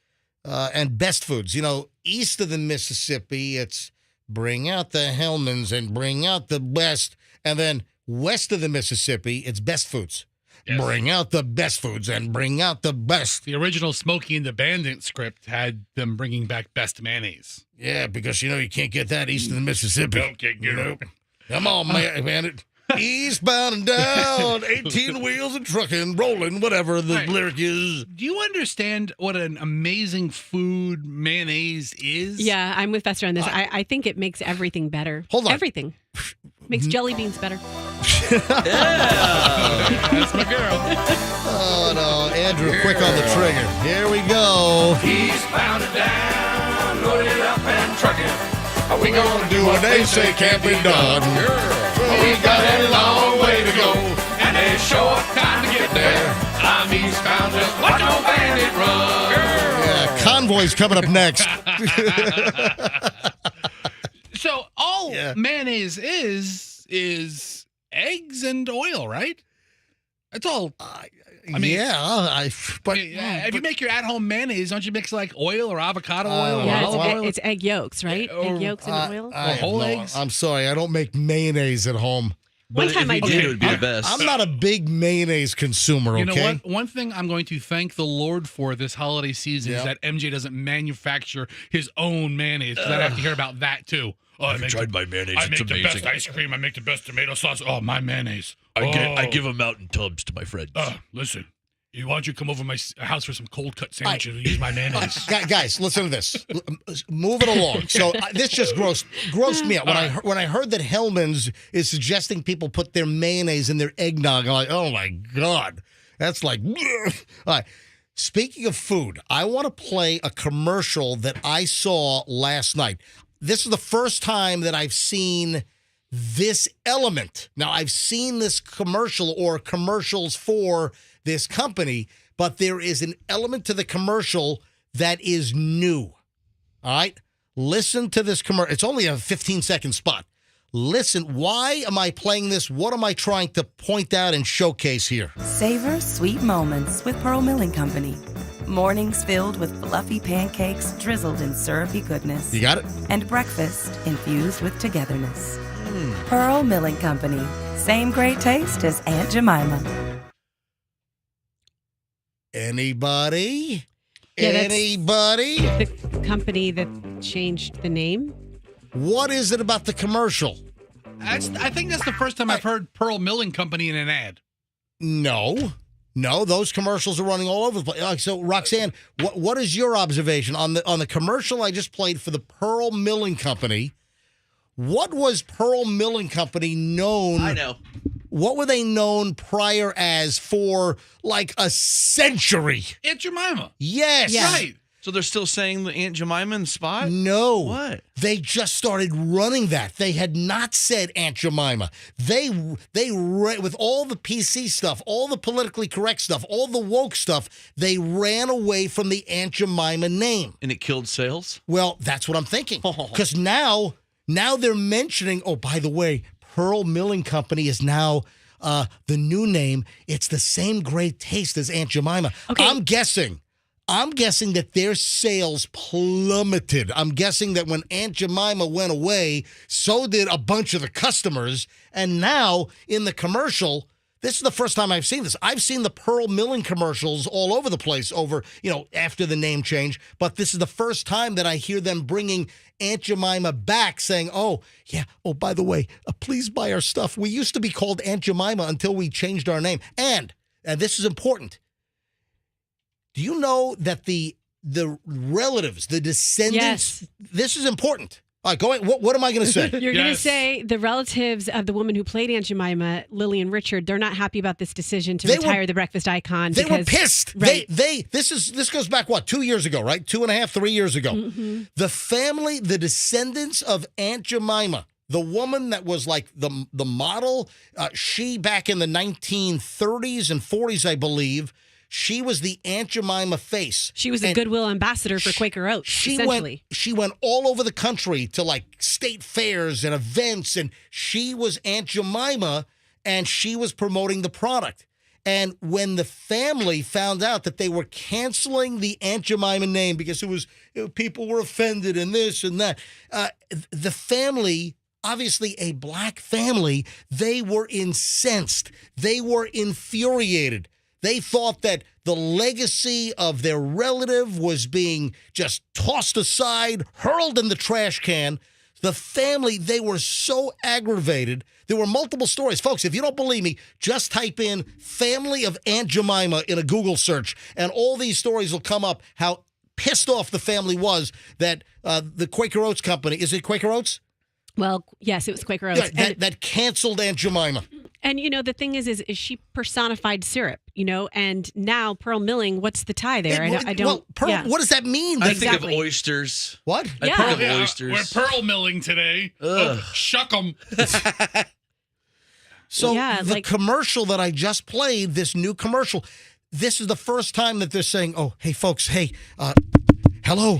and Best Foods, east of the Mississippi, it's bring out the Hellman's and bring out the best, and then west of the Mississippi, it's Best Foods. Yes. Bring out the best foods and bring out the best. The original Smokey and the Bandit script had them bringing back best mayonnaise. Yeah, because you can't get that east of the Mississippi. Don't get good. Come on, Bandit. Eastbound and down, 18 wheels and trucking, rolling, whatever the lyric is. Do you understand what an amazing food mayonnaise is? Yeah, I'm with Fester on this. I think it makes everything better. Hold on. Everything. Makes jelly beans better. That's my girl. Oh, no. Andrew, quick on the trigger. Here we go. Eastbound and down, loaded up and trucking. We gonna do what they say can't be done. We got a long way to go, and a short time to get there. I'm eastbound, just watch no bandit run. Yeah, Convoy's coming up next. So all mayonnaise is eggs and oil, right? That's all. But if you make your at-home mayonnaise, don't you mix like oil or avocado oil or olive oil? It's egg yolks, right? Egg yolks and oil. Or whole eggs. I'm sorry, I don't make mayonnaise at home. One time I did. It would be the best. I'm not a big mayonnaise consumer, okay? You know what? One thing I'm going to thank the Lord for this holiday season is that MJ doesn't manufacture his own mayonnaise, because I'd have to hear about that too. Oh, I've tried my mayonnaise. I It's make the amazing. best ice cream. I make the best tomato sauce. Oh, my mayonnaise. I give them out in tubs to my friends. Listen, why don't you come over to my house for some cold cut sandwiches and use my mayonnaise? Guys, listen to this. Move it along. So this just grossed me out. When I heard that Hellman's is suggesting people put their mayonnaise in their eggnog, I'm like, oh my God. That's like, all right. Speaking of food, I want to play a commercial that I saw last night. This is the first time that I've seen this element. Now, I've seen this commercial or commercials for this company, but there is an element to the commercial that is new. All right? Listen to this commercial. It's only a 15-second spot. Listen, why am I playing this? What am I trying to point out and showcase here? Savor sweet moments with Pearl Milling Company. Mornings filled with fluffy pancakes drizzled in syrupy goodness. You got it? And breakfast infused with togetherness. Pearl Milling Company. Same great taste as Aunt Jemima. Anybody? Yeah, that's Anybody? the company that changed the name. What is it about the commercial? I think that's the first time I've heard Pearl Milling Company in an ad. No, those commercials are running all over the place. So, Roxanne, what is your observation on the commercial I just played for the Pearl Milling Company? What was Pearl Milling Company known? I know. What were they known prior as for like a century? Aunt Jemima. Yes. Yeah. Right. So they're still saying the Aunt Jemima in the spot? No. What? They just started running that. They had not said Aunt Jemima. They with all the PC stuff, all the politically correct stuff, all the woke stuff, they ran away from the Aunt Jemima name. And it killed sales? Well, that's what I'm thinking. Because now they're mentioning, oh, by the way, Pearl Milling Company is now the new name. It's the same great taste as Aunt Jemima. Okay. I'm guessing that their sales plummeted. I'm guessing that when Aunt Jemima went away, so did a bunch of the customers. And now in the commercial, this is the first time I've seen this. I've seen the Pearl Milling commercials all over the place after the name change. But this is the first time that I hear them bringing Aunt Jemima back saying, oh, yeah, oh, by the way, please buy our stuff. We used to be called Aunt Jemima until we changed our name. And this is important. Do you know that the relatives, the descendants, this is important. All right, go ahead. What am I going to say? You're going to say the relatives of the woman who played Aunt Jemima, Lily and Richard, they're not happy about this decision to retire the breakfast icon. They were pissed. Right. This goes back, 2 years ago, right? 2.5, 3 years ago. Mm-hmm. The family, the descendants of Aunt Jemima, the woman that was like the model, she back in the 1930s and 40s, I believe, she was the Aunt Jemima face. She was a goodwill ambassador for Quaker Oats, essentially. She went all over the country to like state fairs and events, and she was Aunt Jemima, and she was promoting the product. And when the family found out that they were canceling the Aunt Jemima name because people were offended and this and that, the family, obviously a black family, they were incensed. They were infuriated. They thought that the legacy of their relative was being just tossed aside, hurled in the trash can. The family, they were so aggravated. There were multiple stories. Folks, if you don't believe me, just type in family of Aunt Jemima in a Google search, and all these stories will come up, how pissed off the family was that the Quaker Oats company, is it Quaker Oats? Well, yes, it was Quaker Oats. That canceled Aunt Jemima. And, the thing is she personified syrup, and now Pearl Milling, what's the tie there? I don't. Pearl, what does that mean? I think of oysters. What? I think of oysters. We're Pearl Milling today. Shuck 'em. So the commercial that I just played, this new commercial, this is the first time that they're saying, oh, hey, folks, hello,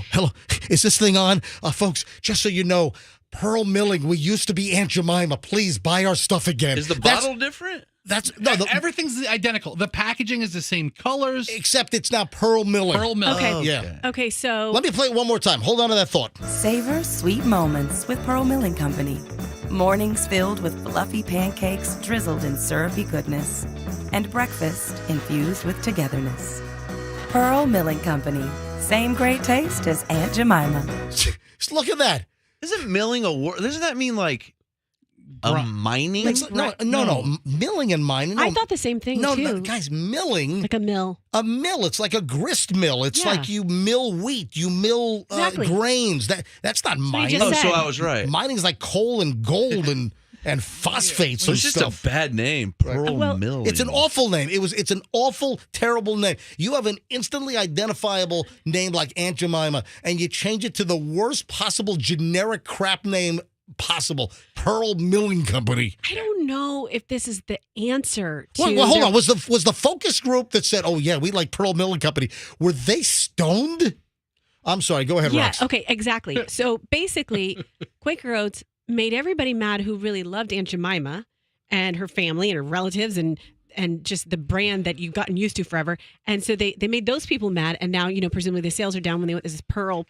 is this thing on? Folks, just so you know, Pearl Milling, we used to be Aunt Jemima. Please buy our stuff again. Is the bottle different? Everything's identical. The packaging is the same colors. Except it's now Pearl Milling. Pearl Milling. Okay. Yeah. Okay, so let me play it one more time. Hold on to that thought. Savor sweet moments with Pearl Milling Company. Mornings filled with fluffy pancakes drizzled in syrupy goodness. And breakfast infused with togetherness. Pearl Milling Company. Same great taste as Aunt Jemima. Look at that. Isn't milling a word? Doesn't that mean like mining? No. Milling and mining. No. I thought the same thing, too. No, guys, milling. Like a mill. A mill. It's like a grist mill. It's like you mill wheat. You mill grains. That's not mining. So I was right. Mining's like coal and gold and phosphates and it's just stuff. a bad name. Pearl Milling. It's an awful name. It's an awful, terrible name. You have an instantly identifiable name like Aunt Jemima, and you change it to the worst possible generic crap name possible. Pearl Milling Company. I don't know if this is the answer to Well, hold on. Was the focus group that said, oh, yeah, we like Pearl Milling Company, were they stoned? I'm sorry. Go ahead, Yeah, Rox. okay, exactly. So basically, Quaker Oats made everybody mad who really loved Aunt Jemima and her family and her relatives and just the brand that you've gotten used to forever. And so they made those people mad. And now, presumably the sales are down when they went this Pearl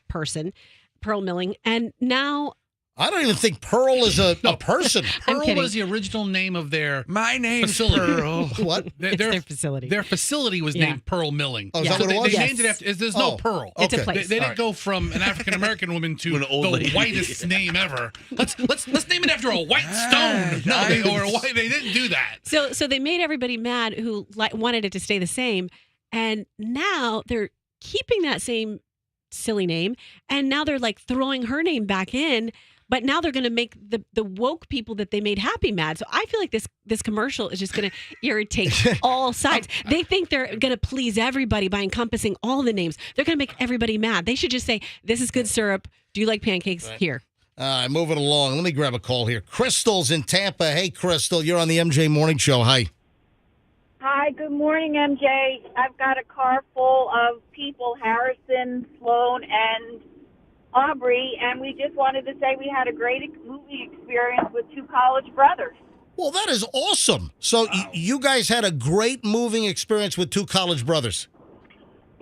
Milling. And now... I don't even think Pearl is a person. Pearl was the original name of their facility. Pearl. What? Their facility. Their facility was named Pearl Milling. Oh, is that what it was? They named it after. There's no Pearl. It's a place. They didn't go from an African American woman to an old the lady. whitest name ever. Let's name it after a white stone. They didn't do that. So they made everybody mad who wanted it to stay the same, and now they're keeping that same silly name, and now they're like throwing her name back in. But now they're going to make the woke people that they made happy mad. So I feel like this commercial is just going to irritate all sides. They think they're going to please everybody by encompassing all the names. They're going to make everybody mad. They should just say, "This is good syrup. Do you like pancakes?" Right. Here. Moving along. Let me grab a call here. Crystal's in Tampa. Hey, Crystal, you're on the MJ Morning Show. Hi. Hi, good morning, MJ. I've got a car full of people, Harrison, Sloan, and Aubrey, and we just wanted to say we had a great movie experience with Two College Brothers. Well, that is awesome. So you guys had a great moving experience with Two College Brothers.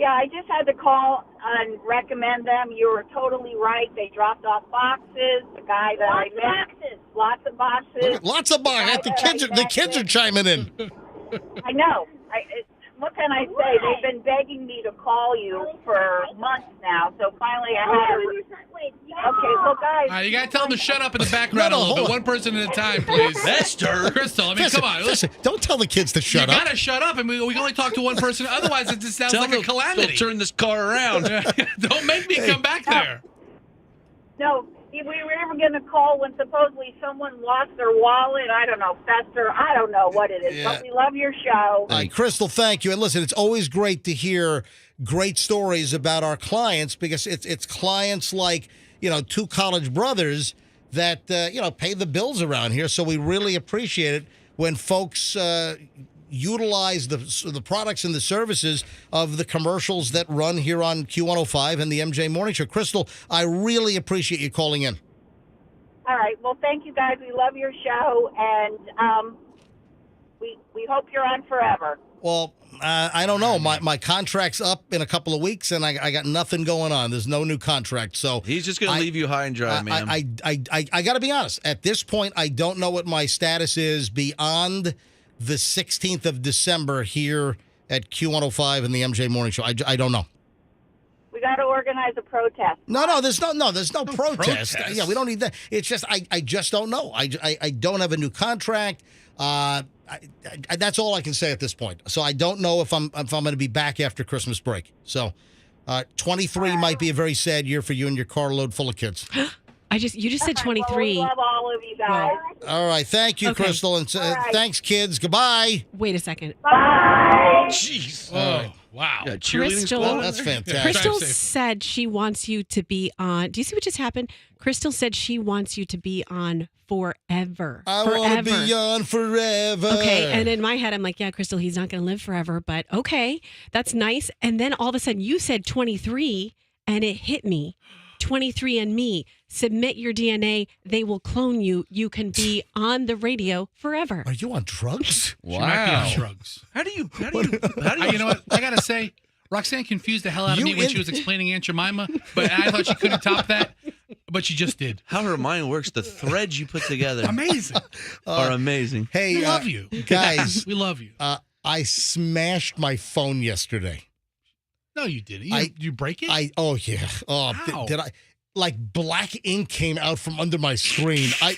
Yeah, I just had to call and recommend them. You were totally right. They dropped off boxes. The guy that I met, lots of boxes. Lots of boxes. The kids are chiming in. I know. What can I say? They've been begging me to call you for months now, so finally I had to. Okay, so guys. All right, you got to tell them to shut up in the background a little bit. One person at a time, please. Esther. Crystal, I mean, come on. Listen, don't tell the kids to shut you up. You got to shut up, and we can only talk to one person. Otherwise, it just sounds like a calamity. Turn this car around. Don't make me come back there. No, we were ever going to call when supposedly someone lost their wallet. I don't know, Fester. I don't know what it is, but we love your show. All right, Crystal, thank you. And listen, it's always great to hear great stories about our clients because it's clients like, Two College Brothers that, pay the bills around here. So we really appreciate it when folks utilize the products and the services of the commercials that run here on Q105 and the MJ Morning Show. Crystal, I really appreciate you calling in. All right. Well, thank you, guys. We love your show, and we hope you're on forever. Well, I don't know. My contract's up in a couple of weeks, and I got nothing going on. There's no new contract, so he's just going to leave you high and dry, man. I got to be honest. At this point, I don't know what my status is beyond the 16th of December here at Q105 and the MJ Morning Show. I don't know. We got to organize a protest. No, there's no protest. Yeah, we don't need that. It's just I just don't know. I don't have a new contract. That's all I can say at this point. So I don't know if I'm going to be back after Christmas break. So 23 might be a very sad year for you and your carload full of kids. You just said 23. Well, we love all of you guys. All right, thank you, Okay. Crystal, and thanks, kids. Goodbye. Wait a second. Bye. Jeez. Oh, wow. Yeah, cheerleading Crystal, squad? That's fantastic. Crystal Drive safe. said she wants you to be on. Do you see what just happened? Crystal said she wants you to be on forever. I want to be on forever. Okay, and in my head, I'm like, yeah, Crystal, he's not going to live forever, but okay, that's nice. And then all of a sudden, you said 23, and it hit me. 23andMe. Submit your DNA. They will clone you. You can be on the radio forever. Are you on drugs? She might be on drugs. How do you? You know what? I got to say, Roxanne confused the hell out of me when she was explaining Aunt Jemima, but I thought she couldn't top that, but she just did. How her mind works, the threads you put together Amazing. are amazing. Hey, We love you. guys. We love you. I smashed my phone yesterday. No, you didn't. You break it? Oh yeah. Oh, How? did I? Like black ink came out from under my screen. I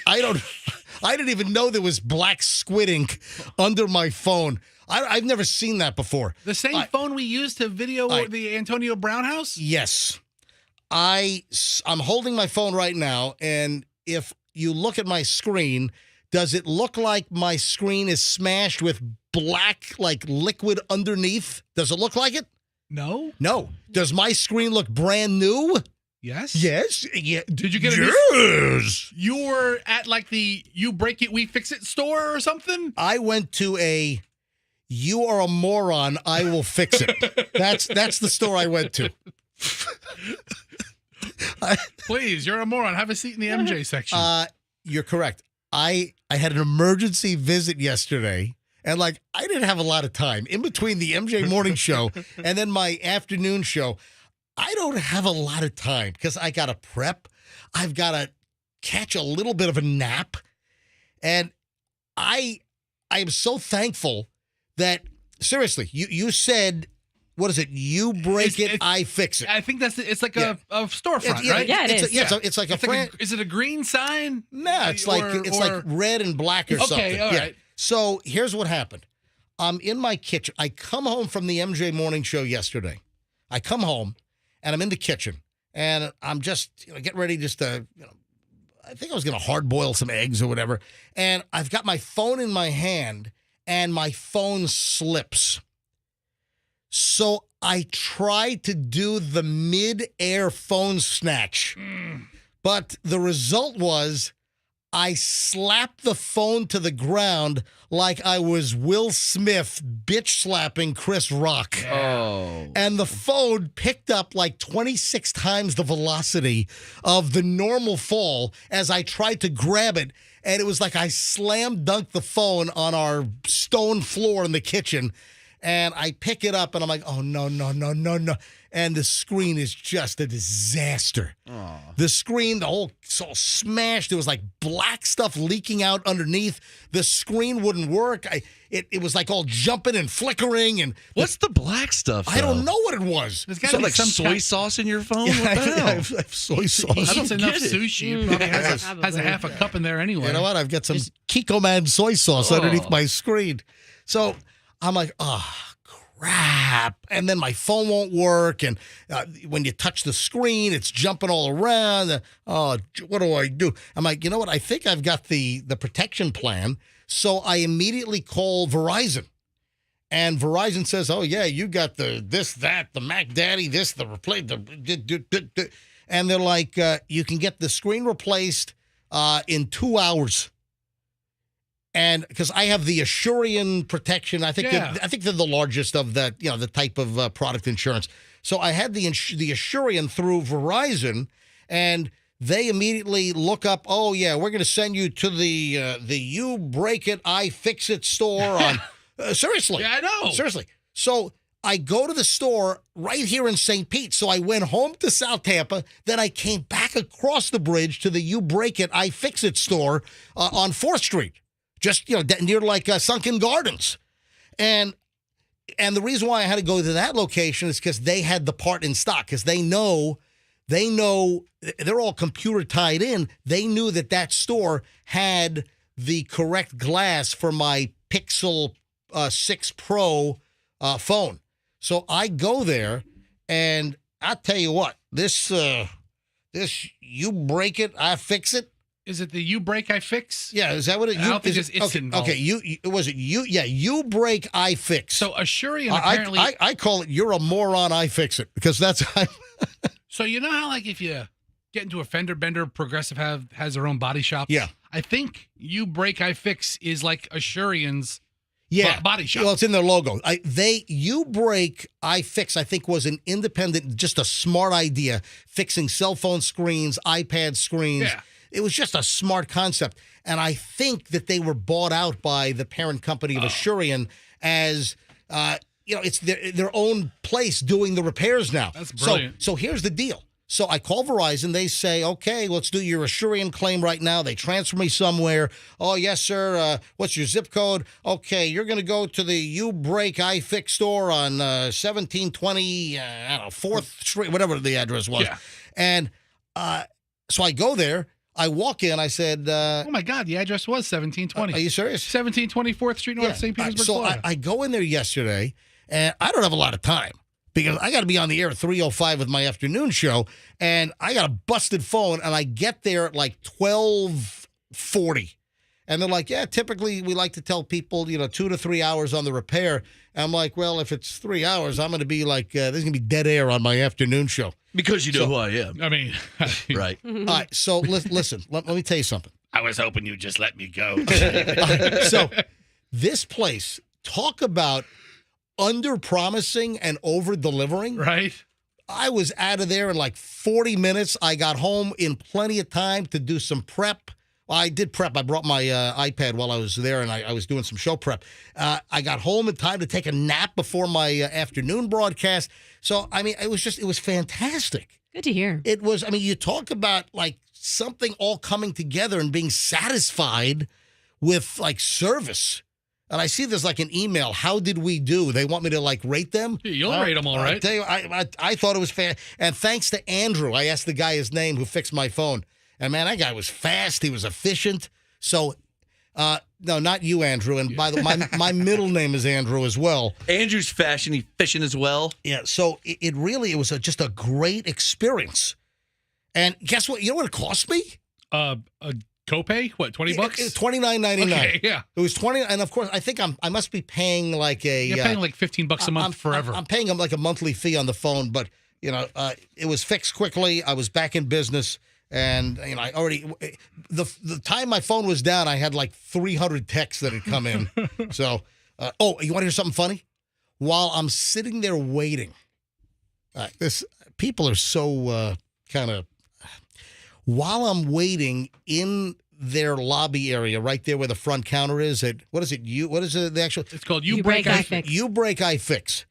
didn't even know there was black squid ink under my phone. I've never seen that before. The same phone we used to video the Antonio Brown house? Yes. I'm holding my phone right now, and if you look at my screen, does it look like my screen is smashed with black, like liquid underneath? Does it look like it? No. No. Does my screen look brand new? Yes. Yes. Yeah. Did you get a Yes. You were at like the You Break It, We Fix It store or something? I went to a You Are a Moron, I Will Fix It. That's the store I went to. Please, you're a moron. Have a seat in the MJ section. You're correct. I had an emergency visit yesterday, and I didn't have a lot of time in between the MJ morning show and then my afternoon show. I don't have a lot of time because I got to prep. I've got to catch a little bit of a nap, and I am so thankful that seriously, you said. What is it? You break it, I fix it. I think it's like a storefront, right? Yeah, it is. It's like is it a green sign? No, it's like red and black or something. Okay, all right. So here's what happened. I'm in my kitchen. I come home from the MJ morning show yesterday. I come home and I'm in the kitchen and I'm just getting ready just to, I think I was going to hard boil some eggs or whatever. And I've got my phone in my hand and my phone slips. So I tried to do the mid-air phone snatch, but the result was I slapped the phone to the ground like I was Will Smith bitch-slapping Chris Rock. Oh. And the phone picked up 26 times the velocity of the normal fall as I tried to grab it. And it was like I slam dunked the phone on our stone floor in the kitchen. And I pick it up, and I'm like, oh, no. And the screen is just a disaster. Aww. The screen, it's all smashed. There was black stuff leaking out underneath. The screen wouldn't work. It was all jumping and flickering. And what's the black stuff, I don't know what it was. There's got to be some soy sauce in your phone? Yeah, What the hell? I have soy sauce. That's enough sushi. It probably has a half a cup in there anyway. You know what? I've got some Kiko Man soy sauce underneath my screen. So I'm like, oh, crap. And then my phone won't work. And when you touch the screen, it's jumping all around. Oh, what do I do? I'm like, you know what? I think I've got the protection plan. So I immediately call Verizon. And Verizon says, oh, yeah, you got the Mac Daddy, the replace, and they're like, you can get the screen replaced in 2 hours. And because I have the Assurian protection, I think they're the largest of that, the type of product insurance. So I had the Assurian through Verizon, and they immediately look up. Oh yeah, we're going to send you to the You Break It, I Fix It store on. Seriously, yeah, I know. Seriously. So I go to the store right here in St. Pete. So I went home to South Tampa. Then I came back across the bridge to the You Break It, I Fix It store on 4th Street. Just, near Sunken Gardens. And the reason why I had to go to that location is because they had the part in stock, because they know they're all computer tied in. They knew that store had the correct glass for my Pixel 6 Pro phone. So I go there, and I'll tell you what, this You Break It, I Fix It. Is it the You Break, I Fix? Yeah, is that what it is? I don't think it's involved. Okay, You Break, I Fix. So Assurian apparently... I call it You're a Moron, I Fix It, because that's... So you know how, if you get into a fender bender, Progressive has their own body shop? Yeah. I think You Break, I Fix is like Assurian's body shop. Well, it's in their logo. You Break, I Fix, I think, was an independent, just a smart idea, fixing cell phone screens, iPad screens. Yeah. It was just a smart concept. And I think that they were bought out by the parent company of Assurian as, it's their own place doing the repairs now. That's brilliant. So here's the deal. So I call Verizon. They say, okay, let's do your Assurian claim right now. They transfer me somewhere. Oh, yes, sir. What's your zip code? Okay, you're going to go to the You Break, I Fix store on 1720, 4th Street, whatever the address was. Yeah. And so I go there. I walk in, I said... oh, my God, the address was 1720. Are you serious? 1724th Street, North St. Petersburg, Florida. I go in there yesterday, and I don't have a lot of time because I got to be on the air at 3:05 with my afternoon show, and I got a busted phone, and I get there at 12:40. And they're like, yeah, typically we like to tell people, 2 to 3 hours on the repair. And I'm like, well, if it's 3 hours, I'm going to be there's going to be dead air on my afternoon show. Because you know who I am. I mean, right. All right, so listen, let me tell you something. I was hoping you'd just let me go. So this place, talk about under-promising and over-delivering. Right. I was out of there in like 40 minutes. I got home in plenty of time to do some prep. Well, I did prep. I brought my iPad while I was there, and I was doing some show prep. I got home in time to take a nap before my afternoon broadcast. So, I mean, it was fantastic. Good to hear. It was, I mean, you talk about like something all coming together and being satisfied with like service. And I see there's like an email. How did we do? They want me to like rate them. Yeah, you'll rate them all right. I tell you, I thought it was fast. And thanks to Andrew, I asked the guy his name who fixed my phone. And man, that guy was fast. He was efficient. So, no, not you, Andrew. And by the way, my middle name is Andrew as well. Andrew's fashion efficient as well. Yeah. So it was just a great experience. And guess what? You know what it cost me? A copay? What, $20? $29.99. Okay, yeah. It was $20, and of course, I think I must be paying like a. You're paying like $15 a month forever. I'm paying them like a monthly fee on the phone, but it was fixed quickly. I was back in business, and I already the time my phone was down, I had like 300 texts that had come in. So, you want to hear something funny? While I'm sitting there waiting, people are so kind of. While I'm waiting in their lobby area, right there where the front counter is, what is it? The actual? It's called You Break, I Fix. You Break, I Fix.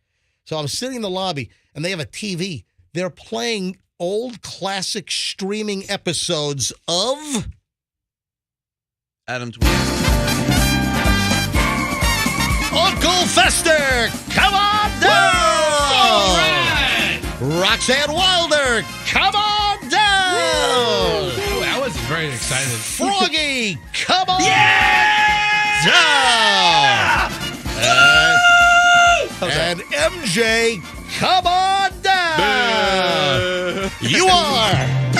So I'm sitting in the lobby, and they have a TV. They're playing old classic streaming episodes of Adam 20. Uncle Fester, come on down! All right! Roxanne Wilder, come on down! Oh, I was very excited. Froggy, come on down! And MJ, come on down! You are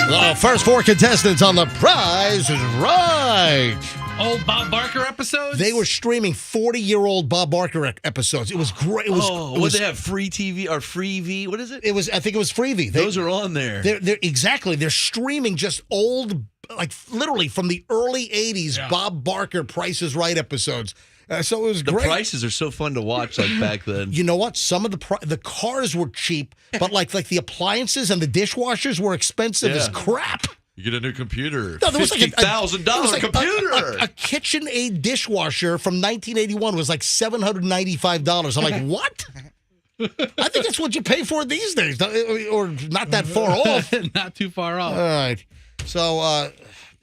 the first 4 contestants on The Prize is Right. Old Bob Barker episodes? They were streaming 40-year-old Bob Barker episodes. It was great. What they have? Free TV or Free V? What is it? I think it was Freevee. Those are on there. They're exactly. They're streaming just old, like literally from the early 80s Bob Barker Price is Right episodes. So it was great. The prices are so fun to watch like back then. You know what? Some of the cars were cheap, but like the appliances and the dishwashers were expensive as crap. You get a new computer. No, there was $50,000 computer. A KitchenAid dishwasher from 1981 was like $795. I'm like, what? I think that's what you pay for these days, or not that far off. Not too far off. All right. So,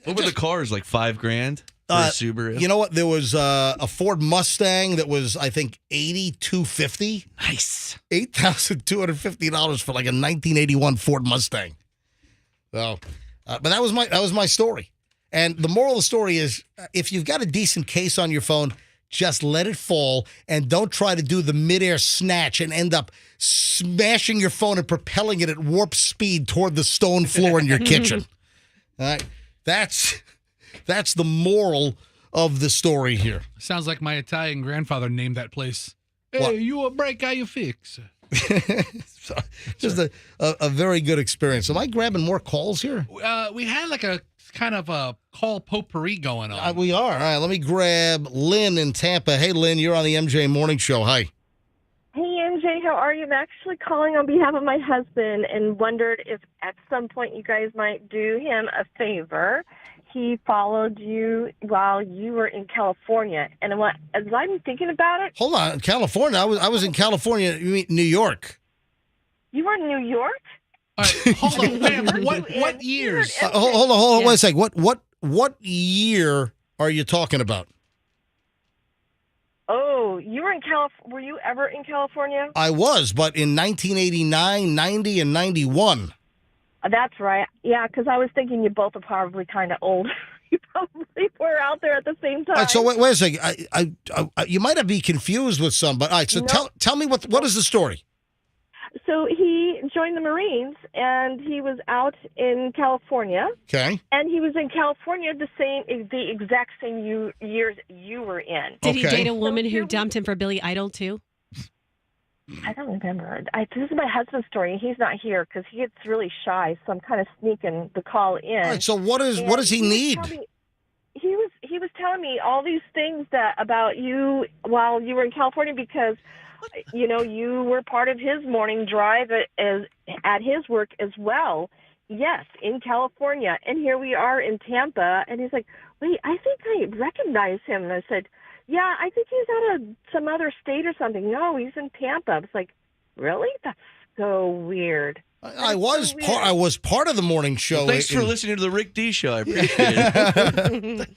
what were the cars? Like $5,000 for a Subaru? You know what? There was a Ford Mustang that was, I think, $8,250. Nice. $8,250 for like a 1981 Ford Mustang. So. But that was my story. And the moral of the story is, if you've got a decent case on your phone, just let it fall and don't try to do the midair snatch and end up smashing your phone and propelling it at warp speed toward the stone floor in your kitchen. All right, that's the moral of the story here. Sounds like my Italian grandfather named that place. Hey, What? you a break, how you fix? So, just a very good experience. Am I grabbing more calls here? We had like a kind of a call potpourri going on. We are. All right, let me grab Lynn in Tampa. Hey, Lynn, you're on the MJ Morning Show. Hi. Hey, MJ, how are you? I'm actually calling on behalf of my husband and wondered if at some point you guys might do him a favor. He followed you while you were in California. And as I'm thinking about it... Hold on. California? I was in California. You mean New York? You were in New York? All right, hold on. Ma'am, what years? Hold on. Wait a second. What year are you talking about? Oh, you were in California. Were you ever in California? I was, but in 1989, 90, and 91. That's right. Yeah, because I was thinking you both are probably kind of old. You probably were out there at the same time. All right, so wait a second. I you might have be confused with some, but all right. So tell me what is the story? So he joined the Marines, and he was out in California. Okay. And he was in California the exact same years you were in. Did he date a woman who dumped him for Billy Idol too? I don't remember. This is my husband's story. He's not here because he gets really shy, so I'm kind of sneaking the call in. All right, so what does he need? He was telling me all these things about you while you were in California because you were part of his morning drive at his work as well. Yes, in California. And here we are in Tampa. And he's like, wait, I think I recognize him. And I said, yeah, I think he's out of some other state or something. No, he's in Tampa. I was like, really? That's so weird. I was part of the morning show. Well, thanks for listening to the Rick D Show. I appreciate it.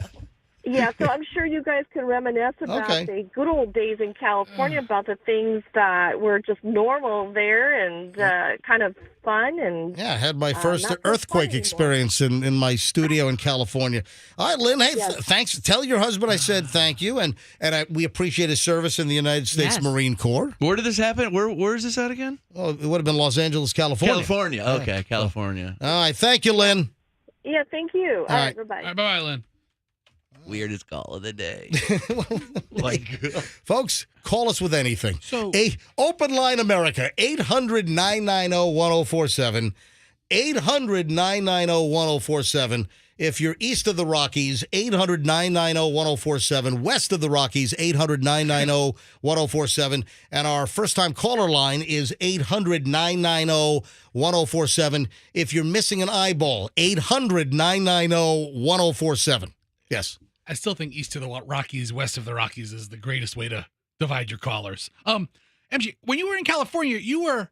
Yeah, so I'm sure you guys can reminisce about the good old days in California, about the things that were just normal there and kind of fun. And I had my first earthquake experience in my studio in California. All right, Lynn, hey, thanks. Tell your husband I said thank you, and we appreciate his service in the United States Marine Corps. Where did this happen? Where is this at again? Oh, it would have been Los Angeles, California. California. Okay, California. All right, thank you, Lynn. Yeah, thank you. All right, bye-bye. All right, bye-bye, Lynn. Weirdest call of the day. Folks, call us with anything. So, Open Line America, 800-990-1047. 800-990-1047. If you're east of the Rockies, 800-990-1047. West of the Rockies, 800-990-1047. And our first-time caller line is 800-990-1047. If you're missing an eyeball, 800-990-1047. Yes. I still think east of the Rockies, west of the Rockies is the greatest way to divide your callers. MG, when you were in California, you were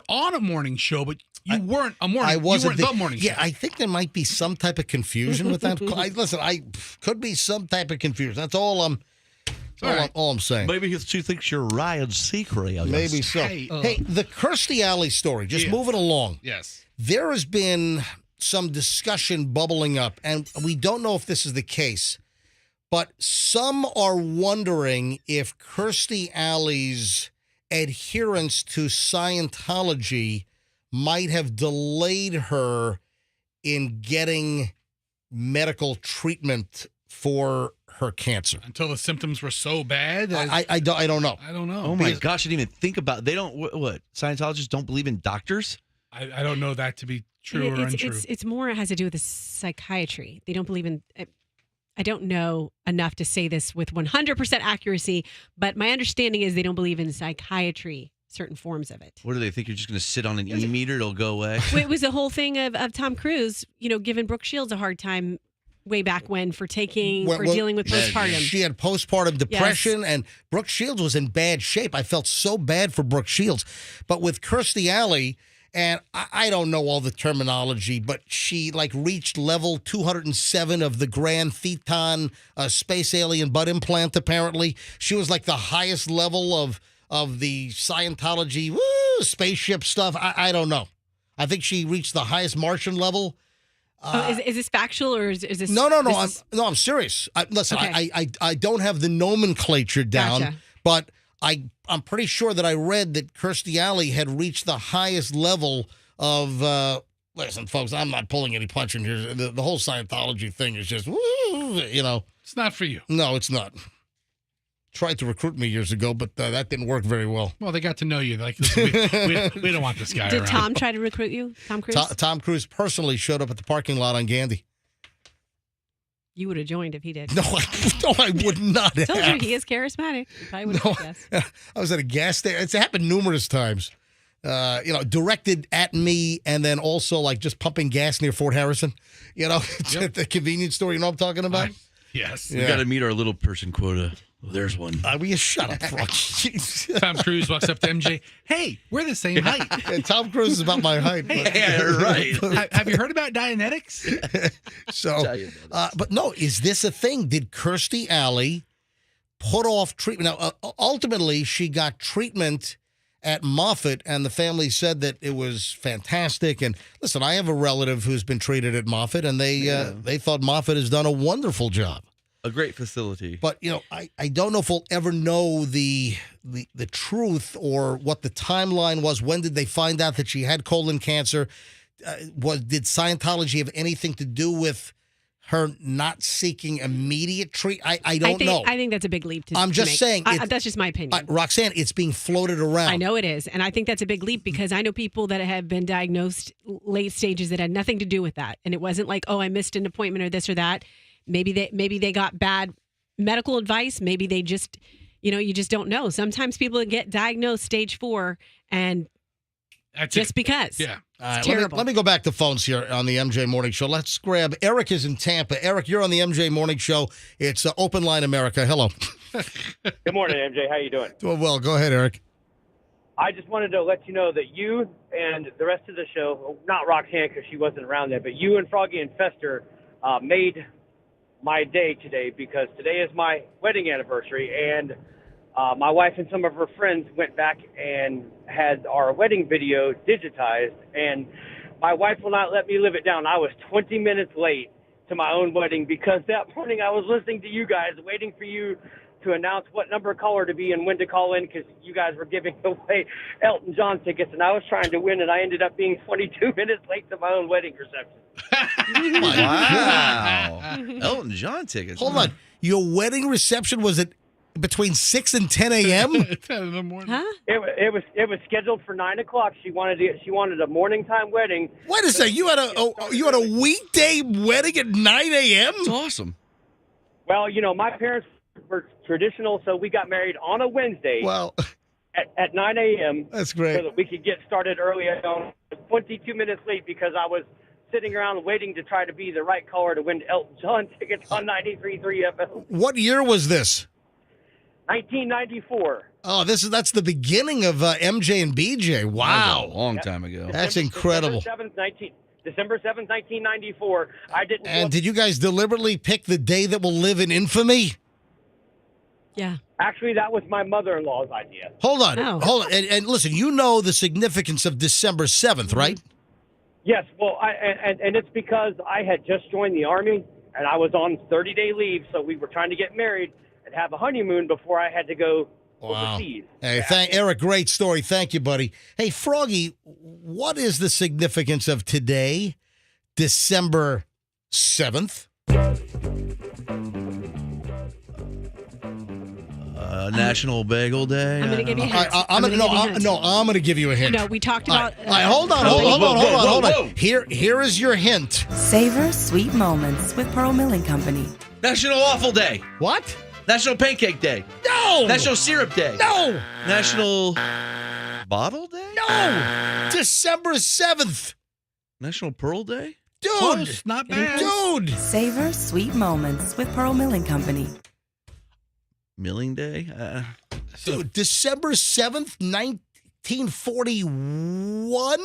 on a morning show, but you weren't a morning. I wasn't you weren't the morning show. Yeah, I think there might be some type of confusion with that. Listen, I could be some type of confusion. That's all I'm saying. Maybe she thinks you're Ryan Seacrest. Maybe so. Hey, the Kirstie Alley story. Just moving along. Yes. There has been some discussion bubbling up, and we don't know if this is the case, but some are wondering if Kirstie Alley's adherence to Scientology might have delayed her in getting medical treatment for her cancer. Until the symptoms were so bad? I don't know. I don't know. Oh, my gosh, I didn't even think about it. They don't, what, Scientologists don't believe in doctors? I don't know that to be true or untrue. It's more, it has to do with the psychiatry. They don't believe in, I don't know enough to say this with 100% accuracy, but my understanding is they don't believe in psychiatry, certain forms of it. What do they think? You're just going to sit on an e-meter? It'll go away? It was the whole thing of Tom Cruise, giving Brooke Shields a hard time way back when for dealing with postpartum. She had postpartum depression, and Brooke Shields was in bad shape. I felt so bad for Brooke Shields. But with Kirstie Alley, and I don't know all the terminology, but she reached level 207 of the Grand Thetan space alien butt implant, apparently. She was the highest level of the Scientology spaceship stuff. I don't know. I think she reached the highest Martian level. Is this factual or is this? No. I'm serious. Listen, okay. I don't have the nomenclature down, Gotcha. But I'm pretty sure that I read that Kirstie Alley had reached the highest level of. Listen, folks, I'm not pulling any punch in here. The whole Scientology thing is just, It's not for you. No, it's not. Tried to recruit me years ago, but that didn't work very well. Well, they got to know you. We don't want this guy Did around. Tom try to recruit you? Tom Cruise? Tom Cruise personally showed up at the parking lot on Gandy. You would have joined if he did. No, I would not have. Told you, he is charismatic. You probably would have guessed. I was at a gas station. It's happened numerous times. Directed at me, and then also just pumping gas near Fort Harrison. At the convenience store. You know what I'm talking about? Yes. We got to meet our little person quota. Well, there's one. Will you shut up, Froggy? Tom Cruise walks up to MJ. Hey, we're the same height. Yeah, Tom Cruise is about my height. Yeah, right. Have you heard about Dianetics? But no, is this a thing? Did Kirstie Alley put off treatment? Now, ultimately, she got treatment at Moffitt, and the family said that it was fantastic. And listen, I have a relative who's been treated at Moffitt, and they thought Moffitt has done a wonderful job. A great facility. But, I don't know if we'll ever know the truth or what the timeline was. When did they find out that she had colon cancer? Did Scientology have anything to do with her not seeking immediate treatment? I don't know. I think that's a big leap to I'm just make. saying. That's just my opinion. Roxanne, it's being floated around. I know it is. And I think that's a big leap because I know people that have been diagnosed late stages that had nothing to do with that. And it wasn't I missed an appointment or this or that. Maybe they got bad medical advice. Maybe they just you just don't know. Sometimes people get diagnosed stage 4 and just because. Yeah. It's terrible. Let me go back to phones here on the MJ Morning Show. Let's grab Eric is in Tampa. Eric, you're on the MJ Morning Show. It's Open Line America. Hello. Good morning, MJ. How you doing? Doing well. Go ahead, Eric. I just wanted to let you know that you and the rest of the show, not Roxanne because she wasn't around there, but you and Froggy and Fester made my day today because today is my wedding anniversary, and my wife and some of her friends went back and had our wedding video digitized, and my wife will not let me live it down. I was 20 minutes late to my own wedding because that morning I was listening to you guys, waiting for you to announce what number caller to be and when to call in because you guys were giving away Elton John tickets, and I was trying to win, and I ended up being 22 minutes late to my own wedding reception. Wow. Elton John tickets. Hold on. Your wedding reception was at between 6 and 10 a.m.? 10 in the morning. Huh? It was scheduled for 9 o'clock. She wanted a morning time wedding. Wait a second. You had a weekday wedding at 9 a.m.? That's awesome. Well, my parents were traditional, so we got married on a Wednesday. Well, at 9 a.m. That's great. So that we could get started early. I was 22 minutes late because I was sitting around waiting to try to be the right caller to win Elton John tickets on 93.3 FM. What year was this? 1994. Oh, that's the beginning of MJ and BJ. Wow. That was a long time ago. That's incredible. December 7th, 1994. And did you guys deliberately pick the day that will live in infamy? Yeah. Actually, that was my mother-in-law's idea. Hold on. Oh. Hold on. And listen, you know the significance of December 7th, right? Yes, well, and it's because I had just joined the Army, and I was on 30-day leave, so we were trying to get married and have a honeymoon before I had to go overseas. Hey, Eric, great story. Thank you, buddy. Hey, Froggy, what is the significance of today, December 7th? National Bagel Day. I'm going to give you a hint. I'm going to give you a hint. No, we talked about... Hold on. Here is your hint. Savor sweet moments with Pearl Milling Company. National Waffle Day. What? National Pancake Day. No. National Syrup Day. No. National Bottle Day. No. December 7th. National Pearl Day. Dude. Close, not bad. Dude. Savor sweet moments with Pearl Milling Company. Milling Day. Dude, December 7th, 1941?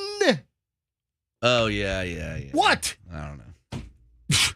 Oh, yeah. What? I don't know.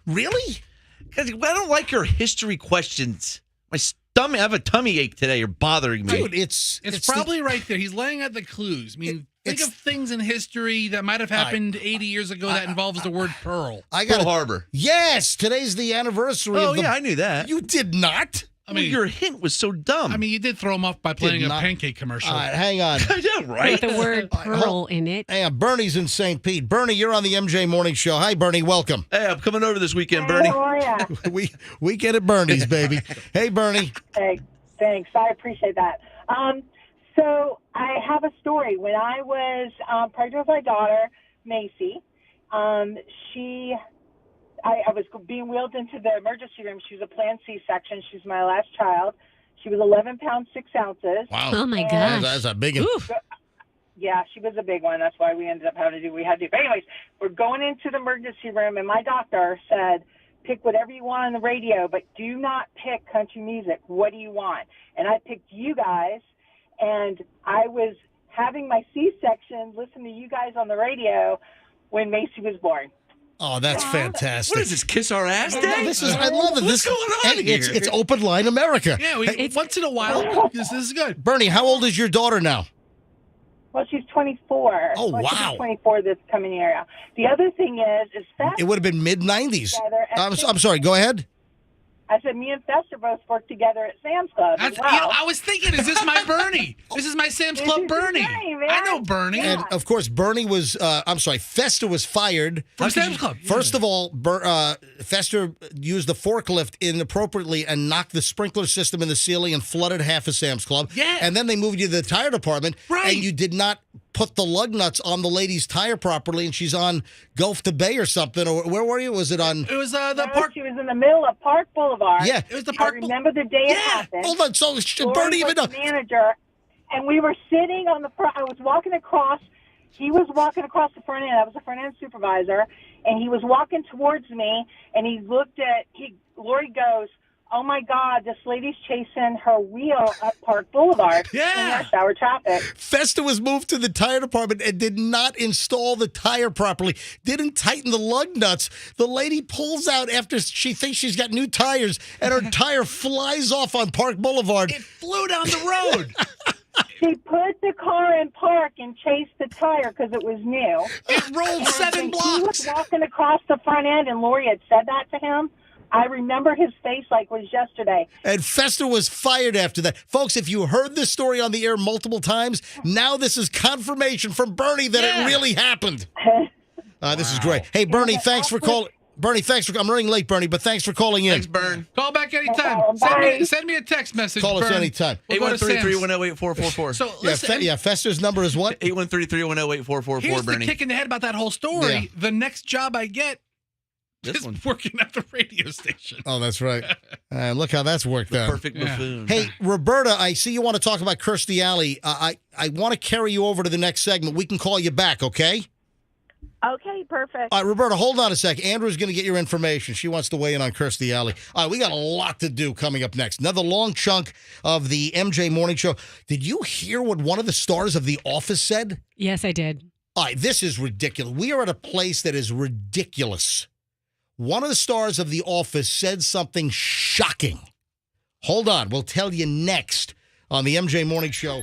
Really? Because I don't like your history questions. My stomach, I have a tummy ache today. You're bothering me. Dude, it's probably right there. He's laying out the clues. I mean, think of things in history that might have happened 80 years ago that involves the word pearl. Pearl Harbor. Yes, today's the anniversary. Oh, yeah, I knew that. You did not? I mean, your hint was so dumb. I mean, you did throw him off by playing a pancake commercial. All right, hang on. Yeah, right. With the word pearl in it. Hang on, Bernie's in St. Pete. Bernie, you're on the MJ Morning Show. Hi, Bernie. Welcome. Hey, I'm coming over this weekend, Bernie. How are ya? Weekend at Bernie's, baby. Hey, Bernie. Hey, thanks. I appreciate that. So I have a story. When I was pregnant with my daughter, Macy, I was being wheeled into the emergency room. She was a planned C-section. She's my last child. She was 11 pounds, 6 ounces. Wow. Oh, my gosh. That's a big one. Yeah, she was a big one. That's why we ended up having to do what we had to do. But anyways, we're going into the emergency room, and my doctor said, pick whatever you want on the radio, but do not pick country music. What do you want? And I picked you guys, and I was having my C-section, listening to you guys on the radio when Macy was born. Oh, that's fantastic. What is this, Kiss Our Ass Day? I love it. What's going on here? It's Open Line America. Yeah, once in a while, this is good. Bernie, how old is your daughter now? Well, she's 24. Oh, well, wow. She's 24 this coming year. The other thing is It would have been mid-90s. I'm sorry, go ahead. I said, me and Fester both worked together at Sam's Club. I was thinking, is this my Bernie? This is my Sam's Club Bernie. I know Bernie. And, of course, Bernie was, Fester was fired. From Sam's Club. First of all, Fester used the forklift inappropriately and knocked the sprinkler system in the ceiling and flooded half of Sam's Club. Yeah. And then they moved you to the tire department. Right. And you did not put the lug nuts on the lady's tire properly, and she's on Gulf to Bay or something. Or where were you? Was it on? It was the No, park. She was in the middle of Park Boulevard. Yeah. It was the park. I remember the day it happened. Hold on. So Lori Bernie even was the manager, and we were sitting on the front. I was walking across. He was walking across the front end. I was the front end supervisor, and he was walking towards me, and he looked at. Lori goes, "Oh my God, this lady's chasing her wheel up Park Boulevard in rush hour traffic." Festa was moved to the tire department and did not install the tire properly, didn't tighten the lug nuts. The lady pulls out after she thinks she's got new tires, and her tire flies off on Park Boulevard. It flew down the road. She put the car in park and chased the tire because it was new. It rolled 7 blocks. He was walking across the front end, and Lori had said that to him. I remember his face like it was yesterday. And Festa was fired after that. Folks, if you heard this story on the air multiple times, now this is confirmation from Bernie that it really happened. This is great. Hey, Bernie, thanks for calling. Bernie, thanks for. I'm running late, Bernie, but thanks for calling in. Thanks, Bern. Call back anytime. Send me a text message. Call us Bern. anytime. We'll go to Sam's. 813-310-8444. So listen, Festa's number is what? 813-310-8444, here's Bernie. the kick in the head about that whole story. Yeah. The next job I get This is one. working at the radio station. Oh, that's right. Look how that's worked out. Perfect buffoon. Hey, Roberta, I see you want to talk about Kirstie Alley. I want to carry you over to the next segment. We can call you back, okay? Okay, perfect. All right, Roberta, hold on a sec. Andrew's going to get your information. She wants to weigh in on Kirstie Alley. All right, we got a lot to do coming up next. Another long chunk of the MJ Morning Show. Did you hear what one of the stars of The Office said? Yes, I did. All right, this is ridiculous. We are at a place that is ridiculous. One of the stars of The Office said something shocking. Hold on. We'll tell you next on the MJ Morning Show.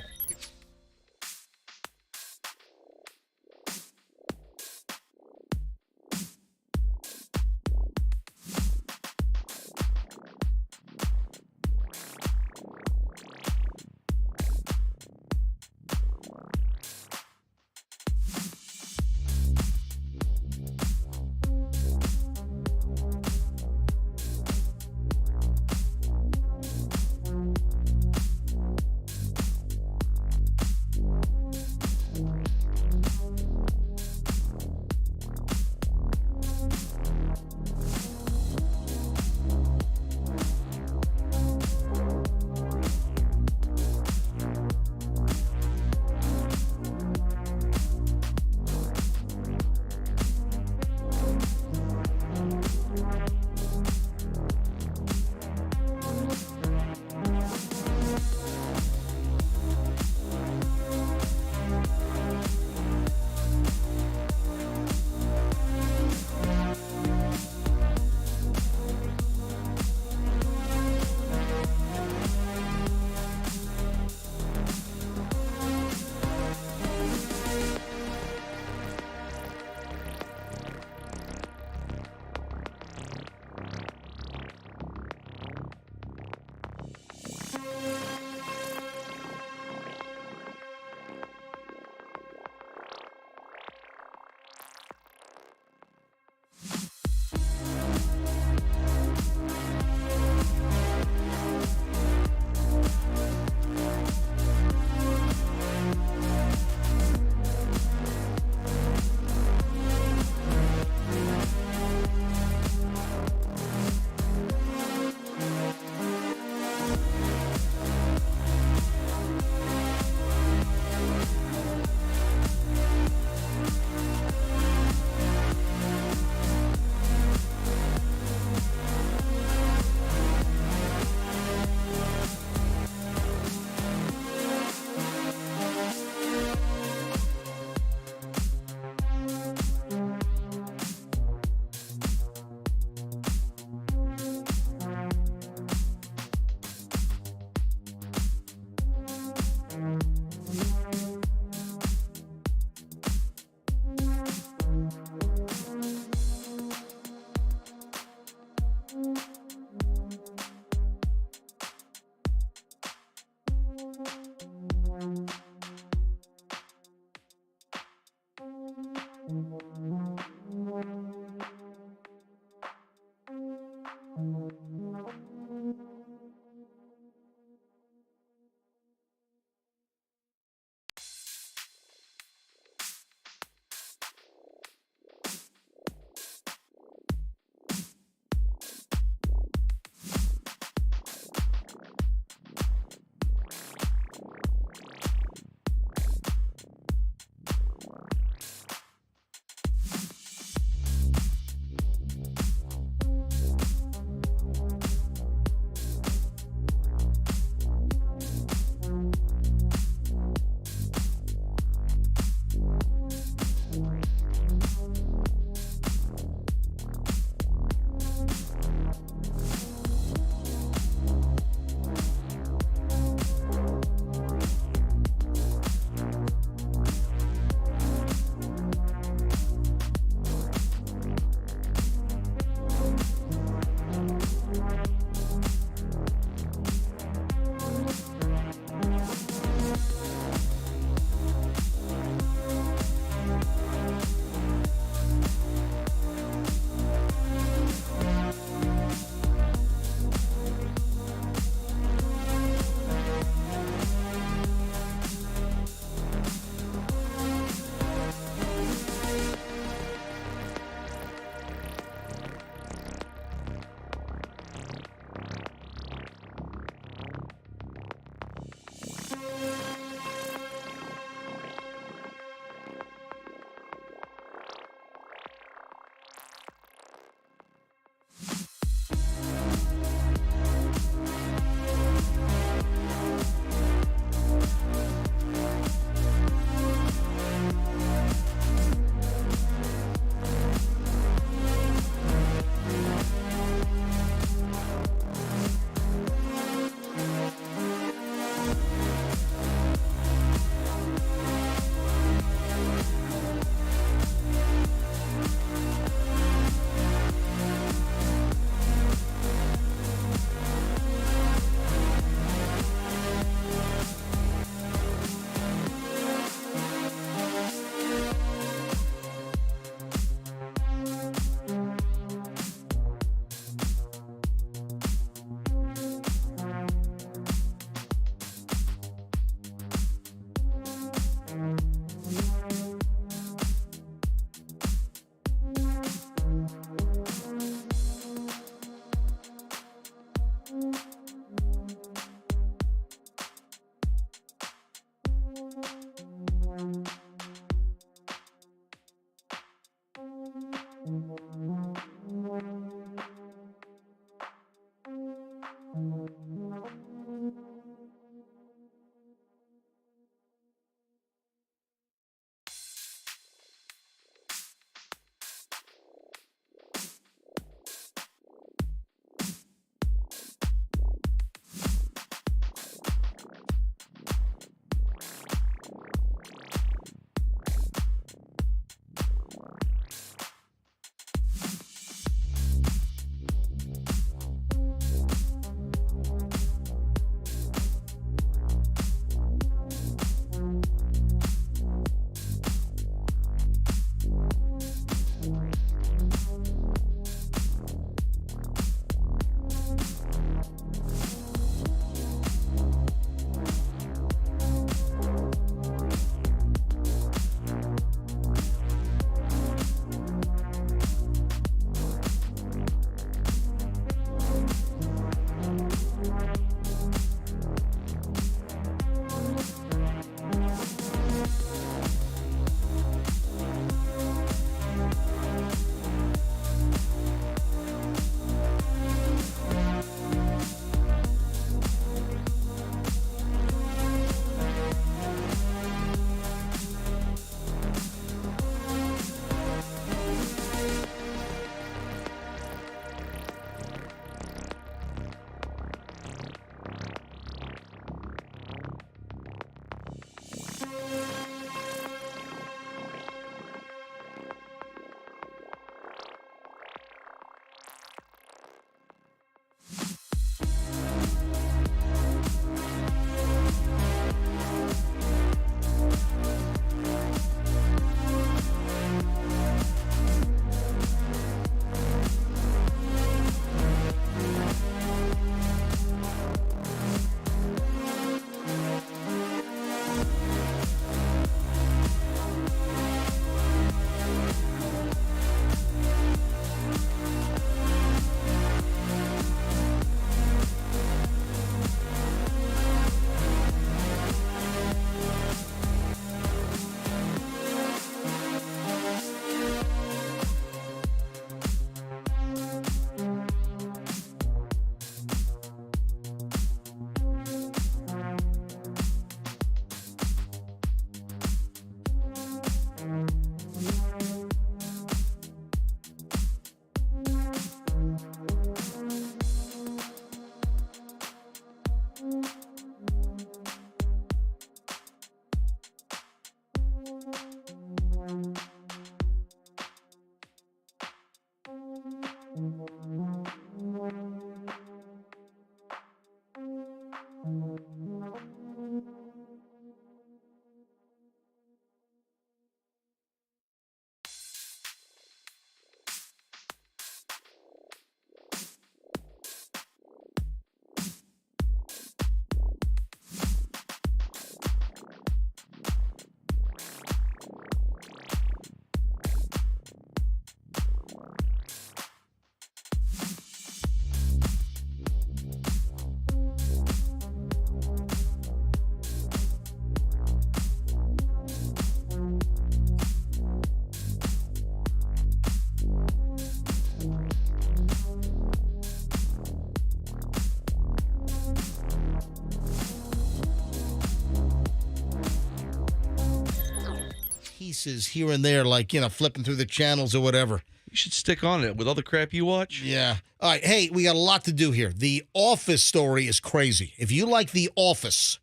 pieces here and there, like, flipping through the channels or whatever. You should stick on it with all the crap you watch. Yeah. All right. Hey, we got a lot to do here. The Office story is crazy. If you like The Office,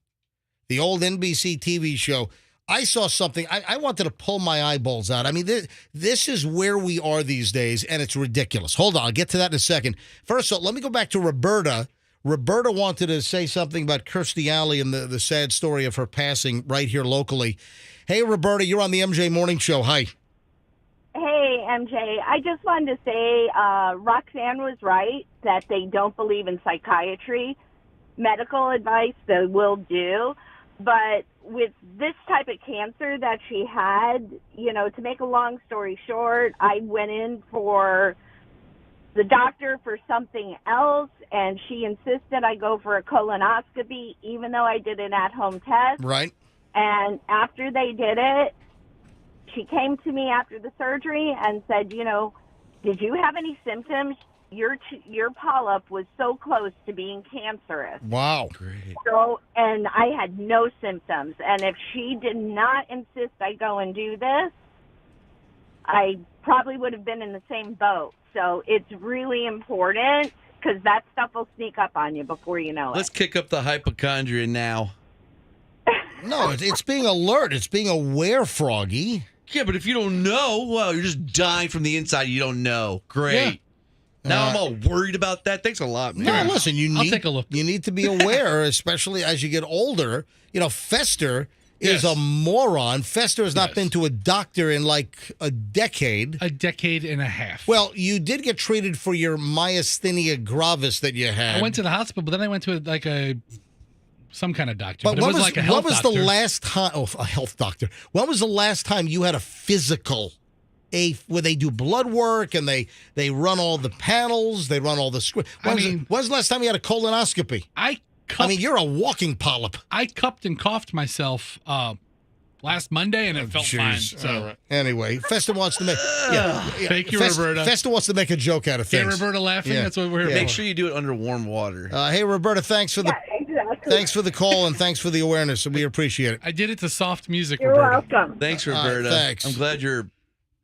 the old NBC TV show, I saw something. I wanted to pull my eyeballs out. I mean, this is where we are these days, and it's ridiculous. Hold on. I'll get to that in a second. First of all, let me go back to Roberta. Roberta wanted to say something about Kirstie Alley and the sad story of her passing right here locally. Hey, Roberta, you're on the MJ Morning Show. Hi. Hey, MJ. I just wanted to say Roxanne was right that they don't believe in psychiatry. Medical advice they will do. But with this type of cancer that she had, to make a long story short, I went in for the doctor for something else, and she insisted I go for a colonoscopy, even though I did an at-home test. Right. And after they did it, she came to me after the surgery and said, you know, did you have any symptoms? Your polyp was so close to being cancerous. Wow. Great. So, and I had no symptoms. And if she did not insist I go and do this, I probably would have been in the same boat. So it's really important because that stuff will sneak up on you before you know it. Let's kick up the hypochondria now. No, it's being alert. It's being aware, Froggy. Yeah, but if you don't know, well, you're just dying from the inside. You don't know. Great. Yeah. Now I'm all worried about that. Thanks a lot, man. No, listen, I'll take a look. You need to be aware, especially as you get older. You know, Fester is a moron. Fester has not been to a doctor in like a decade. A decade and a half. Well, you did get treated for your myasthenia gravis that you had. I went to the hospital, but then I went to some kind of doctor. But it when was like a health when was doctor. the last time? Oh, a health doctor. When was the last time you had a physical? Where they do blood work and they run all the panels, they run all the script. When's the last time you had a colonoscopy? I mean, you're a walking polyp. I cupped and coughed myself last Monday, and it felt fine. So anyway, Festa wants to make. Thank you, Roberta. Festa wants to make a joke out of things. Get Roberta laughing. That's what we're here Make for. sure you do it under warm water. Hey, Roberta, thanks for thanks for the call and thanks for the awareness. We appreciate it. I did it to soft music. You're Roberta. welcome. Thanks, Roberta. Thanks. I'm glad your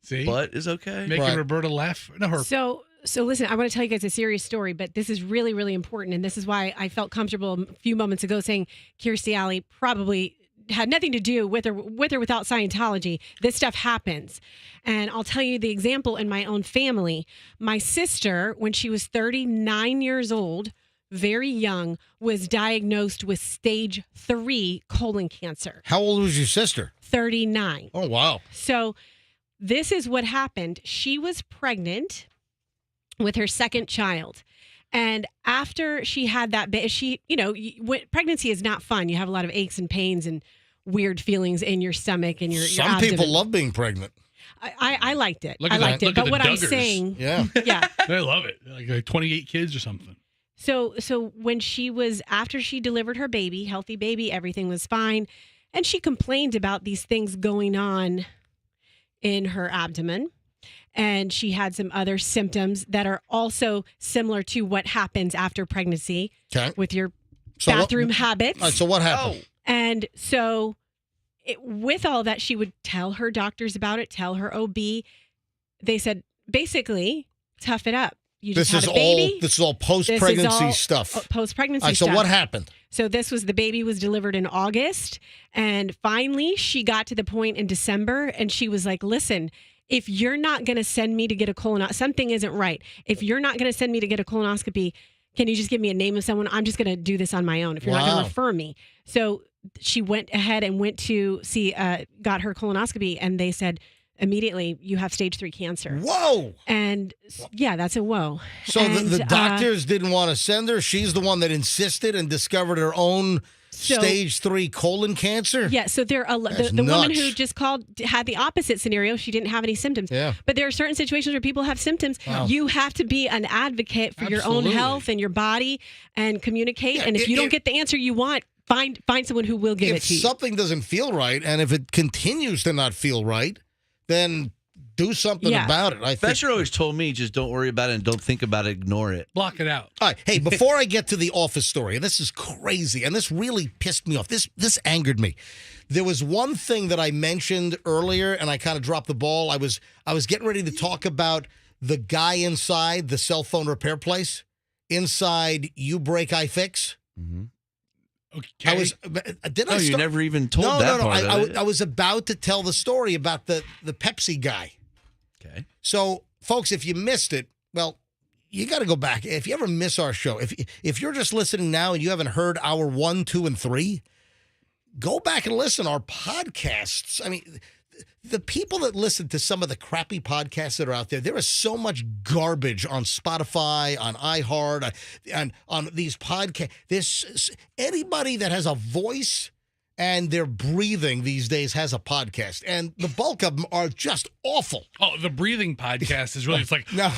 See? butt is okay. Making Roberta laugh. No, her. So listen, I want to tell you guys a serious story, but this is really, really important. And this is why I felt comfortable a few moments ago saying Kirstie Alley probably had nothing to do with or without Scientology. This stuff happens. And I'll tell you the example in my own family. My sister, when she was 39 years old, very young, was diagnosed with stage 3 colon cancer. How old was your sister? 39. Oh, wow. So this is what happened. She was pregnant with her second child. And after she had that, pregnancy is not fun. You have a lot of aches and pains and weird feelings in your stomach and your Some abdomen. people love being pregnant. I liked it. Look I at liked that. it. Look at But the what I'm Duggars. saying, Yeah. yeah. They love it. Like 28 kids or something. So when after she delivered her baby, healthy baby, everything was fine. And she complained about these things going on in her abdomen. And she had some other symptoms that are also similar to what happens after pregnancy with your bathroom habits. All right, so what happened? And so with all that, she would tell her doctors about it, tell her OB. They said, basically, tough it up. You just had a baby. This is all post-pregnancy stuff. Post-pregnancy All right, so stuff. what happened? So the baby was delivered in August. And finally, she got to the point in December and she was like, listen, if you're not going to send me to get a colonoscopy, something isn't right. If you're not going to send me to get a colonoscopy, can you just give me a name of someone? I'm just going to do this on my own if you're not going to refer me. So she went ahead and went to got her colonoscopy and they said, immediately, you have stage 3 cancer. Whoa! And yeah, that's a whoa. So the doctors didn't want to send her. She's the one that insisted and discovered her own stage 3 colon cancer. Yeah. So the woman who just called had the opposite scenario. She didn't have any symptoms. Yeah. But there are certain situations where people have symptoms. Wow. You have to be an advocate for your own health and your body and communicate. And if you don't get the answer you want, find someone who will give it to you. If something doesn't feel right, and if it continues to not feel right, then do something about it. I think. Fetcher always told me, just don't worry about it and don't think about it, ignore it. Block it out. All right. Hey, before I get to the office story, and this is crazy, and this really pissed me off. This angered me. There was one thing that I mentioned earlier, and I kind of dropped the ball. I was getting ready to talk about the guy inside the cell phone repair place, inside You Break, I Fix. Mm-hmm. Okay. You never even told that part of it. I was about to tell the story about the Pepsi guy. Okay. So, folks, if you missed it, well, you got to go back. If you ever miss our show, if you're just listening now and you haven't heard hour 1, 2, and 3, go back and listen. Our podcasts. I mean, the people that listen to some of the crappy podcasts that are out there is so much garbage on Spotify, on iHeart, and on these podcasts. There's anybody that has a voice and they're breathing these days has a podcast, and the bulk of them are just awful. Oh, the breathing podcast is really, it's like, no.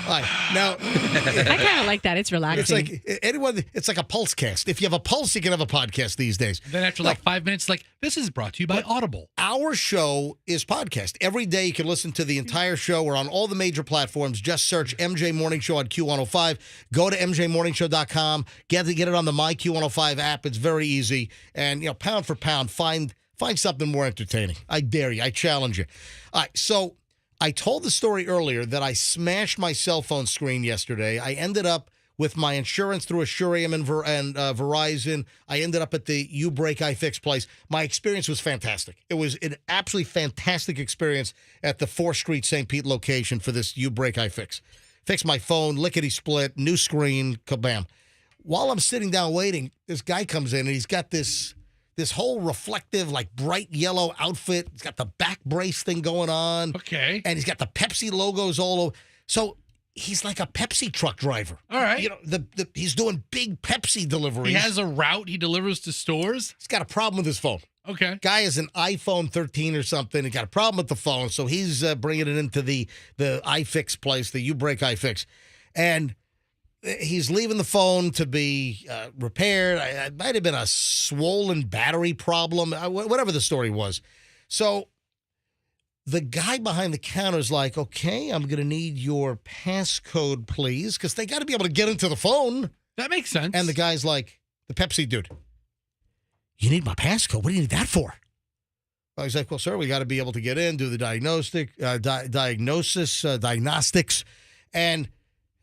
Now, I kind of like that. It's relaxing. It's like a pulse cast. If you have a pulse, you can have a podcast these days. Then after like 5 minutes, like, this is brought to you by Audible. Our show is podcast. Every day you can listen to the entire show. We're on all the major platforms. Just search MJ Morning Show on Q105. Go to MJMorningShow.com. Get it on the My Q105 app. It's very easy. And, pound for pound, find something more entertaining. I dare you. I challenge you. All right, so I told the story earlier that I smashed my cell phone screen yesterday. I ended up with my insurance through Assurium and Verizon. I ended up at the You Break I Fix place. My experience was fantastic. It was an absolutely fantastic experience at the 4th Street St. Pete location for this You Break I Fix. Fix my phone, lickety-split, new screen, kabam. While I'm sitting down waiting, this guy comes in and he's got this whole reflective, like bright yellow outfit. He's got the back brace thing going on. Okay. And he's got the Pepsi logos all over. So he's like a Pepsi truck driver. All right. He's doing big Pepsi deliveries. He has a route he delivers to stores. He's got a problem with his phone. Okay. Guy has an iPhone 13 or something. He got a problem with the phone, so he's bringing it into the iFix place, the You Break iFix. And he's leaving the phone to be repaired. It might have been a swollen battery problem, whatever the story was. So the guy behind the counter is like, okay, I'm going to need your passcode, please, because they got to be able to get into the phone. That makes sense. And the guy's like, the Pepsi dude, you need my passcode? What do you need that for? Well, he's like, well, sir, we got to be able to get in, do the diagnostics. And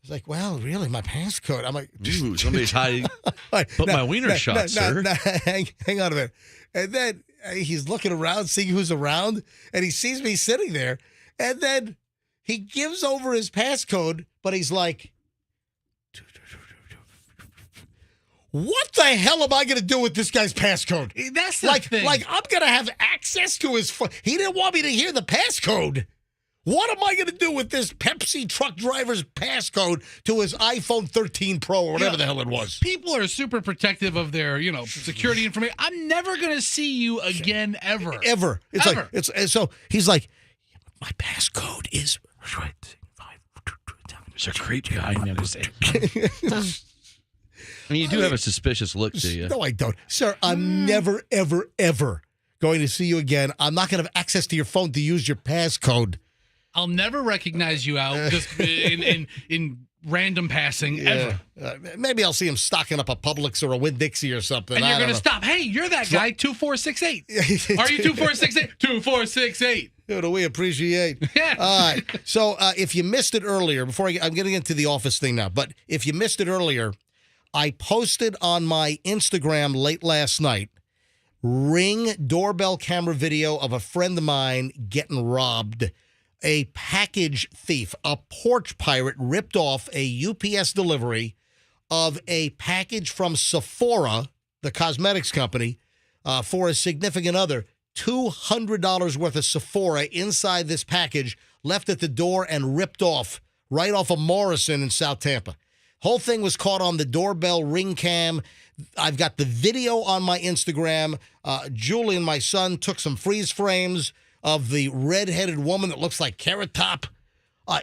he's like, well, really, my passcode? I'm like, ooh, somebody's hiding. Put my wiener shot, sir. Hang on a minute. And then he's looking around, seeing who's around, and he sees me sitting there. And then he gives over his passcode, but he's like, what the hell am I going to do with this guy's passcode? That's the thing. Like, I'm going to have access to his phone. He didn't want me to hear the passcode. What am I going to do with this Pepsi truck driver's passcode to his iPhone 13 Pro or whatever the hell it was? People are super protective of their, security information. I'm never going to see you again ever. Ever. It's ever. So he's like, my passcode is... It's a creep guy. I mean, you do have a suspicious look to you. No, I don't. Sir, I'm never, ever, ever going to see you again. I'm not going to have access to your phone to use your passcode. I'll never recognize you out just in random passing ever. Maybe I'll see him stocking up a Publix or a Winn-Dixie or something. And you're going to stop. Hey, you're that guy, 2468. Are you 2468? 2468. Dude, we appreciate. Yeah. All right. So if you missed it earlier, I'm getting into the office thing now, but if you missed it earlier, I posted on my Instagram late last night, Ring doorbell camera video of a friend of mine getting robbed. A package thief, a porch pirate, ripped off a UPS delivery of a package from Sephora, the cosmetics company, for a significant other. $200 worth of Sephora inside this package, left at the door and ripped off right off of Morrison in South Tampa. Whole thing was caught on the doorbell Ring cam. I've got the video on my Instagram. Julian, my son, took some freeze frames of the red-headed woman that looks like Carrot Top.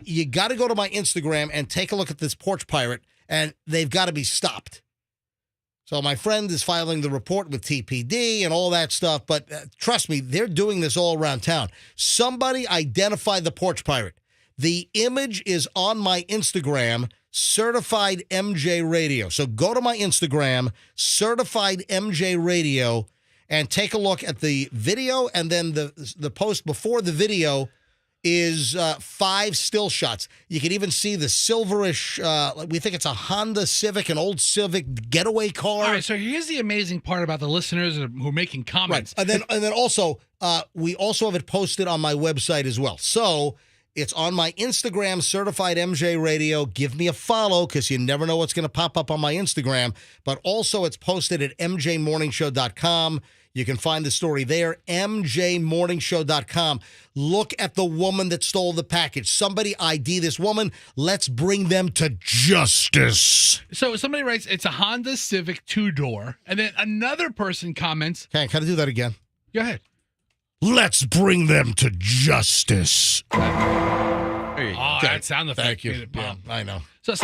You got to go to my Instagram and take a look at this porch pirate, and they've got to be stopped. So my friend is filing the report with TPD and all that stuff, but trust me, they're doing this all around town. Somebody identified the porch pirate. The image is on my Instagram, Certified MJ Radio. So go to my Instagram, Certified MJ Radio, and take a look at the video, and then the post before the video is 5 still shots. You can even see the silverish, we think it's a Honda Civic, an old Civic getaway car. All right, so here's the amazing part about the listeners who are making comments. Right. And then also, we also have it posted on my website as well. So it's on my Instagram, Certified MJ Radio. Give me a follow because you never know what's going to pop up on my Instagram. But also it's posted at mjmorningshow.com. You can find the story there, mjmorningshow.com. Look at the woman that stole the package. Somebody ID this woman. Let's bring them to justice. So somebody writes, it's a Honda Civic 2-door. And then another person comments. Okay, can I do that again? Go ahead. Let's bring them to justice. There you go. Oh, Okay. that sound effect. Thank you. made it Yeah, pop. I know. So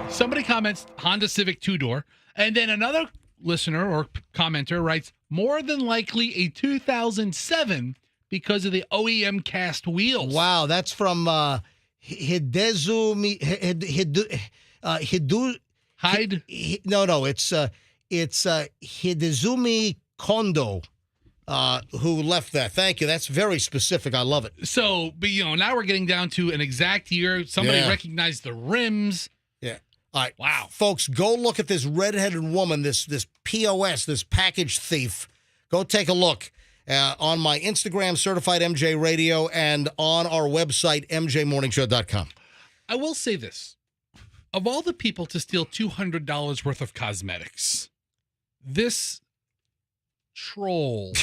somebody comments Honda Civic 2-door, and then another listener or commenter writes, more than likely a 2007 because of the OEM cast wheels. Wow, that's from Hidezumi. No, it's Hidezumi Kondo. Who left that? Thank you. That's very specific. I love it. So, but now we're getting down to an exact year. Somebody Yeah. recognized the rims. Yeah. All right. Wow. Folks, go look at this redheaded woman, this POS, this package thief. Go take a look on my Instagram, Certified MJ Radio, and on our website, mjmorningshow.com. I will say this. Of all the people to steal $200 worth of cosmetics, this troll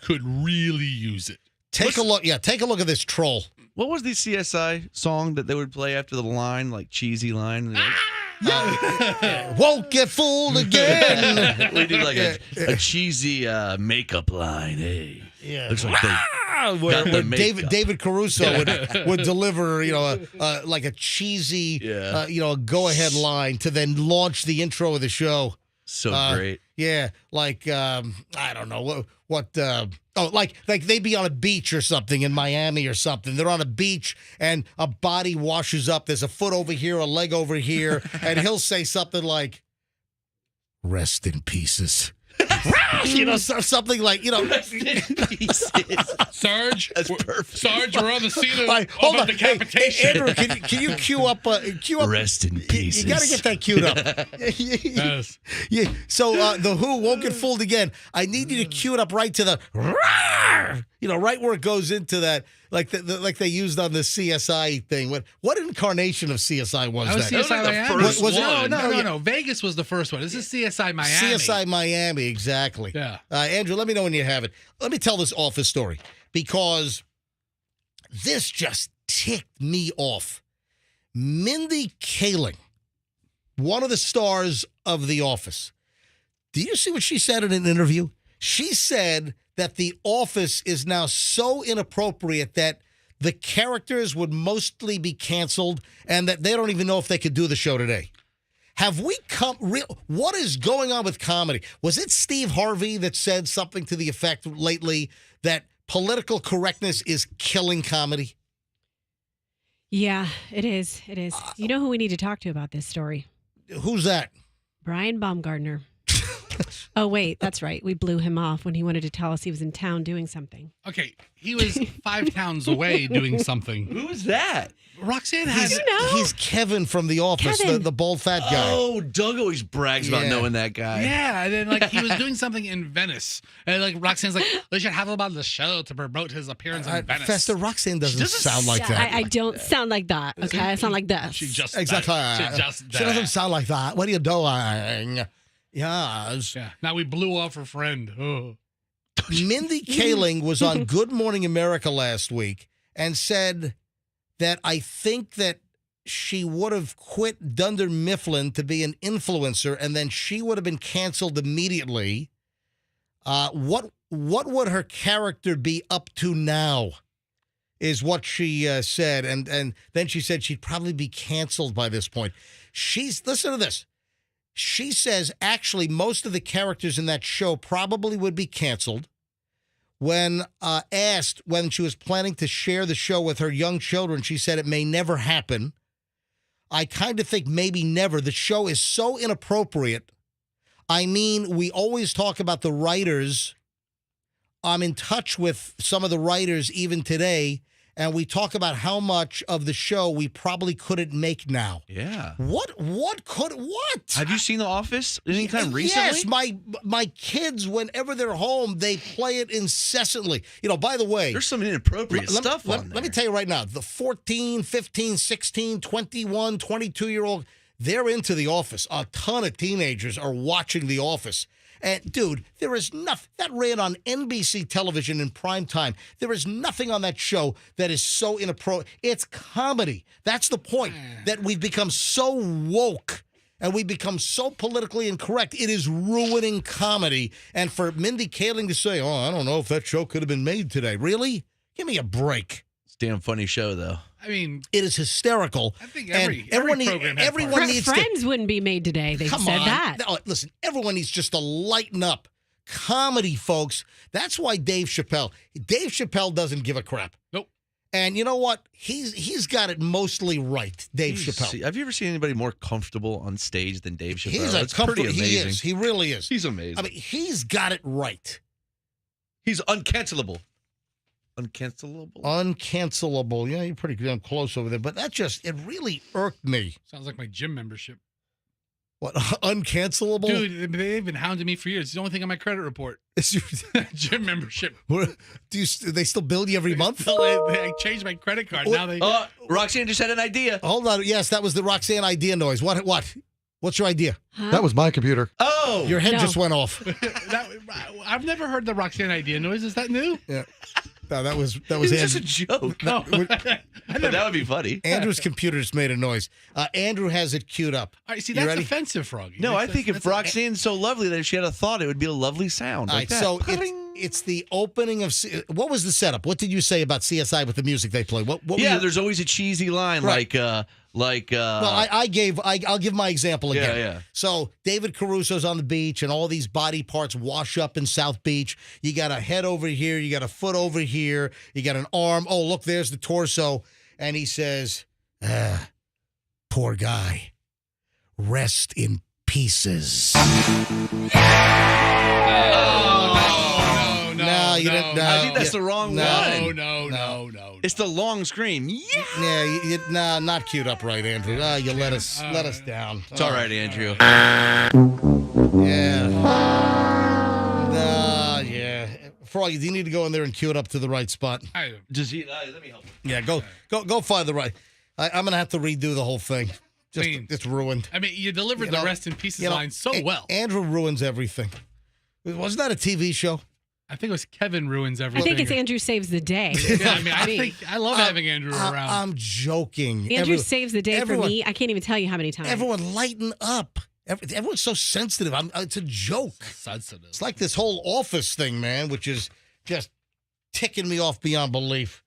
could really use it. Take a look. Yeah, take a look at this troll. What was the CSI song that they would play after the line, like cheesy line? Won't get fooled again. We do like a cheesy makeup line. Hey, yeah, looks like they where got the makeup. David Caruso would deliver, like a cheesy, go ahead line to then launch the intro of the show. So great. Yeah, like I don't know what like they'd be on a beach or something in Miami or something. They're on a beach and a body washes up. There's a foot over here, a leg over here, and he'll say something like, "Rest in pieces." Something like, Rest in pieces. Sarge, That's perfect. Sarge, we're on the scene of, Like, hold of on. decapitation. Andrew, can you cue up? Rest in pieces. You got to get that queued up. Yes. Yeah. So the Who won't get fooled again. I need you to cue it up right to the, right where it goes into that, like like they used on the CSI thing. What incarnation of CSI was That was that? CSI Miami. first Was it? one. No. Vegas was the first one. This is CSI Miami. CSI Miami, exactly. Yeah. Andrew, let me know when you have it. Let me tell this office story because this just ticked me off. Mindy Kaling, one of the stars of The Office. Do you see what she said in an interview? She said that The Office is now so inappropriate that the characters would mostly be canceled and that they don't even know if they could do the show today. Have we come real? What is going on with comedy? Was it Steve Harvey that said something to the effect lately that political correctness is killing comedy? Yeah, it is. It is. You know who we need to talk to about this story? Who's that? Brian Baumgartner. Oh, wait, that's right. We blew him off when he wanted to tell us he was in town doing something. Okay, he was 5 towns away doing something. Who is that? Roxanne has. He's Kevin from The Office, the bald fat guy. Oh, Doug always brags about knowing that guy. Yeah, and then he was doing something in Venice, and Roxanne's like, "We should have him on the show to promote his appearance in Venice." Fester, Roxanne doesn't sound like that. I don't sound like that. Okay, I sound like this. She just Exactly. She She doesn't sound like that. What are you doing? Yes. Yeah. Now we blew off her friend. Oh. Mindy Kaling was on Good Morning America last week and said that I think that she would have quit Dunder Mifflin to be an influencer and then she would have been canceled immediately. What would her character be up to now is what she said. And then she said she'd probably be canceled by this point. Listen to this. She says, actually, most of the characters in that show probably would be canceled. When asked when she was planning to share the show with her young children, she said it may never happen. I kind of think maybe never. The show is so inappropriate. I mean, we always talk about the writers. I'm in touch with some of the writers even today, and we talk about how much of the show we probably couldn't make now. Yeah. What? Have you seen The Office anytime recently? Yes, my kids, whenever they're home, they play it incessantly. By the way, There's some inappropriate stuff on there. Let me tell you right now, the 14, 15, 16, 21, 22-year-old, they're into The Office. A ton of teenagers are watching The Office. And, dude, there is nothing that ran on NBC television in prime time. There is nothing on that show that is so inappropriate. It's comedy. That's the point, that we've become so woke and we've become so politically incorrect. It is ruining comedy. And for Mindy Kaling to say, I don't know if that show could have been made today. Really? Give me a break. It's a damn funny show, though. I mean, it is hysterical. I think everyone needs Friends wouldn't be made today. They Come said on. that. No, listen, everyone needs just to lighten up. Comedy, folks. That's why Dave Chappelle doesn't give a crap. Nope. And you know what? He's got it mostly right, Dave Chappelle. Have you ever seen anybody more comfortable on stage than Dave Chappelle? That's pretty amazing. He is. He really is. He's amazing. I mean, he's got it right. He's uncancelable. Uncancelable. Yeah, you're pretty damn close over there. But it really irked me. Sounds like my gym membership. What, uncancelable? Dude, they've been hounding me for years. It's the only thing on my credit report. Gym membership. They still bill you every month? I changed my credit card. Now they. Roxanne just had an idea. Hold on. Yes, that was the Roxanne idea noise. What? What's your idea? Huh? That was my computer. Oh, your head just went off. I've never heard the Roxanne idea noise. Is that new? Yeah. No, that was just a joke. No. But that would be funny. Andrew's computer just made a noise. Andrew has it queued up. All right, see, that's offensive, Froggy. No, I think if Roxanne's so lovely that if she had a thought, it would be a lovely sound. All Like right, that. so it's the opening of. What was the setup? What did you say about CSI with the music they play? What there's always a cheesy line Right. like. Well, I'll give my example again. Yeah. So David Caruso's on the beach, and all these body parts wash up in South Beach. You got a head over here, you got a foot over here, you got an arm. Oh, look, there's the torso, and he says, "Poor guy, rest in pieces." No, you didn't. No, I think that's the wrong one. No. It's the long scream. Yeah. Not queued up right, Andrew. You let us down. It's all right, Andrew. Yeah. Yeah. Froggy, do you need to go in there and cue it up to the right spot? Let me help you. Yeah, go find the right. I'm gonna have to redo the whole thing. It's ruined. I mean, you delivered the rest in pieces line so well. Andrew ruins everything. Wasn't that a TV show? I think it was Kevin ruins everything. I think it's Andrew saves the day. Yeah, I love having Andrew around. I'm joking. Andrew saves the day for me. I can't even tell you how many times. Everyone lighten up. Everyone's so sensitive. It's a joke. Sensitive. It's like this whole Office thing, man, which is just ticking me off beyond belief.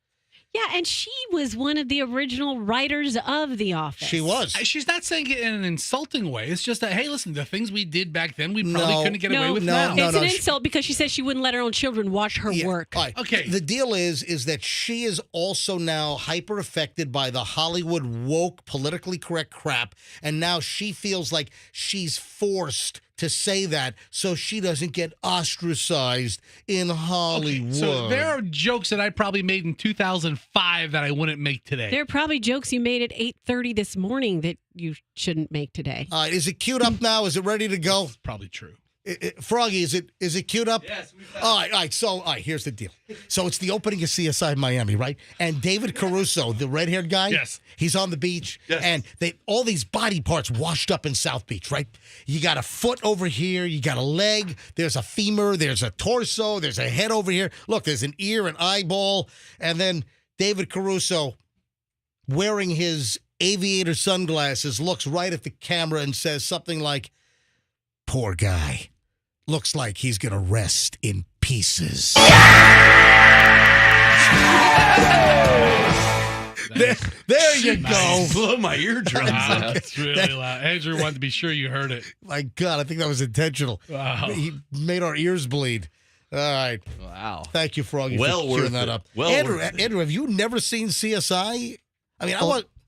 Yeah, and she was one of the original writers of The Office. She was. She's not saying it in an insulting way. It's just that, hey, listen, the things we did back then, we probably couldn't get away with now. It's an insult because she says she wouldn't let her own children watch her work. All right. Okay. The deal is that she is also now hyper affected by the Hollywood woke, politically correct crap, and now she feels like she's forced to say that so she doesn't get ostracized in Hollywood. So there are jokes that I probably made in 2005 that I wouldn't make today. There are probably jokes you made at 8:30 this morning that you shouldn't make today. All right, is it queued up now? Is it ready to go? That's probably true. Froggy, is it queued up? Yes. All right. So, here's the deal. So it's the opening of CSI Miami, right? And David Caruso, the red-haired guy, yes, he's on the beach, and all these body parts washed up in South Beach, right? You got a foot over here, you got a leg, there's a femur, there's a torso, there's a head over here. Look, there's an ear, an eyeball, and then David Caruso, wearing his aviator sunglasses, looks right at the camera and says something like, "Poor guy. Looks like he's going to rest in pieces." There you go. Blow my eardrums out. That's really loud. Andrew wanted to be sure you heard it. My God, I think that was intentional. Wow. He made our ears bleed. All right. Wow. Thank you, Froggy, Well for queuing worth that it. up. Well Andrew, worth it. Andrew, have you never seen CSI? I mean,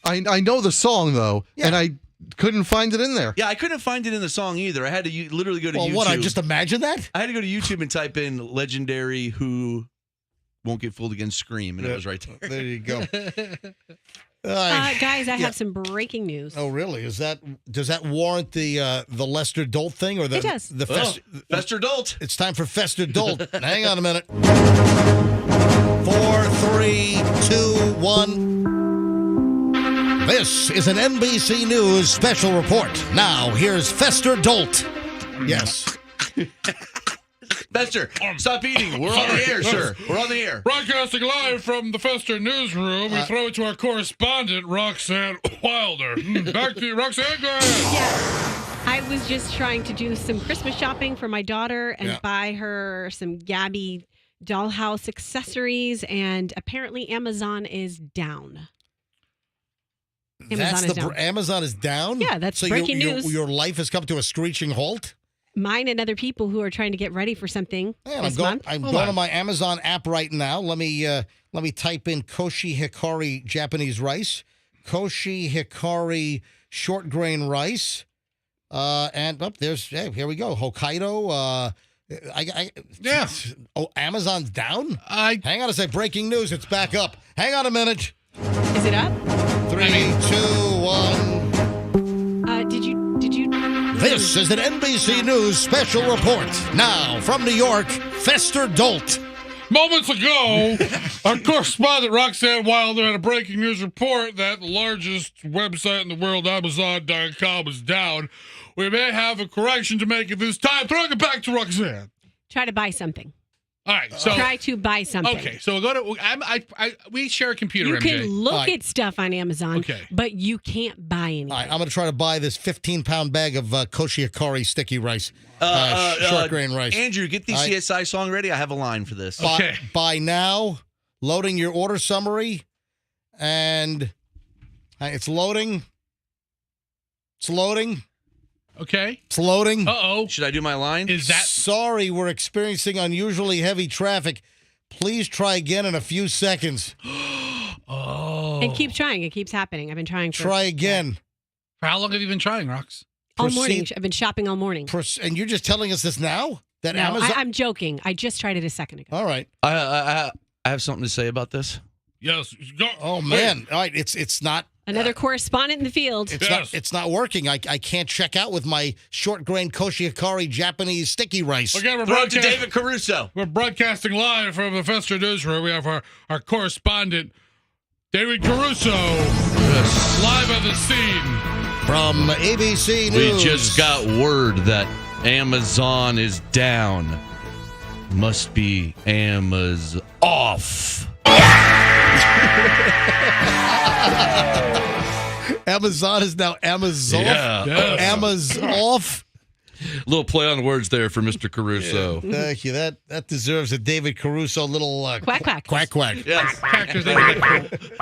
I know the song, though, and I couldn't find it in there. Yeah, I couldn't find it in the song either. I had to literally go to YouTube. What, I just imagine that? I had to go to YouTube and type in legendary Who Won't Get Fooled Again Scream, and it was right there. There you go. Guys, I have some breaking news. Oh, really? Does that warrant the Lester Dolt thing, or It does. Fester Dolt? It's time for Fester Dolt. Hang on a minute. 4, 3, 2, 1. This is an NBC News special report. Now, here's Fester Dolt. Yes. Fester, stop eating. We're on the air, sir. We're on the air. Broadcasting live from the Fester newsroom, we throw it to our correspondent, Roxanne Wilder. Back to you, Roxanne. Go ahead. Yeah. I was just trying to do some Christmas shopping for my daughter and buy her some Gabby dollhouse accessories, and apparently Amazon is down. Amazon is down. Amazon is down? Yeah, that's so breaking news. Your life has come to a screeching halt? Mine and other people who are trying to get ready for something this month. I'm going to my Amazon app right now. Let me type in Koshi Hikari Japanese rice, Koshi Hikari short grain rice, and here we go. Hokkaido. Oh, Amazon's down? Hang on a sec. Breaking news. It's back up. Hang on a minute. Is it up? 3, 2, 1. Did you? This is an NBC News special report. Now, from New York, Fester Dolt. Moments ago, our correspondent Roxanne Wilder had a breaking news report that the largest website in the world, Amazon.com, is down. We may have a correction to make at this time. Throwing it back to Roxanne. Try to buy something. All right, so try to buy something. Okay, so we'll go to. We share a computer. You MJ. can look at stuff on Amazon, but you can't buy anything. All right, I'm going to try to buy this 15-pound bag of Koshi Hikari sticky rice, short grain rice. Andrew, get the CSI song ready. I have a line for this. Buy now, loading your order summary, and it's loading. It's loading. Okay. It's loading. Uh-oh. Should I do my line? Sorry, we're experiencing unusually heavy traffic. Please try again in a few seconds. And keep trying. It keeps happening. I've been trying for... Try again. For how long have you been trying, Rox? All morning. I've been shopping all morning. And you're just telling us this now? That No, Amazon... I'm joking. I just tried it a second ago. All right. I have something to say about this. Yes. Oh, man. All right. It's not... Another correspondent in the field. It's not working. I can't check out with my short grain Koshi Hikari Japanese sticky rice. Again, we're Brought to David Caruso. We're broadcasting live from the Fester newsroom. We have our correspondent, David Caruso, live at the scene. From ABC News. We just got word that Amazon is down. Must be Amazon off. Amazon is now Amazon. Yeah. Amazon off. Little play on words there for Mr. Caruso. Yeah, thank you. That deserves a David Caruso little quack quack. Quack quack. Yes.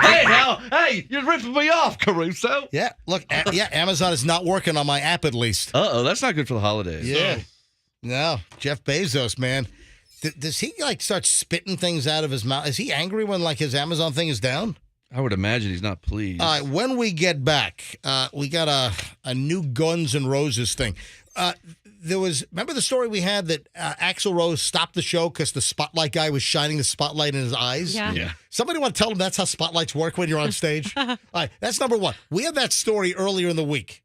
Hey, you're ripping me off, Caruso. Yeah, look, Amazon is not working on my app at least. Uh-oh, that's not good for the holidays. Yeah. No, Jeff Bezos, man. Does he start spitting things out of his mouth? Is he angry when his Amazon thing is down? I would imagine he's not pleased. All right, when we get back, we got a new Guns N' Roses thing. Remember the story we had that Axl Rose stopped the show because the spotlight guy was shining the spotlight in his eyes? Yeah. Somebody want to tell him that's how spotlights work when you're on stage? All right, that's number one. We had that story earlier in the week.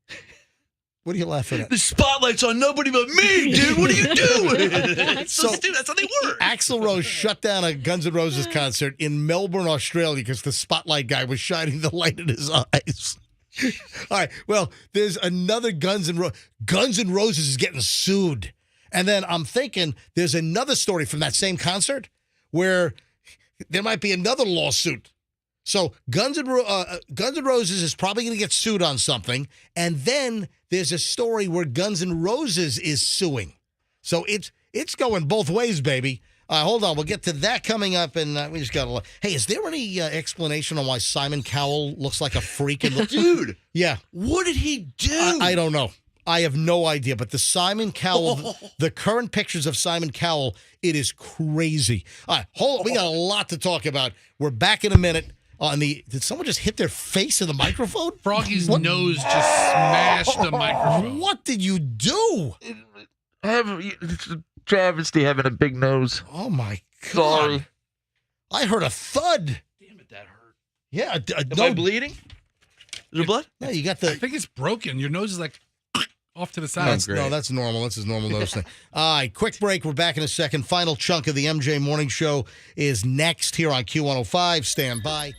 What are you laughing at? The spotlight's on nobody but me, dude. What are you doing? It's so stupid. That's how they work. Axl Rose shut down a Guns N' Roses concert in Melbourne, Australia, because the spotlight guy was shining the light in his eyes. All right. Well, there's another Guns N' Roses. Guns N' Roses is getting sued. And then I'm thinking there's another story from that same concert where there might be another lawsuit. So Guns N' Roses is probably going to get sued on something. And then there's a story where Guns N' Roses is suing. So it's going both ways, baby. Hold on. We'll get to that coming up. And we just got to... Hey, is there any explanation on why Simon Cowell looks like a freak? Dude. Yeah. What did he do? I don't know. I have no idea. But the Simon Cowell, the current pictures of Simon Cowell, it is crazy. All right. Hold on. We got a lot to talk about. We're back in a minute. Did someone just hit their face in the microphone? Froggy's nose just smashed the microphone. What did you do? It's a travesty having a big nose. Oh, my God. Sorry. I heard a thud. Damn it, that hurt. Yeah. Am I bleeding? Is there blood? No, you got the... I think it's broken. Your nose is off to the side. No, that's normal. That's his normal nose thing. All right, quick break. We're back in a second. Final chunk of the MJ Morning Show is next here on Q105. Stand by.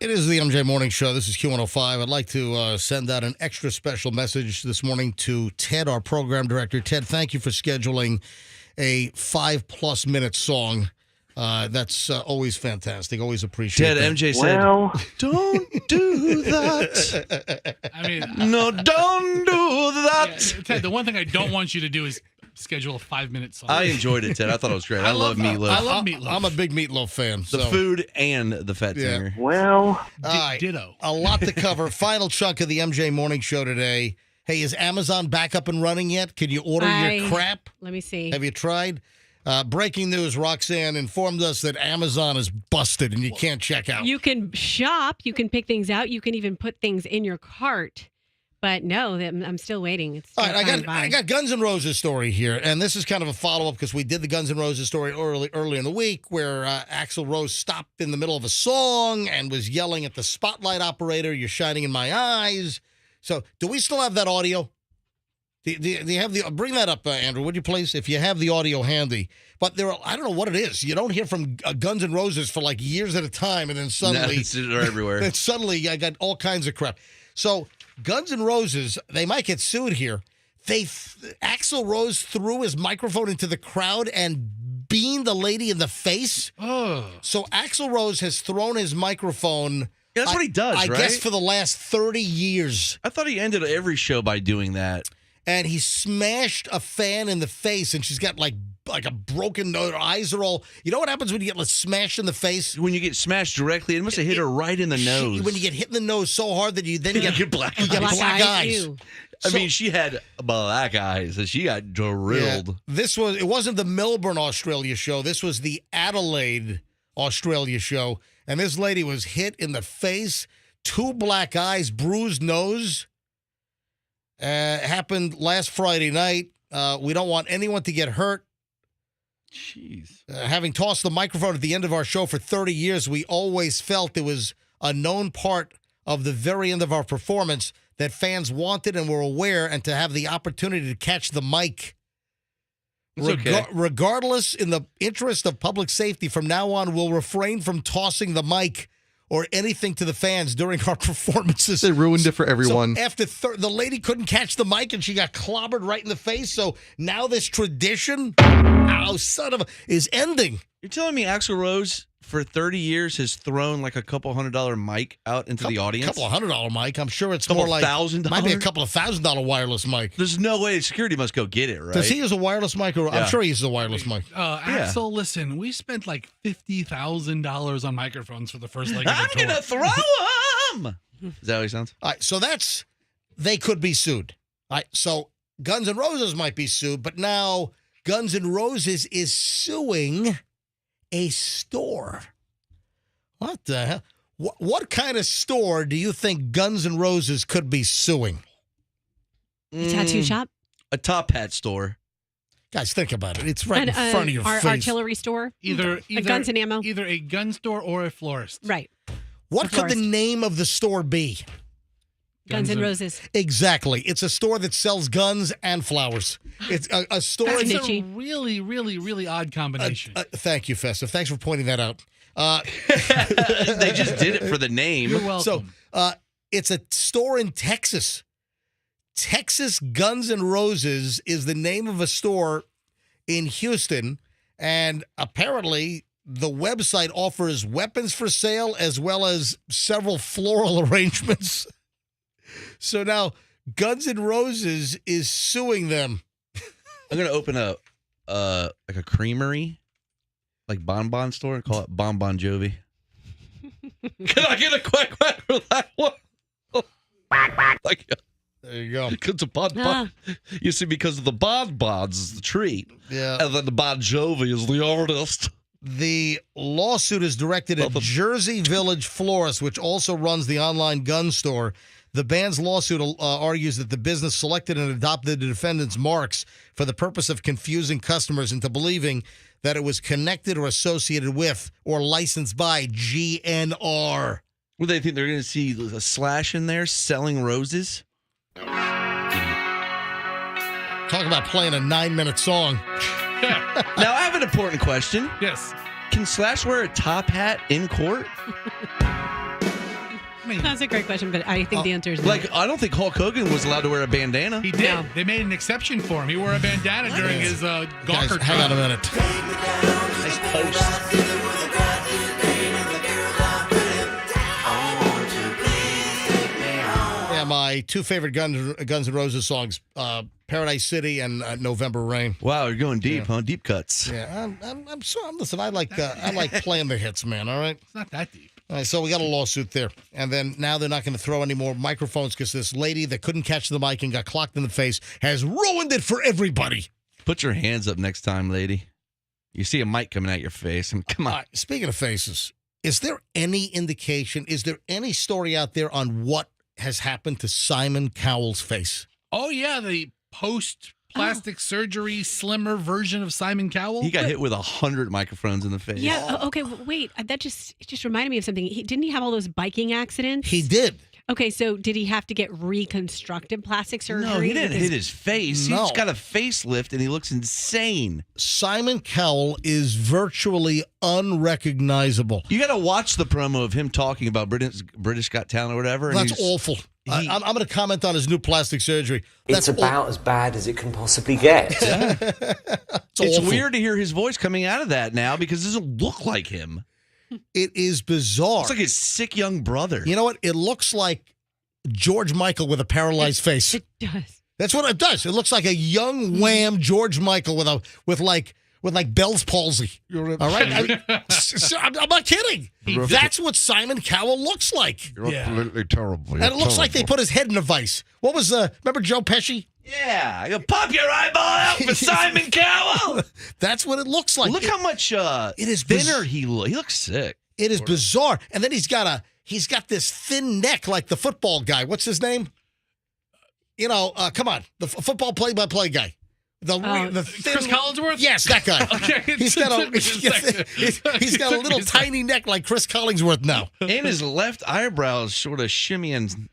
It is the MJ Morning Show. This is Q105. I'd like to send out an extra special message this morning to Ted, our program director. Ted, thank you for scheduling a 5+ minute song. That's always fantastic. Always appreciate Ted, that. MJ said, don't do that. I mean, no, don't do that. Yeah, Ted, the one thing I don't want you to do is schedule a 5-minute song. I enjoyed it, Ted. I thought it was great. I love Meatloaf. I love Meatloaf. I'm a big Meatloaf fan. The food and the fat singer. All right. Ditto. A lot to cover. Final chunk of the MJ Morning Show today. Hey, is Amazon back up and running yet? Can you order your crap? Let me see. Have you tried? Breaking news, Roxanne informed us that Amazon is busted and you can't check out. You can shop. You can pick things out. You can even put things in your cart. But no, I'm still waiting. It's All right, I got Guns N' Roses story here, and this is kind of a follow-up because we did the Guns N' Roses story early in the week where Axl Rose stopped in the middle of a song and was yelling at the spotlight operator, "You're shining in my eyes." So do we still have that audio? Do you have the? Bring that up, Andrew, would you please, if you have the audio handy. But I don't know what it is. You don't hear from Guns N' Roses for like years at a time, and then suddenly they're everywhere. Then suddenly I got all kinds of crap. So Guns N' Roses, they might get sued here. Axl Rose threw his microphone into the crowd and beamed the lady in the face. Oh. So Axl Rose has thrown his microphone. Yeah, that's what he does, I right? guess for the last 30 years. I thought he ended every show by doing that. And he smashed a fan in the face, and she's got like a broken nose. Her eyes are all. You know what happens when you get smashed in the face? When you get smashed directly, it must have hit her right in the nose. When you get hit in the nose so hard that you then get black eyes. You get black eyes. I mean, she had black eyes, and she got drilled. Yeah, it wasn't the Melbourne, Australia show. This was the Adelaide, Australia show. And this lady was hit in the face, 2 black eyes, bruised nose. Happened last Friday night. We don't want anyone to get hurt. Jeez. Having tossed the microphone at the end of our show for 30 years, we always felt it was a known part of the very end of our performance that fans wanted and were aware, and to have the opportunity to catch the mic. Okay. Regardless, in the interest of public safety, from now on, we'll refrain from tossing the mic or anything to the fans during our performances. They ruined it for everyone. So after the lady couldn't catch the mic and she got clobbered right in the face. So now this tradition, is ending. You're telling me Axl Rose for 30 years has thrown like a couple $100 mic out into the audience? A couple of $100 mic. I'm sure it's couple more like $1,000? might be a couple of $1,000 wireless mic. There's no way security must go get it, right? Does he use a wireless mic? Or I'm sure he uses a wireless mic. Axel, listen, we spent like $50,000 on microphones for the first leg of the I'm tour. gonna throw him. Is that how he sounds? All right, so they could be sued. All right, so Guns N' Roses might be sued, but now Guns N' Roses is suing a store. What the hell? What kind of store do you think Guns N' Roses could be suing? A tattoo shop? A top hat store. Guys, think about it. It's right in front of your face. Artillery store? Either guns and ammo? Either a gun store or a florist. Right. What could the name of the store be? Guns N' Roses. Exactly. It's a store that sells guns and flowers. It's a store. That's a really, really, really odd combination. Thank you, Festive. Thanks for pointing that out. They just did it for the name. You're welcome. So it's a store in Texas. Texas Guns N' Roses is the name of a store in Houston, and apparently the website offers weapons for sale as well as several floral arrangements. So now Guns N' Roses is suing them. I'm gonna open a like a creamery, like Bon store, and call it Bon Jovi. Can I get a quack quack for that one? Like, there you go. Because of Bon. You see, because of the bonbons is the treat. Yeah. And then the Bon Jovi is the artist. The lawsuit is directed at Jersey Village Florist, which also runs the online gun store. The band's lawsuit argues that the business selected and adopted the defendant's marks for the purpose of confusing customers into believing that it was connected or associated with or licensed by GNR. Well, they think they're going to see a Slash in there selling roses? Talk about playing a 9-minute song. Now, I have an important question. Yes. Can Slash wear a top hat in court? mean, That's a great question, but I think the answer is no. Like, I don't think Hulk Hogan was allowed to wear a bandana. he did. No. They made an exception for him. He wore a bandana during his Gawker Guys, hang on a minute. Nice post. Yeah, my two favorite Guns N' Roses songs, Paradise City and November Rain. Wow, you're going deep, huh? Deep cuts. Yeah, listen, I like playing the hits, man, all right? It's not that deep. All right, so we got a lawsuit there. And then now they're not going to throw any more microphones because this lady that couldn't catch the mic and got clocked in the face has ruined it for everybody. Put your hands up next time, lady. You see a mic coming at your face. I mean, come on. Speaking of faces, is there any indication, is there any story out there on what has happened to Simon Cowell's face? Oh, yeah, the post-plastic surgery slimmer version of Simon Cowell. He got hit with 100 microphones in the face. Yeah. Okay. Wait. That just reminded me of something. Didn't he have all those biking accidents? He did. Okay. So did he have to get reconstructive plastic surgery? No, he didn't hit his face. No. He's got a facelift, and he looks insane. Simon Cowell is virtually unrecognizable. You got to watch the promo of him talking about British Got Talent or whatever. And That's awful. I'm going to comment on his new plastic surgery. It's about as bad as it can possibly get. It's weird to hear his voice coming out of that now because it doesn't look like him. It is bizarre. It's like his sick young brother. You know what? It looks like George Michael with a paralyzed face. It does. That's what it does. It looks like a young wham George Michael with like Bell's palsy. All right? I'm not kidding. That's what Simon Cowell looks like. You're absolutely terrible. And it looks like they put his head in a vice. What was, remember Joe Pesci? Yeah, you'll pop your eyeball out for Simon Cowell. That's what it looks like. Look how much it is thinner he looks. He looks sick. It is bizarre. And then he's got this thin neck like the football guy. What's his name? You know, come on, the football play-by-play guy. The thin, Chris Collinsworth? Yes, that guy. Okay. He's got a little tiny neck like Chris Collinsworth now. And his left eyebrow is sort of shimmying,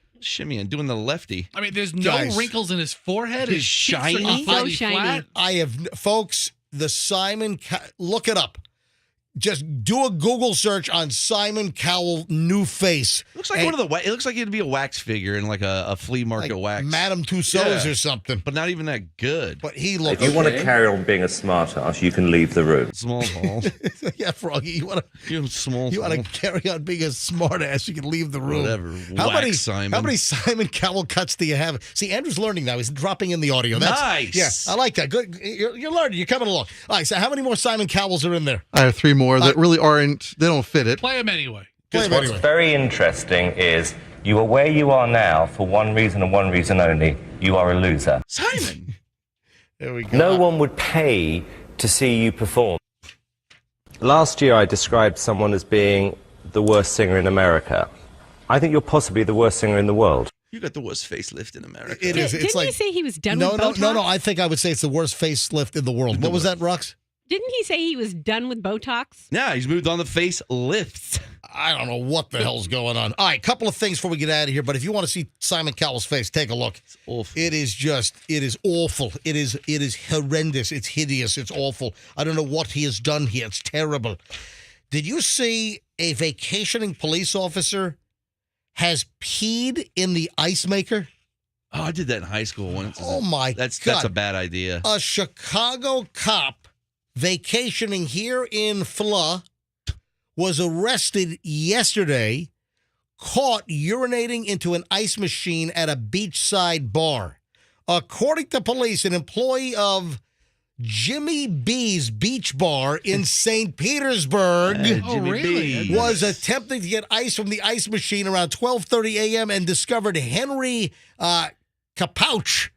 doing the lefty. I mean, there's no wrinkles in his forehead. His shiny. So shiny. I have, folks, the look it up. Just do a Google search on Simon Cowell new face. Looks like it looks like it'd be a wax figure in like a flea market like wax. Madame Tussauds or something. But not even that good. But he looks. If you want to carry on being a smart ass, you can leave the room. Small hall. Yeah, Froggy, you want to carry on being a smart ass, you can leave the room. Whatever. How many Simon Cowell cuts do you have? See, Andrew's learning now. He's dropping in the audio. That's, nice. Yeah, I like that. Good. You're learning. You're coming along. All right, so how many more Simon Cowells are in there? I have 3 more that really they don't fit it. Play him anyway. What's very interesting is you are where you are now for one reason and one reason only. You are a loser. Simon. There we go. No one would pay to see you perform. Last year I described someone as being the worst singer in America. I think you're possibly the worst singer in the world. You got the worst facelift in America. It is. Didn't he say he was done with Botox? No. I think I would say it's the worst facelift in the world. What was that, Rox? Didn't he say he was done with Botox? Yeah, he's moved on the facelifts. I don't know what the hell's going on. All right, couple of things before we get out of here. But if you want to see Simon Cowell's face, take a look. It's awful. It is awful. It is horrendous. It's hideous. It's awful. I don't know what he has done here. It's terrible. Did you see a vacationing police officer has peed in the ice maker? Oh, I did that in high school once. Oh my God. That's a bad idea. A Chicago cop vacationing here in Florida was arrested yesterday, caught urinating into an ice machine at a beachside bar. According to police, an employee of Jimmy B's Beach Bar in St. Petersburg was attempting to get ice from the ice machine around 12:30 a.m. and discovered Henry Capouch,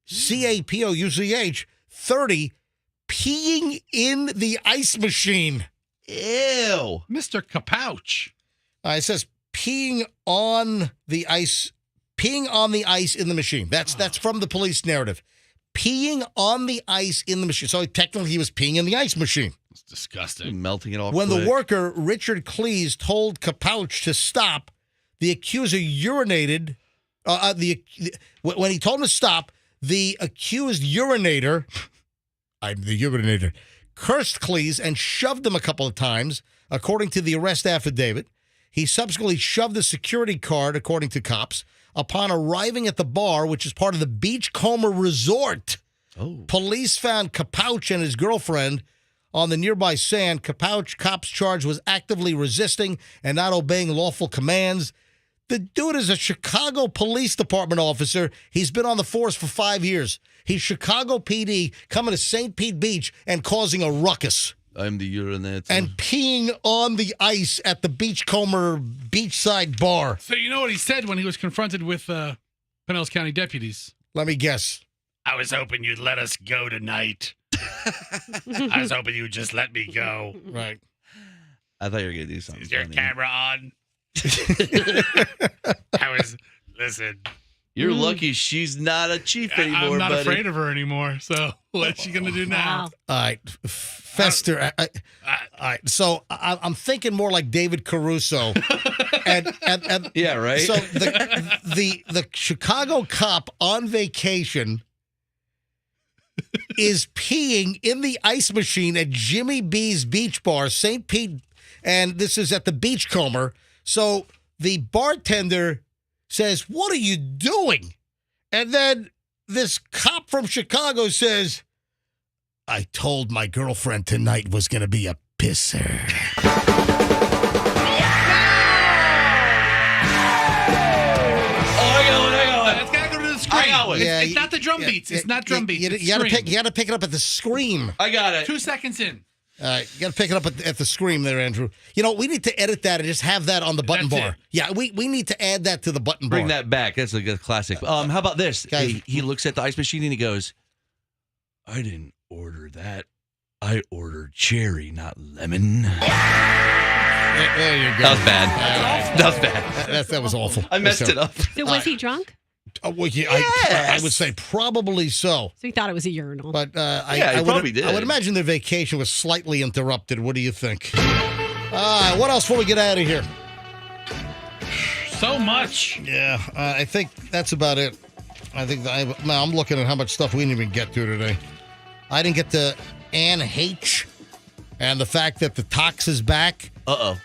Capouch, 30, peeing in the ice machine. Ew. Mr. Capouch. It says peeing on the ice in the machine. That's from the police narrative. Peeing on the ice in the machine. So technically he was peeing in the ice machine. It's disgusting. Melting it off When quick. the worker, Richard Cleese, told Capouch to stop, the accuser urinated. When he told him to stop, the accused urinator, cursed Cleese and shoved him a couple of times, according to the arrest affidavit. He subsequently shoved the security card, according to cops, upon arriving at the bar, which is part of the Beachcomber Resort. Police found Capouch and his girlfriend on the nearby sand. Cops charged was actively resisting and not obeying lawful commands. The dude is a Chicago Police Department officer. He's been on the force for 5 years. He's Chicago PD coming to St. Pete Beach and causing a ruckus. I'm the urinator. And peeing on the ice at the Beachcomber beachside bar. So you know what he said when he was confronted with Pinellas County deputies? Let me guess. I was hoping you'd let us go tonight. I was hoping you'd just let me go. Right. I thought you were going to do something. Is your funny. camera on? Listen. You're lucky she's not a chief anymore, I'm not buddy. afraid of her anymore. So what's she going to do now? All right, Fester. All right, so I'm thinking more like David Caruso. and yeah, right. So the Chicago cop on vacation is peeing in the ice machine at Jimmy B's Beach Bar, St. Pete, and this is at the Beachcomber. So the bartender says, "What are you doing?" And then this cop from Chicago says, "I told my girlfriend tonight was going to be a pisser." It's got to go to the scream. It's not the drum beats. It's not drum beats. You got to pick it up at the scream. I got it. 2 seconds in. All right, you got to pick it up at the scream there, Andrew. You know, we need to edit that and just have that on the button bar. It. Yeah, we need to add that to the button bar. Bring that back. That's a good classic. How about this? He looks at the ice machine and he goes, I didn't order that. I ordered cherry, not lemon. There you go. That was bad. That was bad. That was awful. I messed it up. So was he drunk? Well, yeah, I would say probably so. So he thought it was a urinal. But he probably did. I would imagine their vacation was slightly interrupted. What do you think? What else before we get out of here? So much. Yeah, I think that's about it. I think I'm looking at how much stuff we didn't even get to today. I didn't get to Anne H. and the fact that the tox is back.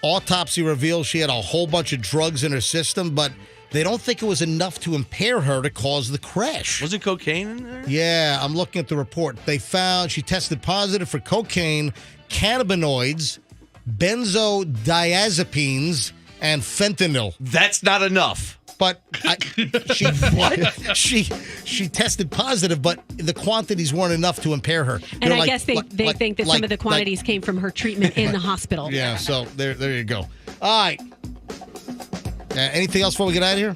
Autopsy reveals she had a whole bunch of drugs in her system, but they don't think it was enough to impair her to cause the crash. Was it cocaine in there? Yeah, I'm looking at the report. They found she tested positive for cocaine, cannabinoids, benzodiazepines, and fentanyl. That's not enough. But she tested positive, but the quantities weren't enough to impair her. And I guess they think that some of the quantities came from her treatment in the hospital. Yeah, so there you go. All right. Anything else before we get out of here?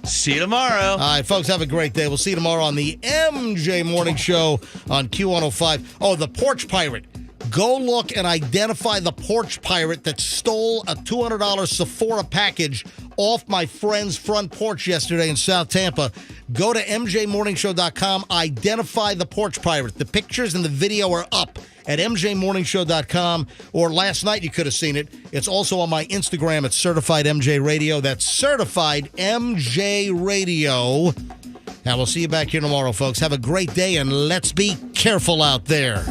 See you tomorrow. All right, folks, have a great day. We'll see you tomorrow on the MJ Morning Show on Q105. Oh, the Porch Pirate. Go look and identify the porch pirate that stole a $200 Sephora package off my friend's front porch yesterday in South Tampa. Go to mjmorningshow.com. Identify the porch pirate. The pictures and the video are up at mjmorningshow.com. Or last night you could have seen it. It's also on my Instagram at Certified MJ Radio. That's Certified MJ Radio. Now we'll see you back here tomorrow, folks. Have a great day, and let's be careful out there.